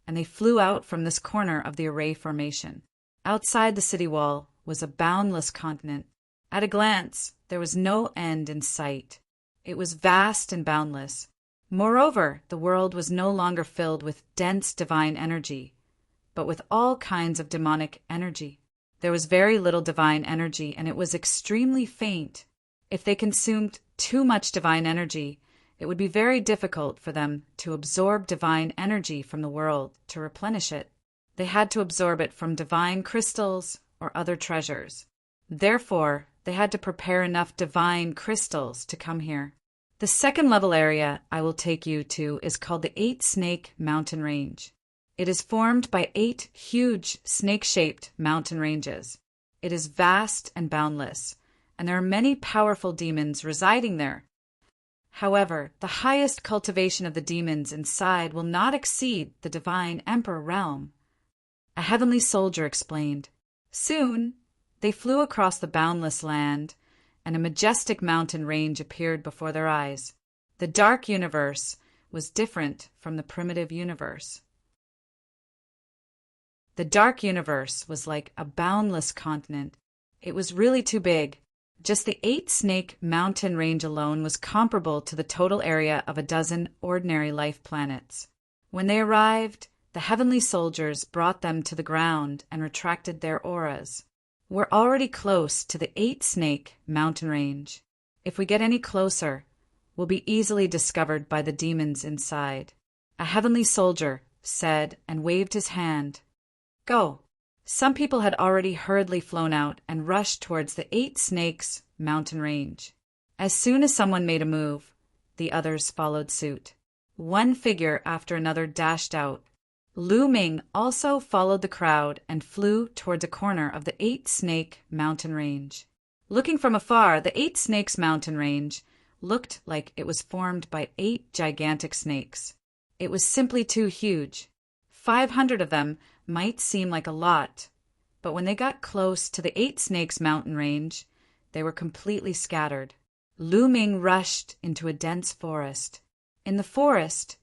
and they flew out from this corner of the array formation. Outside the city wall was a boundless continent. At a glance, there was no end in sight. It was vast and boundless. Moreover, the world was no longer filled with dense divine energy, but with all kinds of demonic energy. There was very little divine energy, and it was extremely faint. If they consumed too much divine energy, it would be very difficult for them to absorb divine energy from the world to replenish it. They had to absorb it from divine crystals or other treasures. Therefore, they had to prepare enough divine crystals to come here. The second level area I will take you to is called the 8-Snake Mountain Range. It is formed by 8 huge snake-shaped mountain ranges. It is vast and boundless, and there are many powerful demons residing there. However, the highest cultivation of the demons inside will not exceed the Divine Emperor Realm. A heavenly soldier explained. Soon, they flew across the boundless land, and a majestic mountain range appeared before their eyes. The dark universe was different from the primitive universe. The dark universe was like a boundless continent. It was really too big. Just the 8-Snake Mountain Range alone was comparable to the total area of a dozen ordinary life planets. When they arrived, the heavenly soldiers brought them to the ground and retracted their auras. We're already close to the 8-Snake Mountain Range. If we get any closer, we'll be easily discovered by the demons inside. A heavenly soldier said and waved his hand. Go. Some people had already hurriedly flown out and rushed towards the 8-Snakes Mountain Range. As soon as someone made a move, the others followed suit. One figure after another dashed out. Lu Ming also followed the crowd and flew towards a corner of the 8-Snake Mountain Range. Looking from afar, the 8-Snakes Mountain Range looked like it was formed by 8 gigantic snakes. It was simply too huge. 500 of them might seem like a lot, but when they got close to the 8-Snakes Mountain Range, they were completely scattered. Lu Ming rushed into a dense forest. In the forest,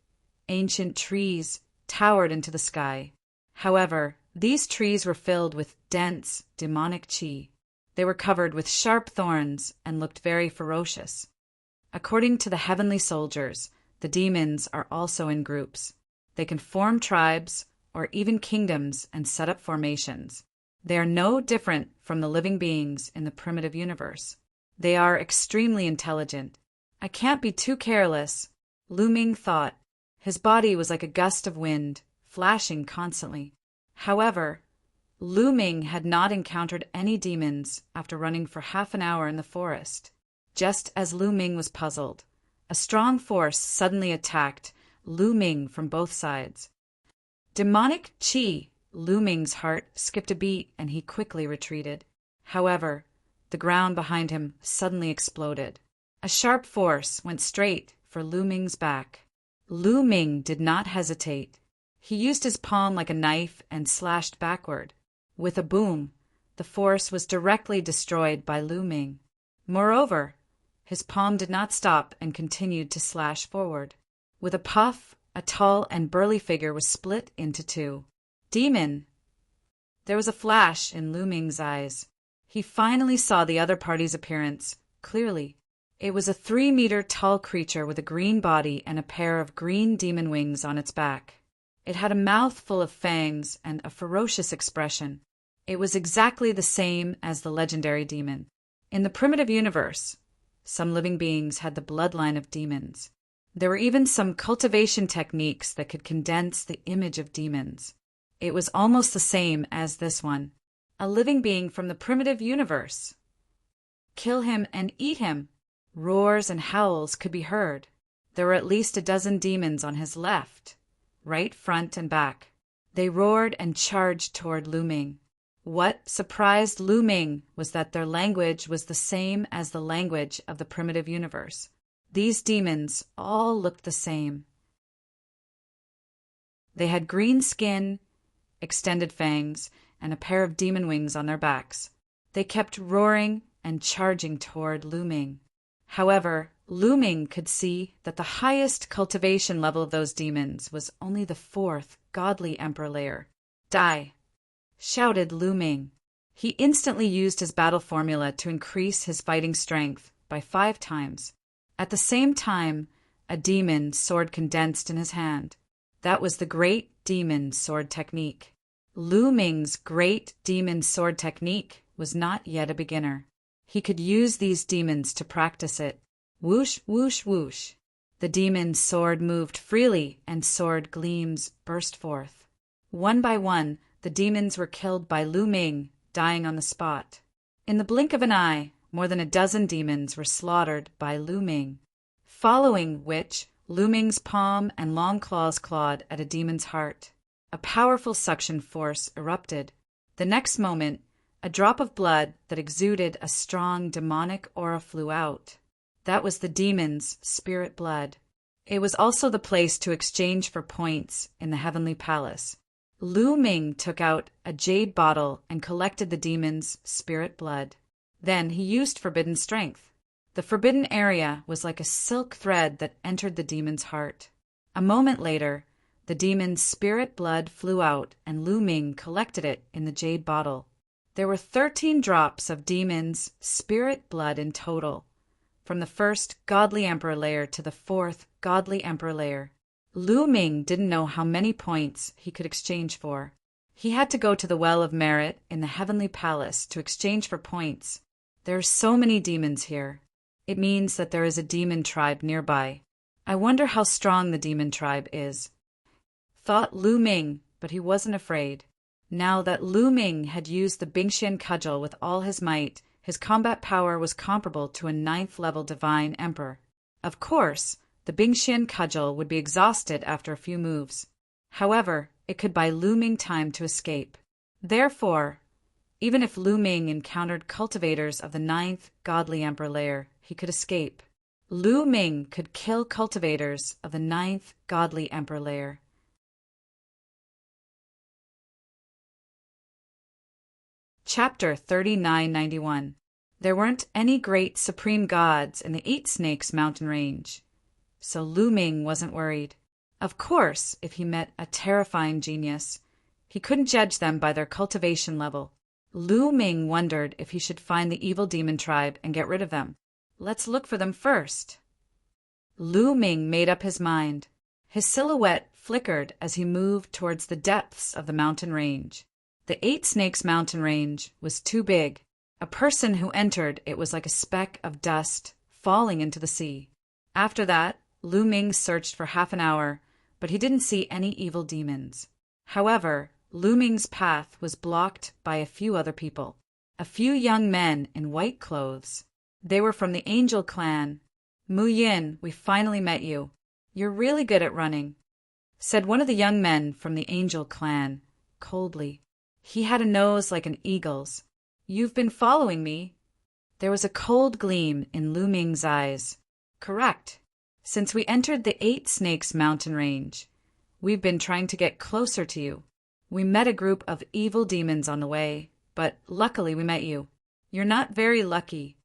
ancient trees towered into the sky. However, these trees were filled with dense, demonic qi. They were covered with sharp thorns and looked very ferocious. According to the heavenly soldiers, the demons are also in groups. They can form tribes or even kingdoms and set up formations. They are no different from the living beings in the primitive universe. They are extremely intelligent. I can't be too careless, Lu Ming thought. His body was like a gust of wind, flashing constantly. However, Lu Ming had not encountered any demons after running for half an hour in the forest. Just as Lu Ming was puzzled, a strong force suddenly attacked Lu Ming from both sides. Demonic qi! Lu Ming's heart skipped a beat and he quickly retreated. However, the ground behind him suddenly exploded. A sharp force went straight for Lu Ming's back. Lu Ming did not hesitate. He used his palm like a knife and slashed backward. With a boom, the force was directly destroyed by Lu Ming. Moreover, his palm did not stop and continued to slash forward. With a puff, a tall and burly figure was split into two. Demon! There was a flash in Lu Ming's eyes. He finally saw the other party's appearance clearly. It was a 3-meter tall creature with a green body and a pair of green demon wings on its back. It had a mouth full of fangs and a ferocious expression. It was exactly the same as the legendary demon. In the primitive universe, some living beings had the bloodline of demons. There were even some cultivation techniques that could condense the image of demons. It was almost the same as this one. A living being from the primitive universe. Kill him and eat him. Roars and howls could be heard. There were at least a dozen demons on his left, right, front, and back. They roared and charged toward Lu Ming. What surprised Lu Ming was that their language was the same as the language of the primitive universe. These demons all looked the same. They had green skin, extended fangs, and a pair of demon wings on their backs. They kept roaring and charging toward Lu Ming. However, Lu Ming could see that the highest cultivation level of those demons was only the 4th godly emperor layer. Die! Shouted Lu Ming. He instantly used his battle formula to increase his fighting strength by 5 times. At the same time, a demon sword condensed in his hand. That was the Great Demon Sword Technique. Lu Ming's Great Demon Sword Technique was not yet a beginner. He could use these demons to practice it. Whoosh, whoosh, whoosh. The demon's sword moved freely, and sword gleams burst forth. One by one, the demons were killed by Lu Ming, dying on the spot. In the blink of an eye, more than a dozen demons were slaughtered by Lu Ming. Following which, Lu Ming's palm and long claws clawed at a demon's heart. A powerful suction force erupted. The next moment, a drop of blood that exuded a strong demonic aura flew out. That was the demon's spirit blood. It was also the place to exchange for points in the heavenly palace. Lu Ming took out a jade bottle and collected the demon's spirit blood. Then he used forbidden strength. The forbidden area was like a silk thread that entered the demon's heart. A moment later, the demon's spirit blood flew out and Lu Ming collected it in the jade bottle. There were 13 drops of demon's spirit blood in total, from the 1st godly emperor layer to the 4th godly emperor layer. Lu Ming didn't know how many points he could exchange for. He had to go to the Well of Merit in the Heavenly Palace to exchange for points. There are so many demons here. It means that there is a demon tribe nearby. I wonder how strong the demon tribe is. Thought Lu Ming, but he wasn't afraid. Now that Lu Ming had used the Bingxian cudgel with all his might, his combat power was comparable to a 9th-level divine emperor. Of course, the Bingxian cudgel would be exhausted after a few moves. However, it could buy Lu Ming time to escape. Therefore, even if Lu Ming encountered cultivators of the 9th godly emperor layer, he could escape. Lu Ming could kill cultivators of the 9th godly emperor layer. Chapter 3991. There weren't any great supreme gods in the 8 Snakes mountain range, so Lu Ming wasn't worried. Of course, if he met a terrifying genius, he couldn't judge them by their cultivation level. Lu Ming wondered if he should find the evil demon tribe and get rid of them. Let's look for them first. Lu Ming made up his mind. His silhouette flickered as he moved towards the depths of the mountain range. The 8 Snakes mountain range was too big. A person who entered it was like a speck of dust falling into the sea. After that, Lu Ming searched for half an hour, but he didn't see any evil demons. However, Lu Ming's path was blocked by a few other people. A few young men in white clothes. They were from the Angel clan. "Mu Yin, we finally met you. You're really good at running," said one of the young men from the Angel clan, coldly. He had a nose like an eagle's. "You've been following me." There was a cold gleam in Lu Ming's eyes. "Correct. Since we entered the 8 Snakes mountain range, we've been trying to get closer to you. We met a group of evil demons on the way. but luckily we met you." "You're not very lucky,"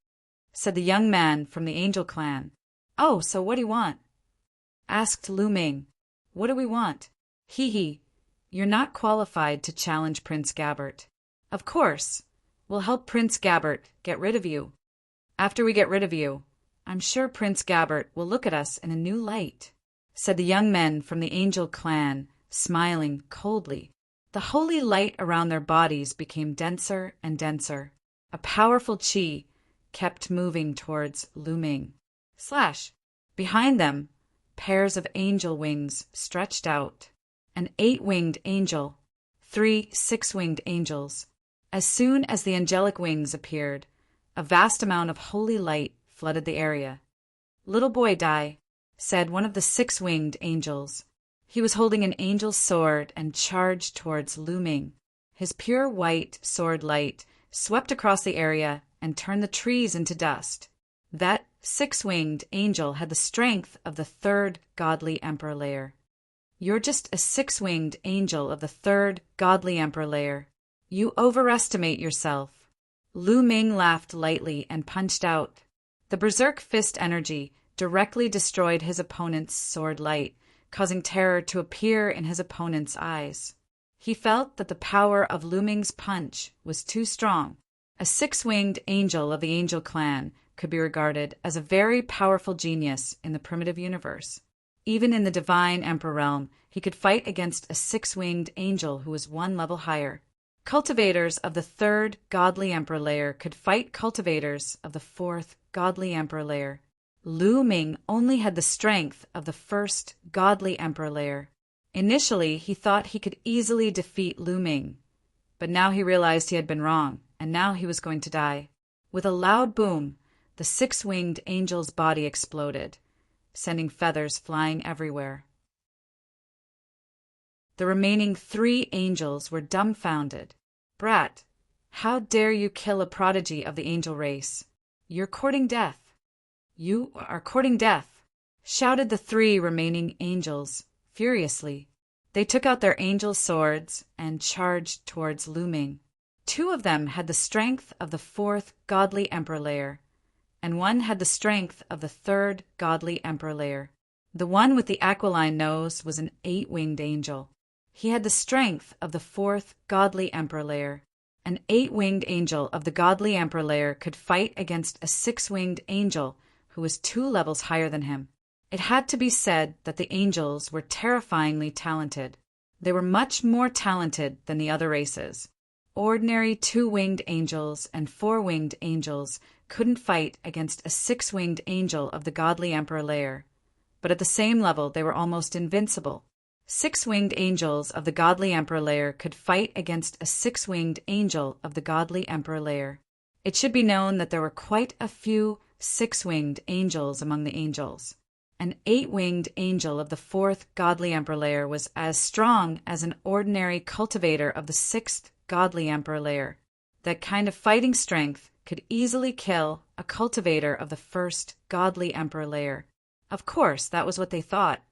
said the young man from the Angel clan. "Oh, so what do you want?" asked Lu Ming. "What do we want? Hee. You're not qualified to challenge Prince Gabbert." "Of course. We'll help Prince Gabbert get rid of you. After we get rid of you, I'm sure Prince Gabbert will look at us in a new light," said the young men from the Angel clan, smiling coldly. The holy light around their bodies became denser and denser. A powerful chi kept moving towards Lu Ming. Slash! Behind them, pairs of angel wings stretched out. An 8-winged angel, 3 6-winged angels. As soon as the angelic wings appeared, a vast amount of holy light flooded the area. "Little boy Dai," said one of the 6-winged angels. He was holding an angel's sword and charged towards Lu Ming. His pure white sword light swept across the area and turned the trees into dust. That 6-winged angel had the strength of the 3rd godly emperor layer. "You're just a 6-winged angel of the 3rd godly emperor layer. You overestimate yourself." Lu Ming laughed lightly and punched out. The berserk fist energy directly destroyed his opponent's sword light, causing terror to appear in his opponent's eyes. He felt that the power of Lu Ming's punch was too strong. A 6-winged angel of the Angel clan could be regarded as a very powerful genius in the primitive universe. Even in the divine emperor realm, he could fight against a 6-winged angel who was 1 level higher. Cultivators of the 3rd godly emperor layer could fight cultivators of the 4th godly emperor layer. Lu Ming only had the strength of the 1st godly emperor layer. Initially, he thought he could easily defeat Lu Ming, but now he realized he had been wrong, and now he was going to die. With a loud boom, the 6-winged angel's body exploded, sending feathers flying everywhere. The remaining 3 angels were dumbfounded. "Brat, how dare you kill a prodigy of the angel race? You're courting death. You are courting death," shouted the 3 remaining angels furiously. They took out their angel swords and charged towards Lu Ming. 2 of them had the strength of the 4th godly emperor layer, and 1 had the strength of the 3rd godly emperor layer. The one with the aquiline nose was an 8-winged angel. He had the strength of the 4th godly emperor layer. An 8-winged angel of the godly emperor layer could fight against a 6-winged angel who was 2 levels higher than him. It had to be said that the angels were terrifyingly talented. They were much more talented than the other races. Ordinary 2-winged angels and 4-winged angels couldn't fight against a 6-winged angel of the godly emperor layer, but at the same level they were almost invincible. 6-winged angels of the godly emperor layer could fight against a 6-winged angel of the godly emperor layer. It should be known that there were quite a few 6-winged angels among the angels. An 8-winged angel of the 4th godly emperor layer was as strong as an ordinary cultivator of the 6th godly emperor layer. That kind of fighting strength could easily kill a cultivator of the 1st godly emperor layer. Of course, that was what they thought.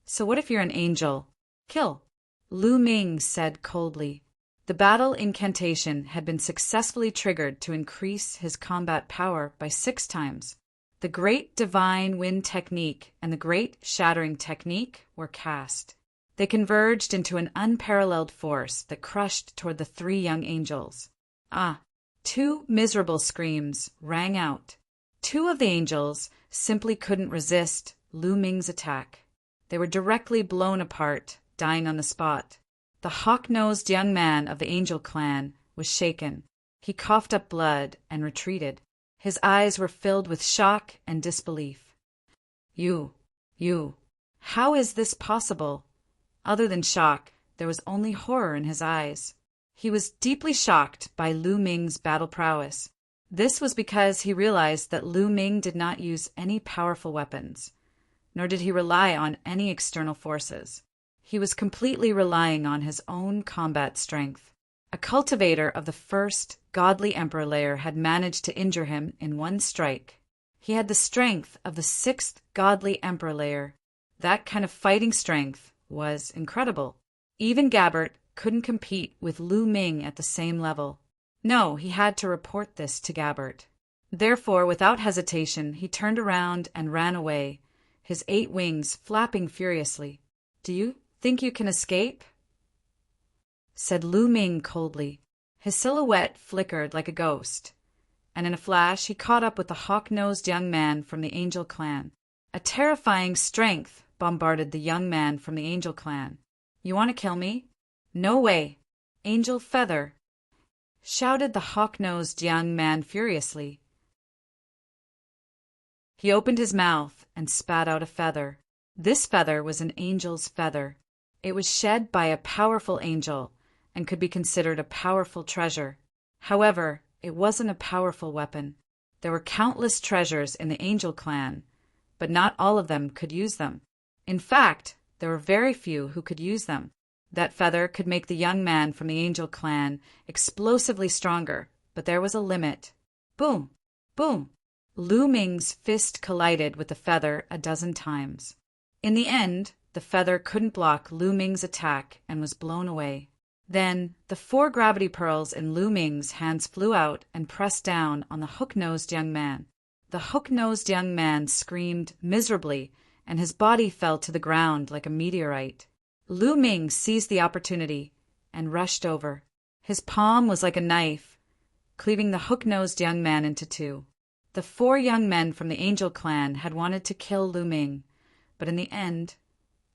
"So what if you're an angel? Kill," Lu Ming said coldly. The battle incantation had been successfully triggered to increase his combat power by 6 times. The Great Divine Wind Technique and the Great Shattering Technique were cast. They converged into an unparalleled force that crushed toward the 3 young angels. Ah! 2 miserable screams rang out. 2 of the angels simply couldn't resist Lu Ming's attack. They were directly blown apart, dying on the spot. The hawk-nosed young man of the Angel clan was shaken. He coughed up blood and retreated. His eyes were filled with shock and disbelief. You, how is this possible?" Other than shock, there was only horror in his eyes. He was deeply shocked by Lu Ming's battle prowess. This was because he realized that Lu Ming did not use any powerful weapons, nor did he rely on any external forces. He was completely relying on his own combat strength. A cultivator of the 1st godly emperor layer had managed to injure him in 1 strike. He had the strength of the 6th godly emperor layer. That kind of fighting strength was incredible. Even Gabbert couldn't compete with Lu Ming at the same level. No, he had to report this to Gabbert. Therefore, without hesitation, he turned around and ran away, his 8 wings flapping furiously. "Do you think you can escape?" said Lu Ming coldly. His silhouette flickered like a ghost, and in a flash he caught up with the hawk-nosed young man from the Angel clan. A terrifying strength bombarded the young man from the Angel clan. "You want to kill me?" "No way! Angel Feather!" shouted the hawk-nosed young man furiously. He opened his mouth and spat out a feather. This feather was an angel's feather. It was shed by a powerful angel and could be considered a powerful treasure. However, it wasn't a powerful weapon. There were countless treasures in the Angel clan, but not all of them could use them. In fact, there were very few who could use them. That feather could make the young man from the Angel clan explosively stronger, but there was a limit. Boom! Boom! Lu Ming's fist collided with the feather a dozen times. In the end, the feather couldn't block Lu Ming's attack and was blown away. Then, the 4 gravity pearls in Lu Ming's hands flew out and pressed down on the hook-nosed young man. The hook-nosed young man screamed miserably, and his body fell to the ground like a meteorite. Lu Ming seized the opportunity and rushed over. His palm was like a knife, cleaving the hook-nosed young man into 2. The 4 young men from the Angel clan had wanted to kill Lu Ming, but in the end,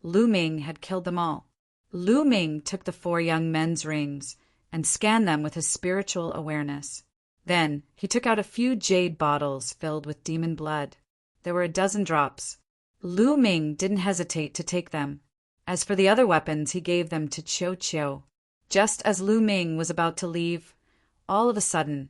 Lu Ming had killed them all. Lu Ming took the 4 young men's rings and scanned them with his spiritual awareness. Then he took out a few jade bottles filled with demon blood. There were a dozen drops. Lu Ming didn't hesitate to take them. As for the other weapons, he gave them to Chiu Chiu. Just as Lu Ming was about to leave, all of a sudden,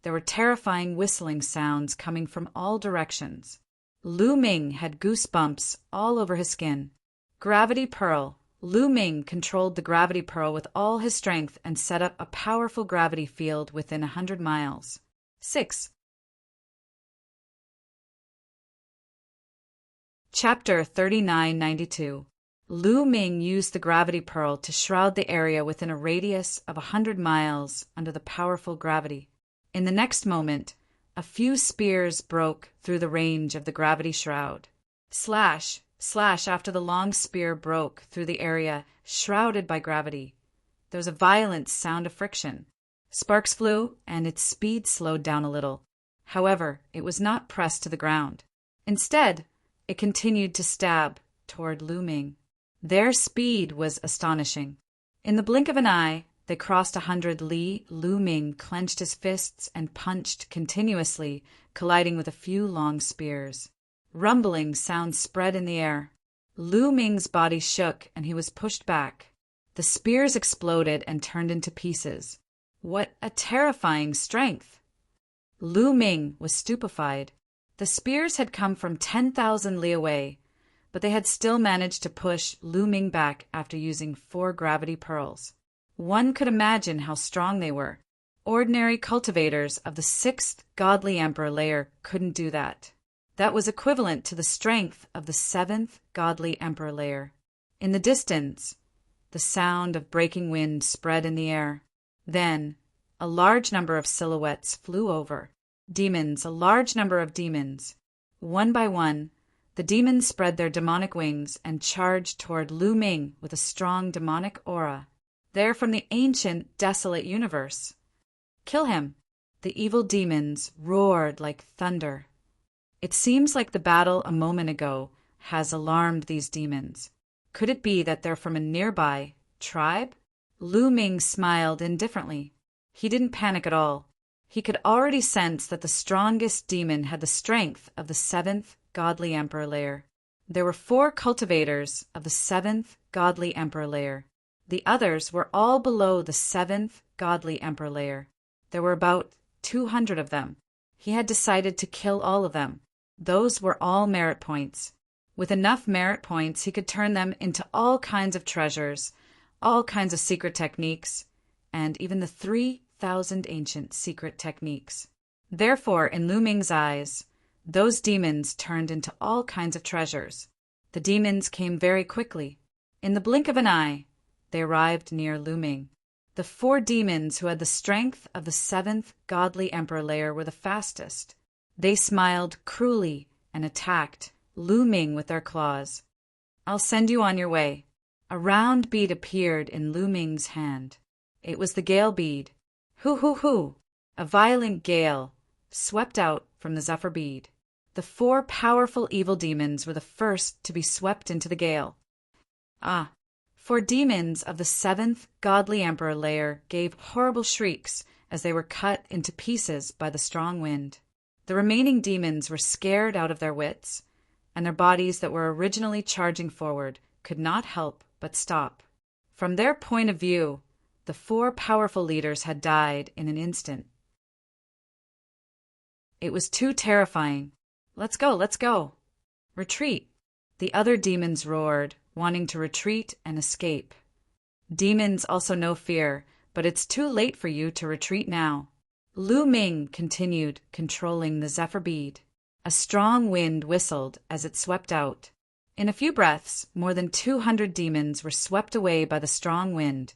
there were terrifying whistling sounds coming from all directions. Lu Ming had goosebumps all over his skin. Gravity Pearl. Lu Ming controlled the gravity pearl with all his strength and set up a powerful gravity field within 100 miles. 6. Chapter 3992. Lu Ming used the gravity pearl to shroud the area within a radius of 100 miles under the powerful gravity. In the next moment, a few spears broke through the range of the gravity shroud. Slash, slash after the long spear broke through the area shrouded by gravity. There was a violent sound of friction. Sparks flew, and its speed slowed down a little. However, it was not pressed to the ground. Instead, it continued to stab toward Lu Ming. Their speed was astonishing. In the blink of an eye, they crossed 100 li. Lu Ming clenched his fists and punched continuously, colliding with a few long spears. Rumbling sounds spread in the air. Lu Ming's body shook and he was pushed back. The spears exploded and turned into pieces. What a terrifying strength! Lu Ming was stupefied. The spears had come from 10,000 li away, but they had still managed to push Lu Ming back after using 4 gravity pearls. One could imagine how strong they were. Ordinary cultivators of the 6th godly emperor layer couldn't do that. That was equivalent to the strength of the 7th godly emperor layer. In the distance, the sound of breaking wind spread in the air. Then, a large number of silhouettes flew over. Demons, a large number of demons. One by one, the demons spread their demonic wings and charged toward Lu Ming with a strong demonic aura. They're from the ancient, desolate universe. Kill him! The evil demons roared like thunder. It seems like the battle a moment ago has alarmed these demons. Could it be that they're from a nearby tribe? Lu Ming smiled indifferently. He didn't panic at all. He could already sense that the strongest demon had the strength of the 7th godly emperor layer. There were 4 cultivators of the 7th godly emperor layer. The others were all below the 7th godly emperor layer. There were about 200 of them. He had decided to kill all of them. Those were all merit points. With enough merit points, he could turn them into all kinds of treasures, all kinds of secret techniques, and even the 3,000 ancient secret techniques. Therefore, in Lu Ming's eyes, those demons turned into all kinds of treasures. The demons came very quickly. In the blink of an eye, they arrived near Lu Ming. The The 4 demons who had the strength of the 7th godly emperor layer were the fastest. They smiled cruelly and attacked, looming with their claws. "I'll send you on your way." A round bead appeared in Lu Ming's hand. It was the gale bead. Hoo hoo hoo! A violent gale swept out from the zephyr bead. The 4 powerful evil demons were the first to be swept into the gale. 4 demons of the 7th godly emperor layer gave horrible shrieks as they were cut into pieces by the strong wind. The remaining demons were scared out of their wits, and their bodies that were originally charging forward could not help but stop. From their point of view, the 4 powerful leaders had died in an instant. It was too terrifying. "Let's go, let's go." "Retreat." The other demons roared, wanting to retreat and escape. Demons also know fear, but it's too late for you to retreat now. Lu Ming continued controlling the zephyr bead. A strong wind whistled as it swept out. In a few breaths, more than 200 demons were swept away by the strong wind,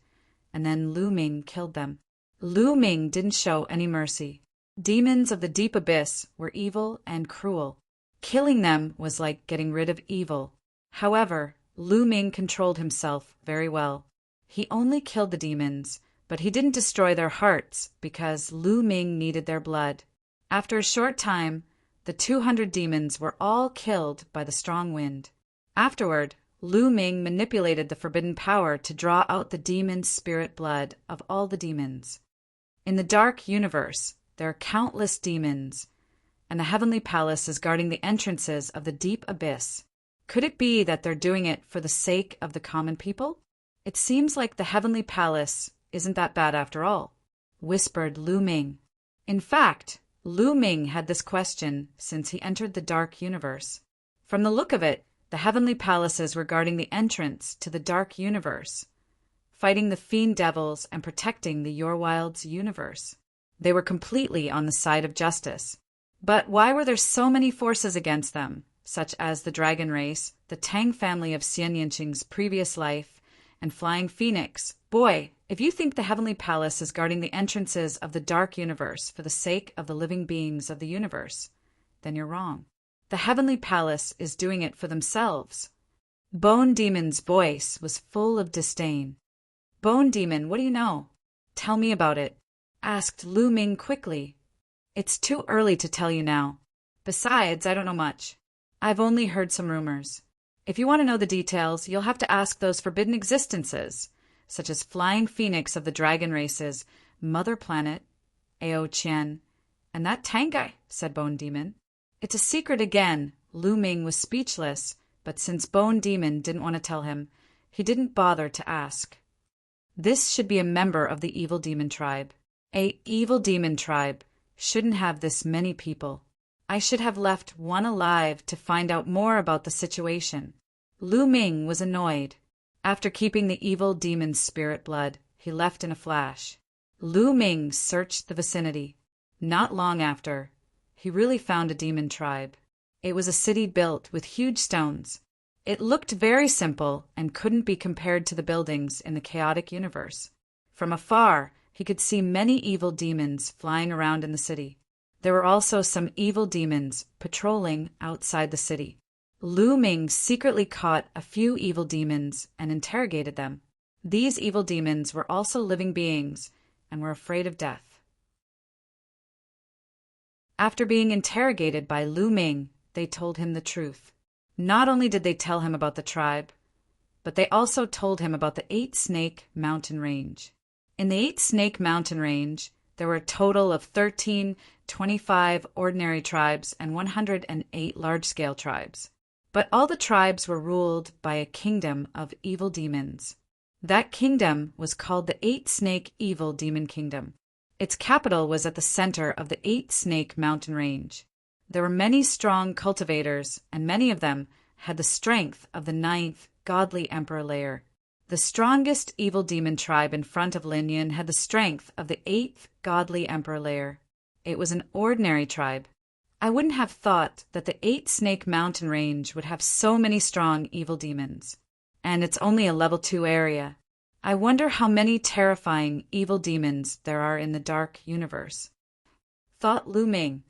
and then Lu Ming killed them. Lu Ming didn't show any mercy. Demons of the deep abyss were evil and cruel. Killing them was like getting rid of evil. However, Lu Ming controlled himself very well. He only killed the demons, but he didn't destroy their hearts because Lu Ming needed their blood. After a short time, the 200 demons were all killed by the strong wind. Afterward, Lu Ming manipulated the forbidden power to draw out the demon spirit blood of all the demons. In the dark universe, there are countless demons, and the heavenly palace is guarding the entrances of the deep abyss. Could it be that they're doing it for the sake of the common people? "It seems like the heavenly palace isn't that bad after all," whispered Lu Ming. In fact, Lu Ming had this question since he entered the dark universe. From the look of it, the heavenly palaces were guarding the entrance to the dark universe, fighting the fiend devils and protecting the Yorwild's universe. They were completely on the side of justice. But why were there so many forces against them, such as the dragon race, the Tang family of Xian Yinqing's previous life, and Flying Phoenix? Boy, if you think the heavenly palace is guarding the entrances of the dark universe for the sake of the living beings of the universe, then you're wrong. The heavenly palace is doing it for themselves. Bone Demon's voice was full of disdain. "Bone Demon, what do you know? Tell me about it," asked Lu Ming quickly. "It's too early to tell you now. Besides, I don't know much. I've only heard some rumors. If you want to know the details, you'll have to ask those forbidden existences, such as Flying Phoenix of the dragon races, Mother Planet, Ao Qian, and that Tang guy," said Bone Demon. "It's a secret again." Lu Ming was speechless, but since Bone Demon didn't want to tell him, he didn't bother to ask. This should be a member of the evil demon tribe. A evil demon tribe shouldn't have this many people. I should have left one alive to find out more about the situation. Lu Ming was annoyed. After keeping the evil demon's spirit blood, he left in a flash. Lu Ming searched the vicinity. Not long after, he really found a demon tribe. It was a city built with huge stones. It looked very simple and couldn't be compared to the buildings in the chaotic universe. From afar, he could see many evil demons flying around in the city. There were also some evil demons patrolling outside the city. Lu Ming secretly caught a few evil demons and interrogated them. These evil demons were also living beings and were afraid of death. After being interrogated by Lu Ming, they told him the truth. Not only did they tell him about the tribe, but they also told him about the 8-Snake Mountain Range. In the 8-Snake Mountain Range, there were a total of 13, 25 ordinary tribes and 108 large-scale tribes. But all the tribes were ruled by a kingdom of evil demons. That kingdom was called the 8-Snake Evil Demon Kingdom. Its capital was at the center of the 8-Snake Mountain Range. There were many strong cultivators, and many of them had the strength of the 9th godly emperor layer. The strongest evil demon tribe in front of Lin Yun had the strength of the 8th godly emperor layer. It was an ordinary tribe. I wouldn't have thought that the 8-Snake Mountain Range would have so many strong evil demons. And it's only a level 2 area. I wonder how many terrifying evil demons there are in the dark universe. Thought Lu Ming.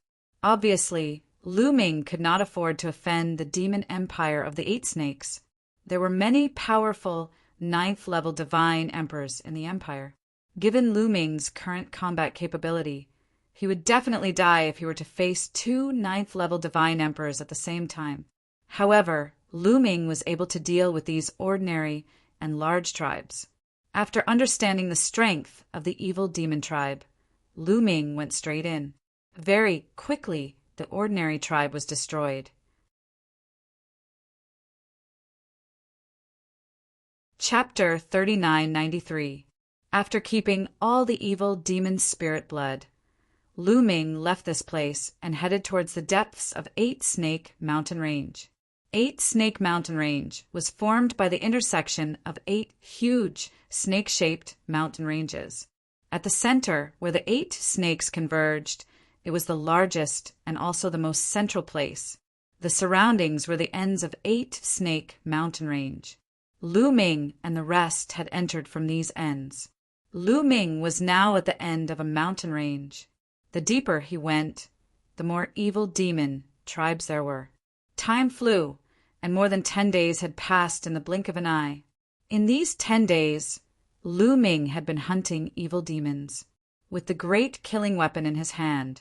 Obviously, Lu Ming could not afford to offend the demon empire of the Eight Snakes. There were many powerful ninth-level divine emperors in the empire. Given Lu Ming's current combat capability, he would definitely die if he were to face two ninth-level divine emperors at the same time. However, Lu Ming was able to deal with these ordinary and large tribes. After understanding the strength of the evil demon tribe, Lu Ming went straight in. Very quickly, the ordinary tribe was destroyed. Chapter 3993. After keeping all the evil demon spirit blood, Lu Ming left this place and headed towards the depths of Eight Snake Mountain Range. Eight Snake Mountain Range was formed by the intersection of 8 huge snake-shaped mountain ranges. At the center, where the 8 snakes converged, it was the largest and also the most central place. The surroundings were the ends of 8 Snake Mountain Range. Lu Ming and the rest had entered from these ends. Lu Ming was now at the end of a mountain range. The deeper he went, the more evil demon tribes there were. Time flew, and more than 10 days had passed in the blink of an eye. In these 10 days, Lu Ming had been hunting evil demons. With the great killing weapon in his hand,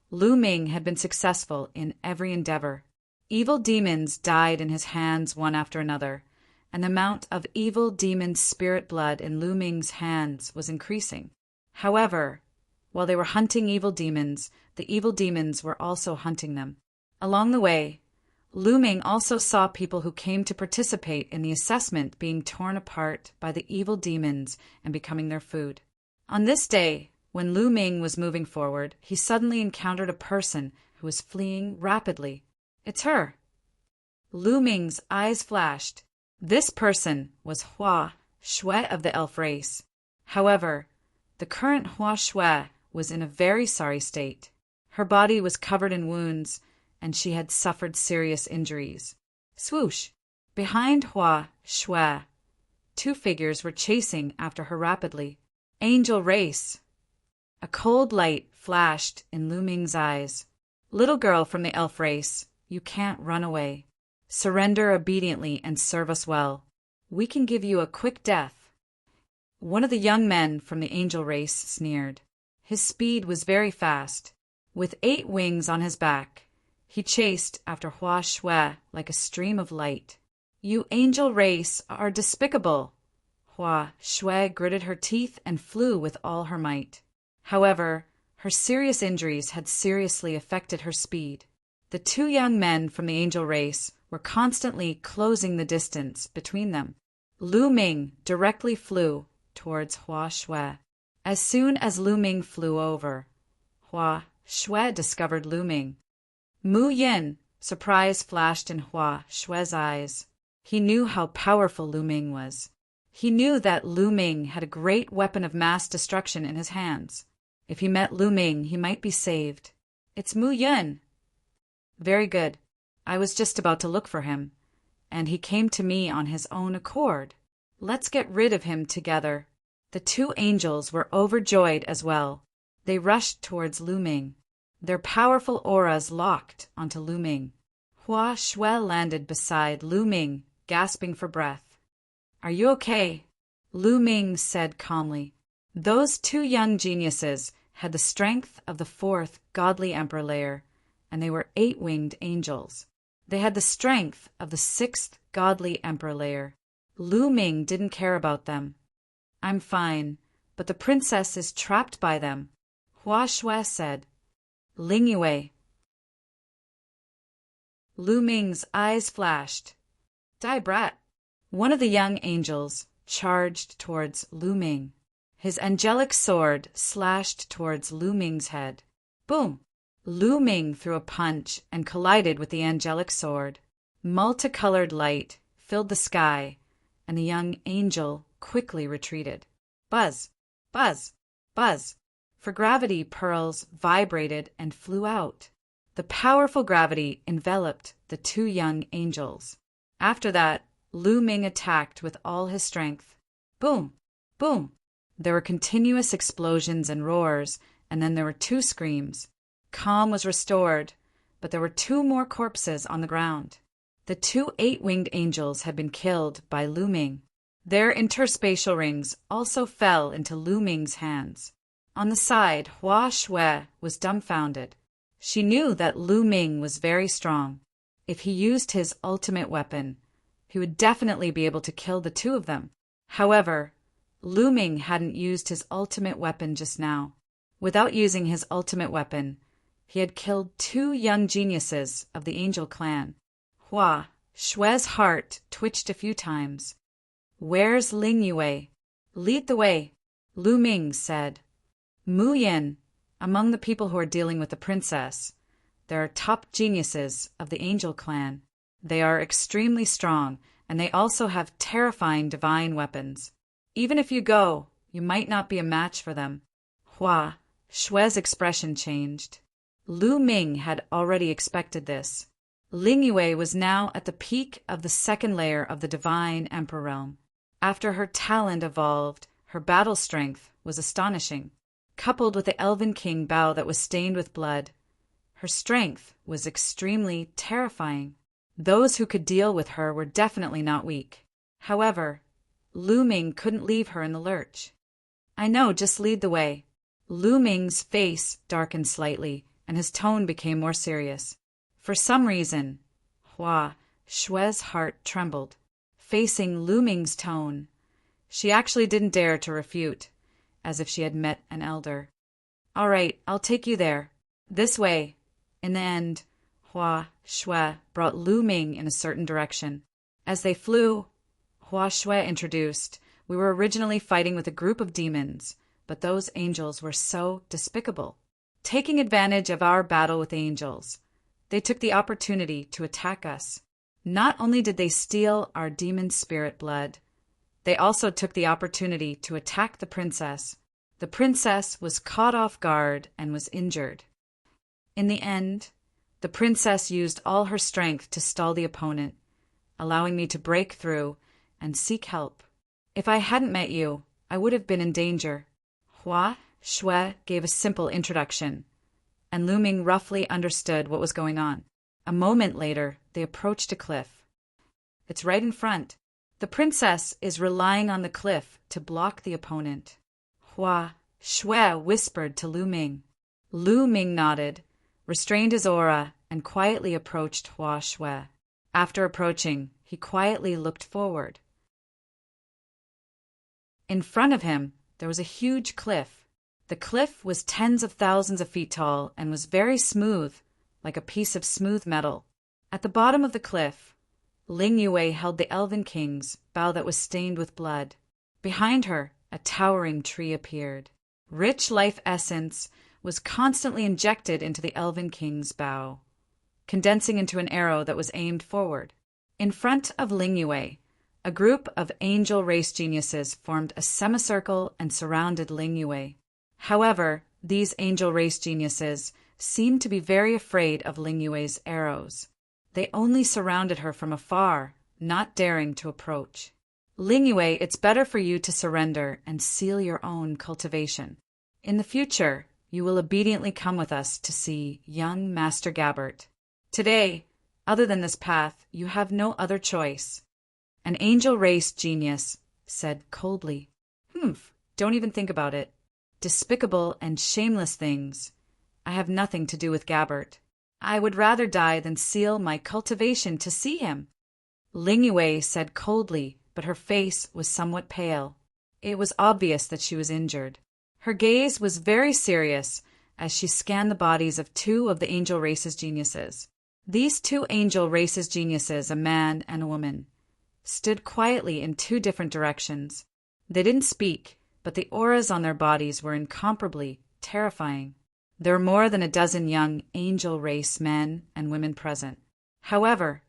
Lu Ming had been successful in every endeavor. Evil demons died in his hands one after another, and the amount of evil demon spirit blood in Lu Ming's hands was increasing. However, while they were hunting evil demons, the evil demons were also hunting them. Along the way, Lu Ming also saw people who came to participate in the assessment being torn apart by the evil demons and becoming their food. On this day, when Lu Ming was moving forward, he suddenly encountered a person who was fleeing rapidly. It's her. Lu Ming's eyes flashed. This person was Hua Shui of the elf race. However, the current Hua Shui was in a very sorry state. Her body was covered in wounds, and she had suffered serious injuries. Swoosh! Behind Hua Shui, 2 figures were chasing after her rapidly. Angel race! A cold light flashed in Lu Ming's eyes. Little girl from the elf race, you can't run away. Surrender obediently and serve us well. We can give you a quick death. One of the young men from the angel race sneered. His speed was very fast. With 8 wings on his back, he chased after Hua Shui like a stream of light. You angel race are despicable. Hua Shui gritted her teeth and flew with all her might. However, her serious injuries had seriously affected her speed. The 2 young men from the angel race were constantly closing the distance between them. Lu Ming directly flew towards Hua Shui. As soon as Lu Ming flew over, Hua Shui discovered Lu Ming. Mu Yin, surprise flashed in Hua Shui's eyes. He knew how powerful Lu Ming was. He knew that Lu Ming had a great weapon of mass destruction in his hands. If he met Lu Ming, he might be saved. It's Mu Yin. Very good. I was just about to look for him, and he came to me on his own accord. Let's get rid of him together. The 2 angels were overjoyed as well. They rushed towards Lu Ming. Their powerful auras locked onto Lu Ming. Hua Shui landed beside Lu Ming, gasping for breath. Are you okay? Lu Ming said calmly. Those 2 young geniuses had the strength of the 4th godly emperor layer, and they were 8-winged angels. They had the strength of the 6th godly emperor layer. Lu Ming didn't care about them. I'm fine, but the princess is trapped by them, Hua Shui said. Ling Yue. Lu Ming's eyes flashed. Die, brat. One of the young angels charged towards Lu Ming. His angelic sword slashed towards Lu Ming's head. Boom! Lu Ming threw a punch and collided with the angelic sword. Multicolored light filled the sky, and the young angel quickly retreated. Buzz! Buzz! Buzz! For gravity pearls vibrated and flew out. The powerful gravity enveloped the 2 young angels. After that, Lu Ming attacked with all his strength. Boom! Boom! There were continuous explosions and roars, and then there were 2 screams. Calm was restored, but there were 2 more corpses on the ground. The 2 8-winged angels had been killed by Lu Ming. Their interspatial rings also fell into Lu Ming's hands. On the side, Hua Shui was dumbfounded. She knew that Lu Ming was very strong. If he used his ultimate weapon, he would definitely be able to kill the 2 of them. However, Lu Ming hadn't used his ultimate weapon just now. Without using his ultimate weapon, he had killed 2 young geniuses of the angel clan. Hua Shui's heart twitched a few times. "Where's Ling Yue?" "Lead the way," Lu Ming said. "Mu Yin, among the people who are dealing with the princess, there are top geniuses of the angel clan. They are extremely strong, and they also have terrifying divine weapons. Even if you go, you might not be a match for them." Hua Shui's expression changed. Lu Ming had already expected this. Ling Yue was now at the peak of the 2nd layer of the divine emperor realm. After her talent evolved, her battle strength was astonishing. Coupled with the Elven King Bao that was stained with blood, her strength was extremely terrifying. Those who could deal with her were definitely not weak. However, Lu Ming couldn't leave her in the lurch. "I know, just lead the way." Lu Ming's face darkened slightly, and his tone became more serious. For some reason, Hua Shui's heart trembled. Facing Lu Ming's tone, she actually didn't dare to refute, as if she had met an elder. "All right, I'll take you there. This way." In the end, Hua Shui brought Lu Ming in a certain direction. As they flew, Hua Shui introduced, "We were originally fighting with a group of demons, but those angels were so despicable. Taking advantage of our battle with angels, they took the opportunity to attack us. Not only did they steal our demon spirit blood, they also took the opportunity to attack the princess. The princess was caught off guard and was injured. In the end, the princess used all her strength to stall the opponent, allowing me to break through and seek help. If I hadn't met you, I would have been in danger." Hua Shui gave a simple introduction, and Lu Ming roughly understood what was going on. A moment later, they approached a cliff. "It's right in front. The princess is relying on the cliff to block the opponent," Hua Shui whispered to Lu Ming. Lu Ming nodded, restrained his aura, and quietly approached Hua Shui. After approaching, he quietly looked forward. In front of him, there was a huge cliff. The cliff was tens of thousands of feet tall and was very smooth, like a piece of smooth metal. At the bottom of the cliff, Ling Yue held the Elven King's bow that was stained with blood. Behind her, a towering tree appeared. Rich life essence was constantly injected into the Elven King's bow, condensing into an arrow that was aimed forward. In front of Ling Yue, a group of angel race geniuses formed a semicircle and surrounded Ling Yue. However, these angel race geniuses seemed to be very afraid of Ling Yue's arrows. They only surrounded her from afar, not daring to approach. "Ling Yue, it's better for you to surrender and seal your own cultivation. In the future, you will obediently come with us to see young Master Gabbert. Today, other than this path, you have no other choice." An angel race genius said coldly, "Don't even think about it. Despicable and shameless things. I have nothing to do with Gabbert. I would rather die than seal my cultivation to see him." Ling Yue said coldly, but her face was somewhat pale. It was obvious that she was injured. Her gaze was very serious as she scanned the bodies of 2 of the angel race's geniuses. These 2 angel race's geniuses, a man and a woman, stood quietly in 2 different directions. They didn't speak, but the auras on their bodies were incomparably terrifying. There were more than a dozen young angel race men and women present. However,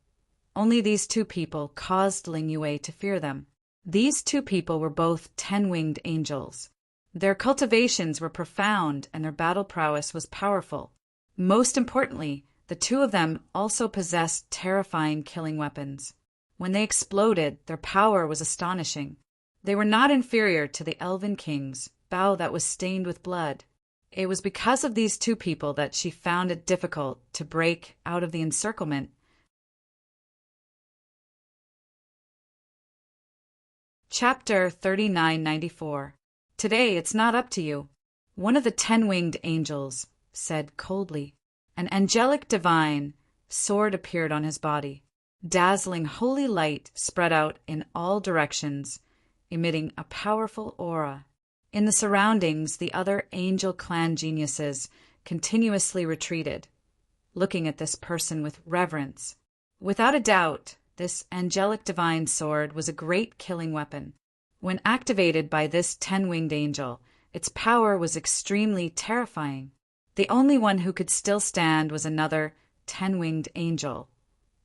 only these 2 people caused Ling Yue to fear them. These 2 people were both 10-winged angels. Their cultivations were profound and their battle prowess was powerful. Most importantly, the 2 of them also possessed terrifying killing weapons. When they exploded, their power was astonishing. They were not inferior to the elven king's bow that was stained with blood. It was because of these two people that she found it difficult to break out of the encirclement. Chapter 3994. Today it's not up to you. One of the 10-winged angels said coldly. An angelic divine sword appeared on his body. Dazzling holy light spread out in all directions, emitting a powerful aura. In the surroundings, the other angel clan geniuses continuously retreated, looking at this person with reverence. Without a doubt, this angelic divine sword was a great killing weapon. When activated by this 10-winged angel, its power was extremely terrifying. The only one who could still stand was another 10-winged angel,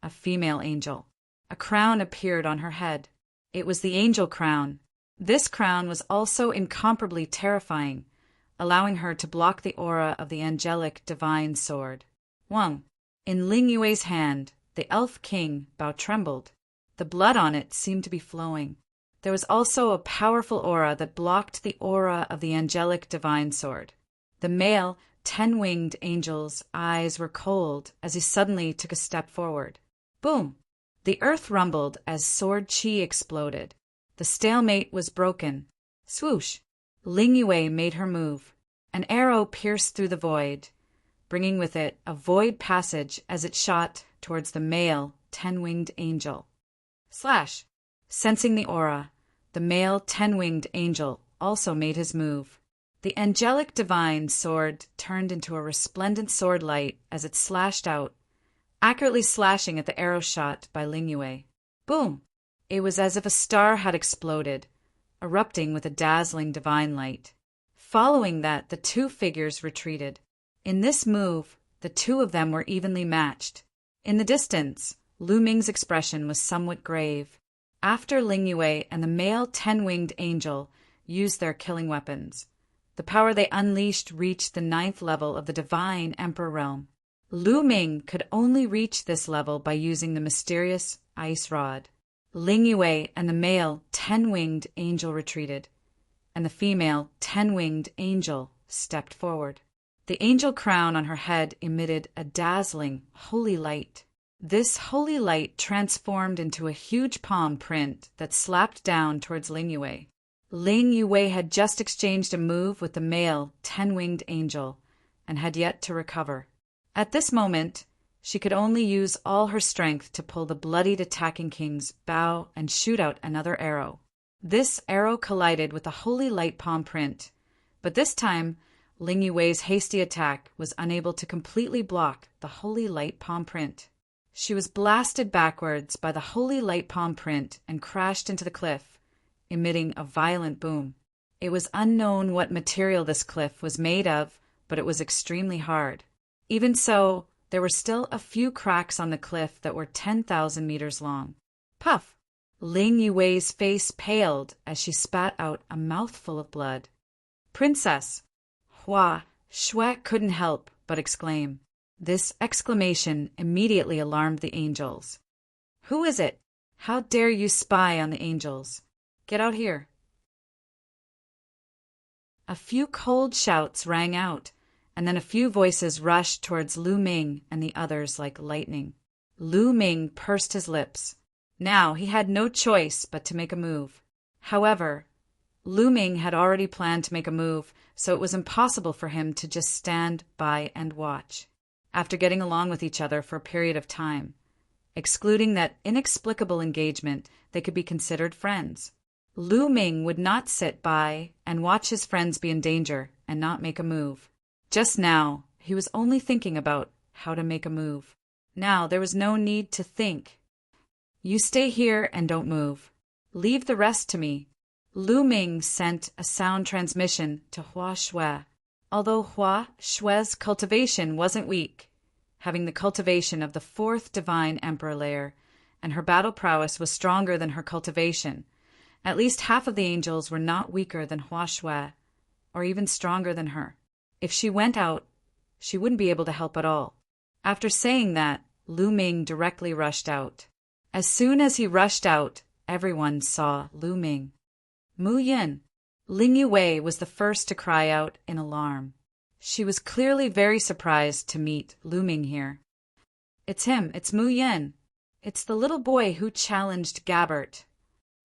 a female angel. A crown appeared on her head. It was the angel crown. This crown was also incomparably terrifying, allowing her to block the aura of the angelic divine sword. Wang. In Ling Yue's hand, the elf king bow trembled. The blood on it seemed to be flowing. There was also a powerful aura that blocked the aura of the angelic divine sword. The male 10-winged angel's eyes were cold as he suddenly took a step forward. Boom! The earth rumbled as sword chi exploded. The stalemate was broken. Swoosh! Ling Yue made her move. An arrow pierced through the void, bringing with it a void passage as it shot towards the male 10-winged angel. Slash! Sensing the aura, the male 10-winged angel also made his move. The angelic divine sword turned into a resplendent sword light as it slashed out, accurately slashing at the arrow shot by Ling Yue. Boom! It was as if a star had exploded, erupting with a dazzling divine light. Following that, the two figures retreated. In this move, the two of them were evenly matched. In the distance, Lu Ming's expression was somewhat grave. After Ling Yue and the male 10-winged angel used their killing weapons, the power they unleashed reached the 9th level of the divine emperor realm. Lu Ming could only reach this level by using the mysterious ice rod. Ling Yue and the male 10-winged angel retreated, and the female 10-winged angel stepped forward. The angel crown on her head emitted a dazzling, holy light. This holy light transformed into a huge palm print that slapped down towards Ling Yue. Ling Yue had just exchanged a move with the male 10-winged angel and had yet to recover. At this moment, she could only use all her strength to pull the bloodied attacking king's bow and shoot out another arrow. This arrow collided with the holy light palm print, but this time Ling Yue's hasty attack was unable to completely block the holy light palm print. She was blasted backwards by the holy light palm print and crashed into the cliff, emitting a violent boom. It was unknown what material this cliff was made of, but it was extremely hard. Even so, there were still a few cracks on the cliff that were 10,000 meters long. Puff! Ling Yue's face paled as she spat out a mouthful of blood. Princess! Hua Shui couldn't help but exclaim. This exclamation immediately alarmed the angels. Who is it? How dare you spy on the angels? Get out here. A few cold shouts rang out, and then a few voices rushed towards Lu Ming and the others like lightning. Lu Ming pursed his lips. Now he had no choice but to make a move. However, Lu Ming had already planned to make a move, so it was impossible for him to just stand by and watch. After getting along with each other for a period of time, excluding that inexplicable engagement, they could be considered friends. Lu Ming would not sit by and watch his friends be in danger and not make a move. Just now, he was only thinking about how to make a move. Now there was no need to think. You stay here and don't move. Leave the rest to me. Lu Ming sent a sound transmission to Hua Shui. Although Hua Shui's cultivation wasn't weak, having the cultivation of the 4th divine emperor layer, and her battle prowess was stronger than her cultivation, at least half of the angels were not weaker than Hua Shui, or even stronger than her. If she went out, she wouldn't be able to help at all. After saying that, Lu Ming directly rushed out. As soon as he rushed out, everyone saw Lu Ming. Mu Yin. Ling Yue was the first to cry out in alarm. She was clearly very surprised to meet Lu Ming here. It's him, it's Mu Yin. It's the little boy who challenged Gabbert.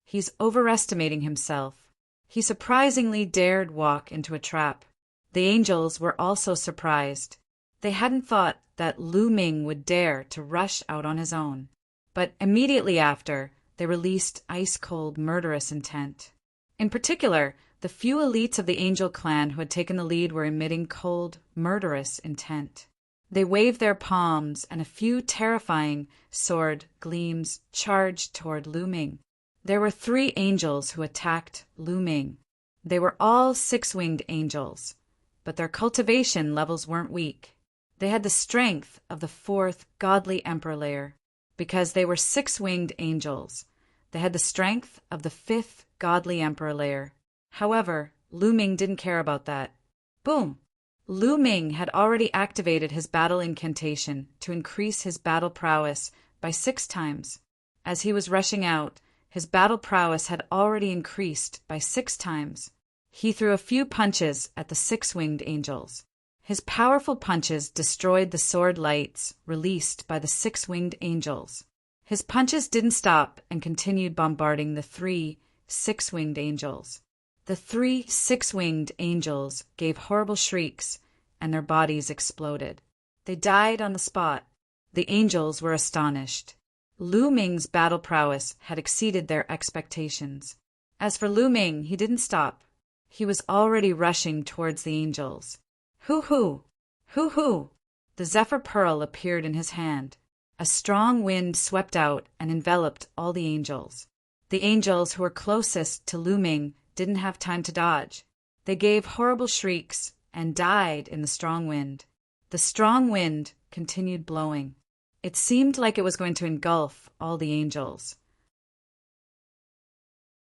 He's overestimating himself. He surprisingly dared walk into a trap. The angels were also surprised. They hadn't thought that Lu Ming would dare to rush out on his own. But immediately after, they released ice-cold, murderous intent. In particular, the few elites of the angel clan who had taken the lead were emitting cold, murderous intent. They waved their palms, and a few terrifying sword gleams charged toward Lu Ming. There were 3 angels who attacked Lu Ming. They were all 6-winged angels, but their cultivation levels weren't weak. They had the strength of the 4th godly emperor layer. Because they were 6-winged angels, they had the strength of the 5th godly emperor layer. However, Lu Ming didn't care about that. Boom! Lu Ming had already activated his battle incantation to increase his battle prowess by 6 times. As he was rushing out, his battle prowess had already increased by 6 times. He threw a few punches at the 6-winged angels. His powerful punches destroyed the sword lights released by the 6-winged angels. His punches didn't stop and continued bombarding the 3 6-winged angels. The 3 6-winged angels gave horrible shrieks, and their bodies exploded. They died on the spot. The angels were astonished. Lu Ming's battle prowess had exceeded their expectations. As for Lu Ming, he didn't stop. He was already rushing towards the angels. Hoo-hoo! Hoo-hoo! The Zephyr Pearl appeared in his hand. A strong wind swept out and enveloped all the angels. The angels who were closest to Lu Ming didn't have time to dodge. They gave horrible shrieks and died in the strong wind. The strong wind continued blowing. It seemed like it was going to engulf all the angels.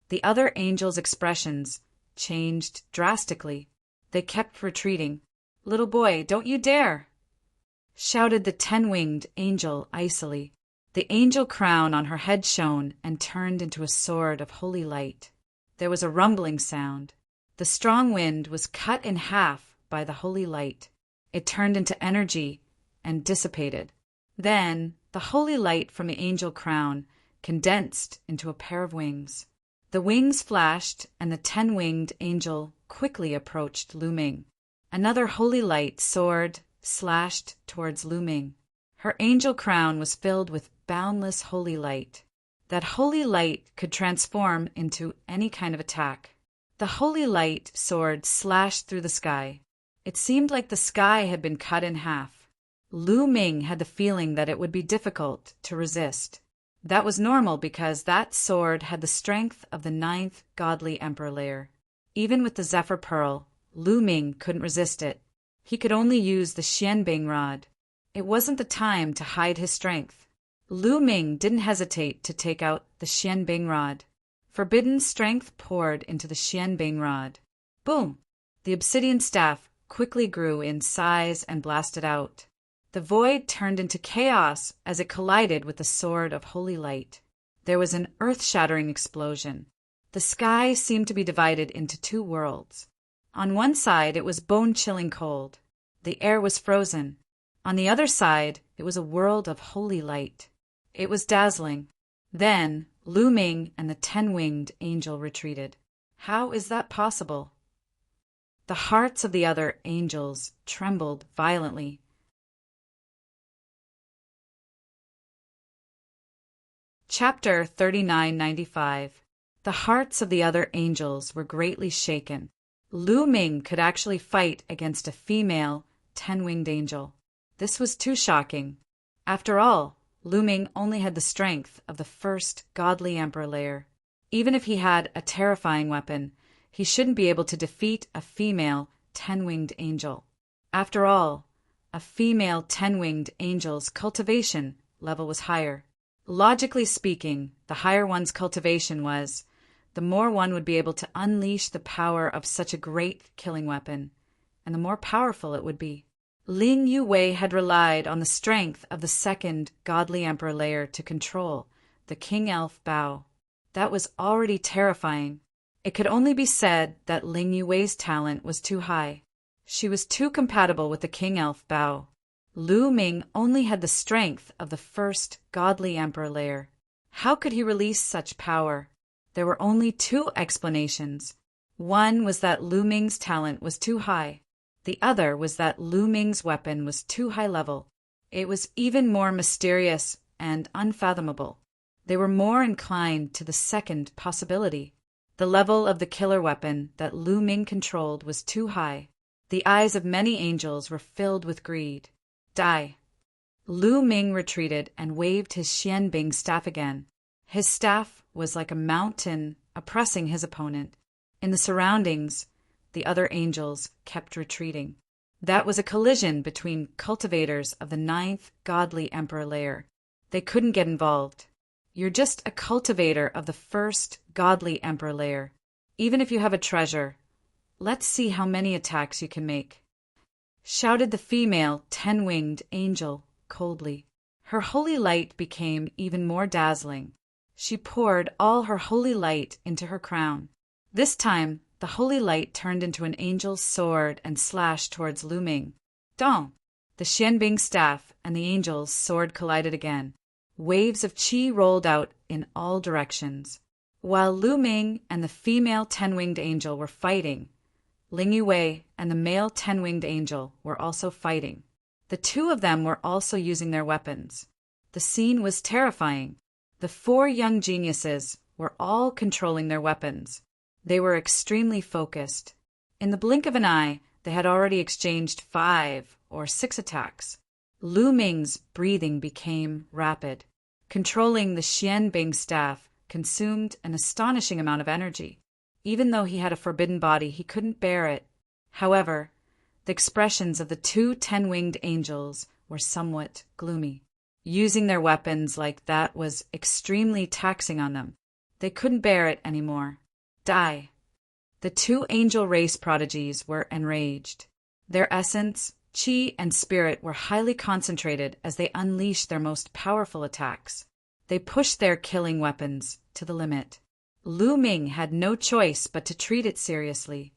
The other angels' expressions changed drastically. They kept retreating. "Little boy, don't you dare!" shouted the 10-winged angel icily. The angel crown on her head shone and turned into a sword of holy light. There was a rumbling sound. The strong wind was cut in half by the holy light. It turned into energy and dissipated. Then the holy light from the angel crown condensed into a pair of wings. The wings flashed, and the 10-winged angel quickly approached Lu Ming. Another holy light soared, slashed towards Lu Ming. Her angel crown was filled with boundless holy light. That holy light could transform into any kind of attack. The holy light sword slashed through the sky. It seemed like the sky had been cut in half. Lu Ming had the feeling that it would be difficult to resist. That was normal because that sword had the strength of the 9th godly emperor layer. Even with the Zephyr Pearl, Lu Ming couldn't resist it. He could only use the Xianbing rod. It wasn't the time to hide his strength. Lu Ming didn't hesitate to take out the Xianbing rod. Forbidden strength poured into the Xianbing rod. Boom! The obsidian staff quickly grew in size and blasted out. The void turned into chaos as it collided with the sword of holy light. There was an earth-shattering explosion. The sky seemed to be divided into 2 worlds. On one side, it was bone-chilling cold. The air was frozen. On the other side, it was a world of holy light. It was dazzling. Then, Lu Ming and the 10-winged angel retreated. How is that possible? The hearts of the other angels trembled violently. Chapter 3995. The hearts of the other angels were greatly shaken. Lu Ming could actually fight against a female 10-winged angel. This was too shocking. After all, Lu Ming only had the strength of the 1st godly emperor layer. Even if he had a terrifying weapon, he shouldn't be able to defeat a female 10-winged angel. After all, a female 10-winged angel's cultivation level was higher. Logically speaking, the higher one's cultivation was, the more one would be able to unleash the power of such a great killing weapon, and the more powerful it would be. Ling Yue had relied on the strength of the 2nd godly emperor layer to control the King Elf Bao. That was already terrifying. It could only be said that Ling Yue's talent was too high. She was too compatible with the King Elf Bao. Lu Ming only had the strength of the first godly emperor layer. How could he release such power? There were only two explanations. One was that Lu Ming's talent was too high. The other was that Lu Ming's weapon was too high level. It was even more mysterious and unfathomable. They were more inclined to the second possibility. The level of the killer weapon that Lu Ming controlled was too high. The eyes of many angels were filled with greed. Die. Lu Ming retreated and waved his Xianbing staff again. His staff was like a mountain oppressing his opponent. In the surroundings, the other angels kept retreating. That was a collision between cultivators of the 9th godly emperor layer. They couldn't get involved. You're just a cultivator of the first godly emperor layer. Even if you have a treasure, let's see how many attacks you can make, shouted the female 10-winged angel coldly. Her holy light became even more dazzling. She poured all her holy light into her crown. This time, the holy light turned into an angel's sword and slashed towards Lu Ming. Dong! The Xianbing staff and the angel's sword collided again. Waves of qi rolled out in all directions. While Lu Ming and the female 10-winged angel were fighting, Ling Yue and the male 10-winged angel were also fighting. The two of them were also using their weapons. The scene was terrifying. The 4 young geniuses were all controlling their weapons. They were extremely focused. In the blink of an eye, they had already exchanged 5 or 6 attacks. Lu Ming's breathing became rapid. Controlling the Xianbing staff consumed an astonishing amount of energy. Even though he had a forbidden body, he couldn't bear it. However, the expressions of the 2 10-winged angels were somewhat gloomy. Using their weapons like that was extremely taxing on them. They couldn't bear it anymore. Die. The 2 angel race prodigies were enraged. Their essence, qi, and spirit were highly concentrated as they unleashed their most powerful attacks. They pushed their killing weapons to the limit. Lu Ming had no choice but to treat it seriously.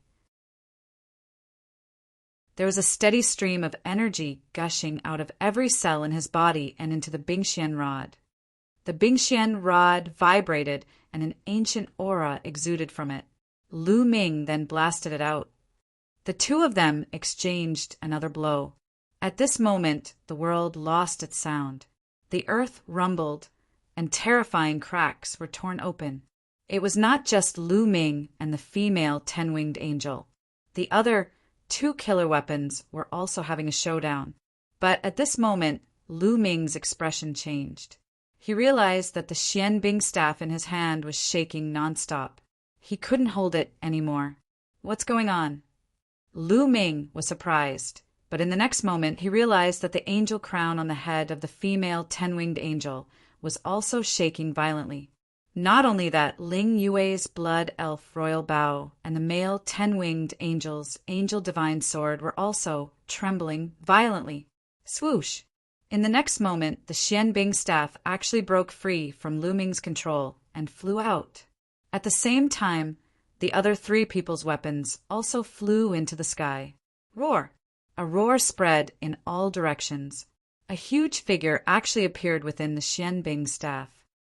There was a steady stream of energy gushing out of every cell in his body and into the Bingxian rod. The Bingxian rod vibrated and an ancient aura exuded from it. Lu Ming then blasted it out. The two of them exchanged another blow. At this moment, the world lost its sound. The earth rumbled, and terrifying cracks were torn open. It was not just Lu Ming and the female 10-winged angel. The other 2 killer weapons were also having a showdown. But at this moment, Lu Ming's expression changed. He realized that the Xianbing staff in his hand was shaking nonstop. He couldn't hold it anymore. What's going on? Lu Ming was surprised, but in the next moment he realized that the angel crown on the head of the female 10-winged angel was also shaking violently. Not only that, Ling Yue's blood elf royal bow and the male 10-winged angel's angel divine sword were also trembling violently. Swoosh! In the next moment, the Xianbing staff actually broke free from Lu Ming's control and flew out. At the same time, the other 3 people's weapons also flew into the sky. Roar! A roar spread in all directions. A huge figure actually appeared within the Xianbing staff.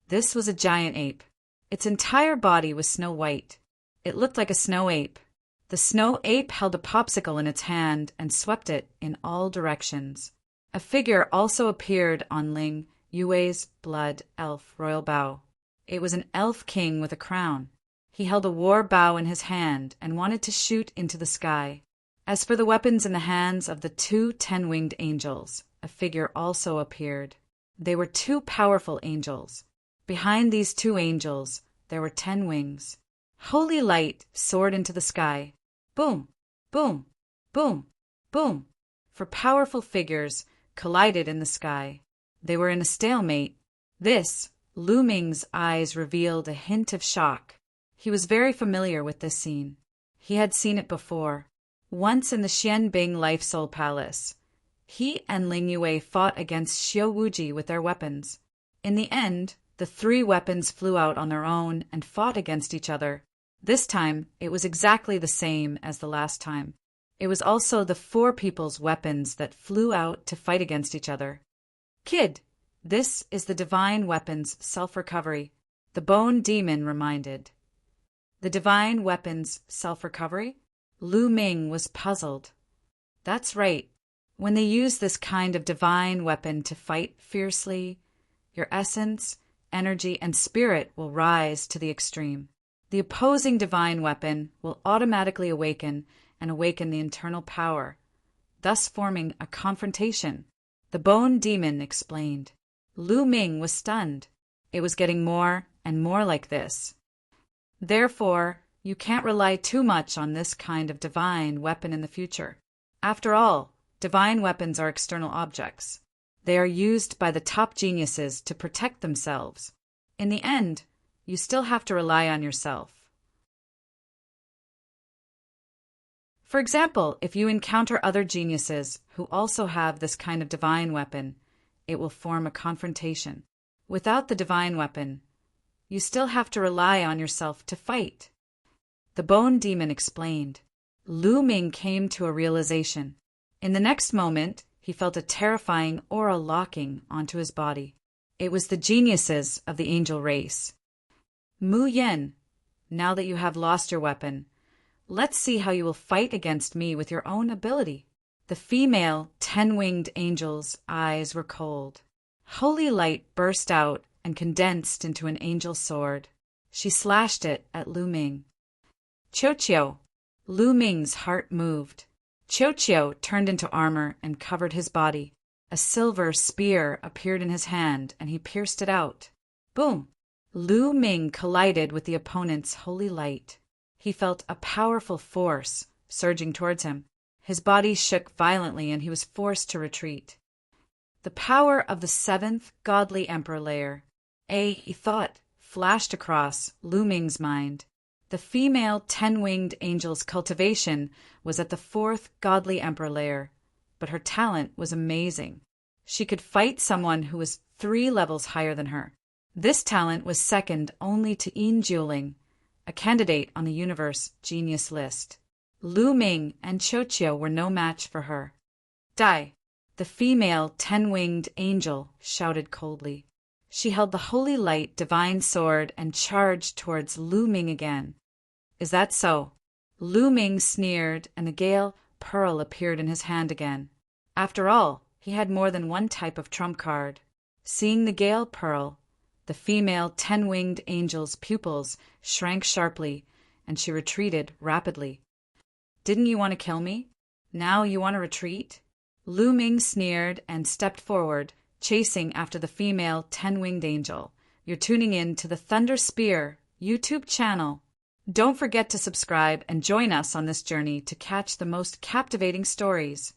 This was a giant ape. Its entire body was snow white. It looked like a snow ape. The snow ape held a popsicle in its hand and swept it in all directions. A figure also appeared on Ling Yue's blood elf royal bow. It was an elf king with a crown. He held a war bow in his hand and wanted to shoot into the sky. As for the weapons in the hands of the 2 10-winged angels, a figure also appeared. They were 2 powerful angels. Behind these 2 angels, there were 10 wings. Holy light soared into the sky. Boom, boom, boom, boom. For powerful figures collided in the sky. They were in a stalemate. This, Lu Ming's eyes revealed a hint of shock. He was very familiar with this scene. He had seen it before. Once in the Xianbing Life Soul Palace, he and Ling Yue fought against Xiao Wuji with their weapons. In the end, the 3 weapons flew out on their own and fought against each other. This time, it was exactly the same as the last time. It was also the four people's weapons that flew out to fight against each other. Kid, this is the divine weapon's self-recovery, the bone demon reminded. The divine weapon's self-recovery? Lu Ming was puzzled. That's right. When they use this kind of divine weapon to fight fiercely, your essence, energy, and spirit will rise to the extreme. The opposing divine weapon will automatically awaken and awaken the internal power, thus forming a confrontation. The bone demon explained. Lu Ming was stunned. It was getting more and more like this. Therefore, you can't rely too much on this kind of divine weapon in the future. After all, divine weapons are external objects. They are used by the top geniuses to protect themselves. In the end, you still have to rely on yourself. For example, if you encounter other geniuses who also have this kind of divine weapon, it will form a confrontation. Without the divine weapon, you still have to rely on yourself to fight. The bone demon explained. Lu Ming came to a realization. In the next moment, he felt a terrifying aura locking onto his body. It was the geniuses of the angel race. Mu Yen, now that you have lost your weapon, let's see how you will fight against me with your own ability. The female 10-winged angel's eyes were cold. Holy light burst out and condensed into an angel sword. She slashed it at Lu Ming. Qiu. Lu Ming's heart moved. Qiu turned into armor and covered his body. A silver spear appeared in his hand, and he pierced it out. Boom! Lu Ming collided with the opponent's holy light. He felt a powerful force surging towards him. His body shook violently, and he was forced to retreat. The power of the seventh godly emperor layer, a thought, flashed across Lu Ming's mind. The female 10-winged angel's cultivation was at the fourth godly emperor layer, but her talent was amazing. She could fight someone who was 3 levels higher than her. This talent was second only to Yin Juling, a candidate on the universe genius list. Lu Ming and Qiu were no match for her. Die! The female 10-winged angel shouted coldly. She held the holy light divine sword and charged towards Lu Ming again. Is that so? Lu Ming sneered, and the Gale Pearl appeared in his hand again. After all, he had more than one type of trump card. Seeing the Gale Pearl, the female 10-winged angel's pupils shrank sharply, and she retreated rapidly. Didn't you want to kill me? Now you want to retreat? Lu Ming sneered and stepped forward, chasing after the female 10-winged angel. You're tuning in to the Thunder Spear YouTube channel. Don't forget to subscribe and join us on this journey to catch the most captivating stories.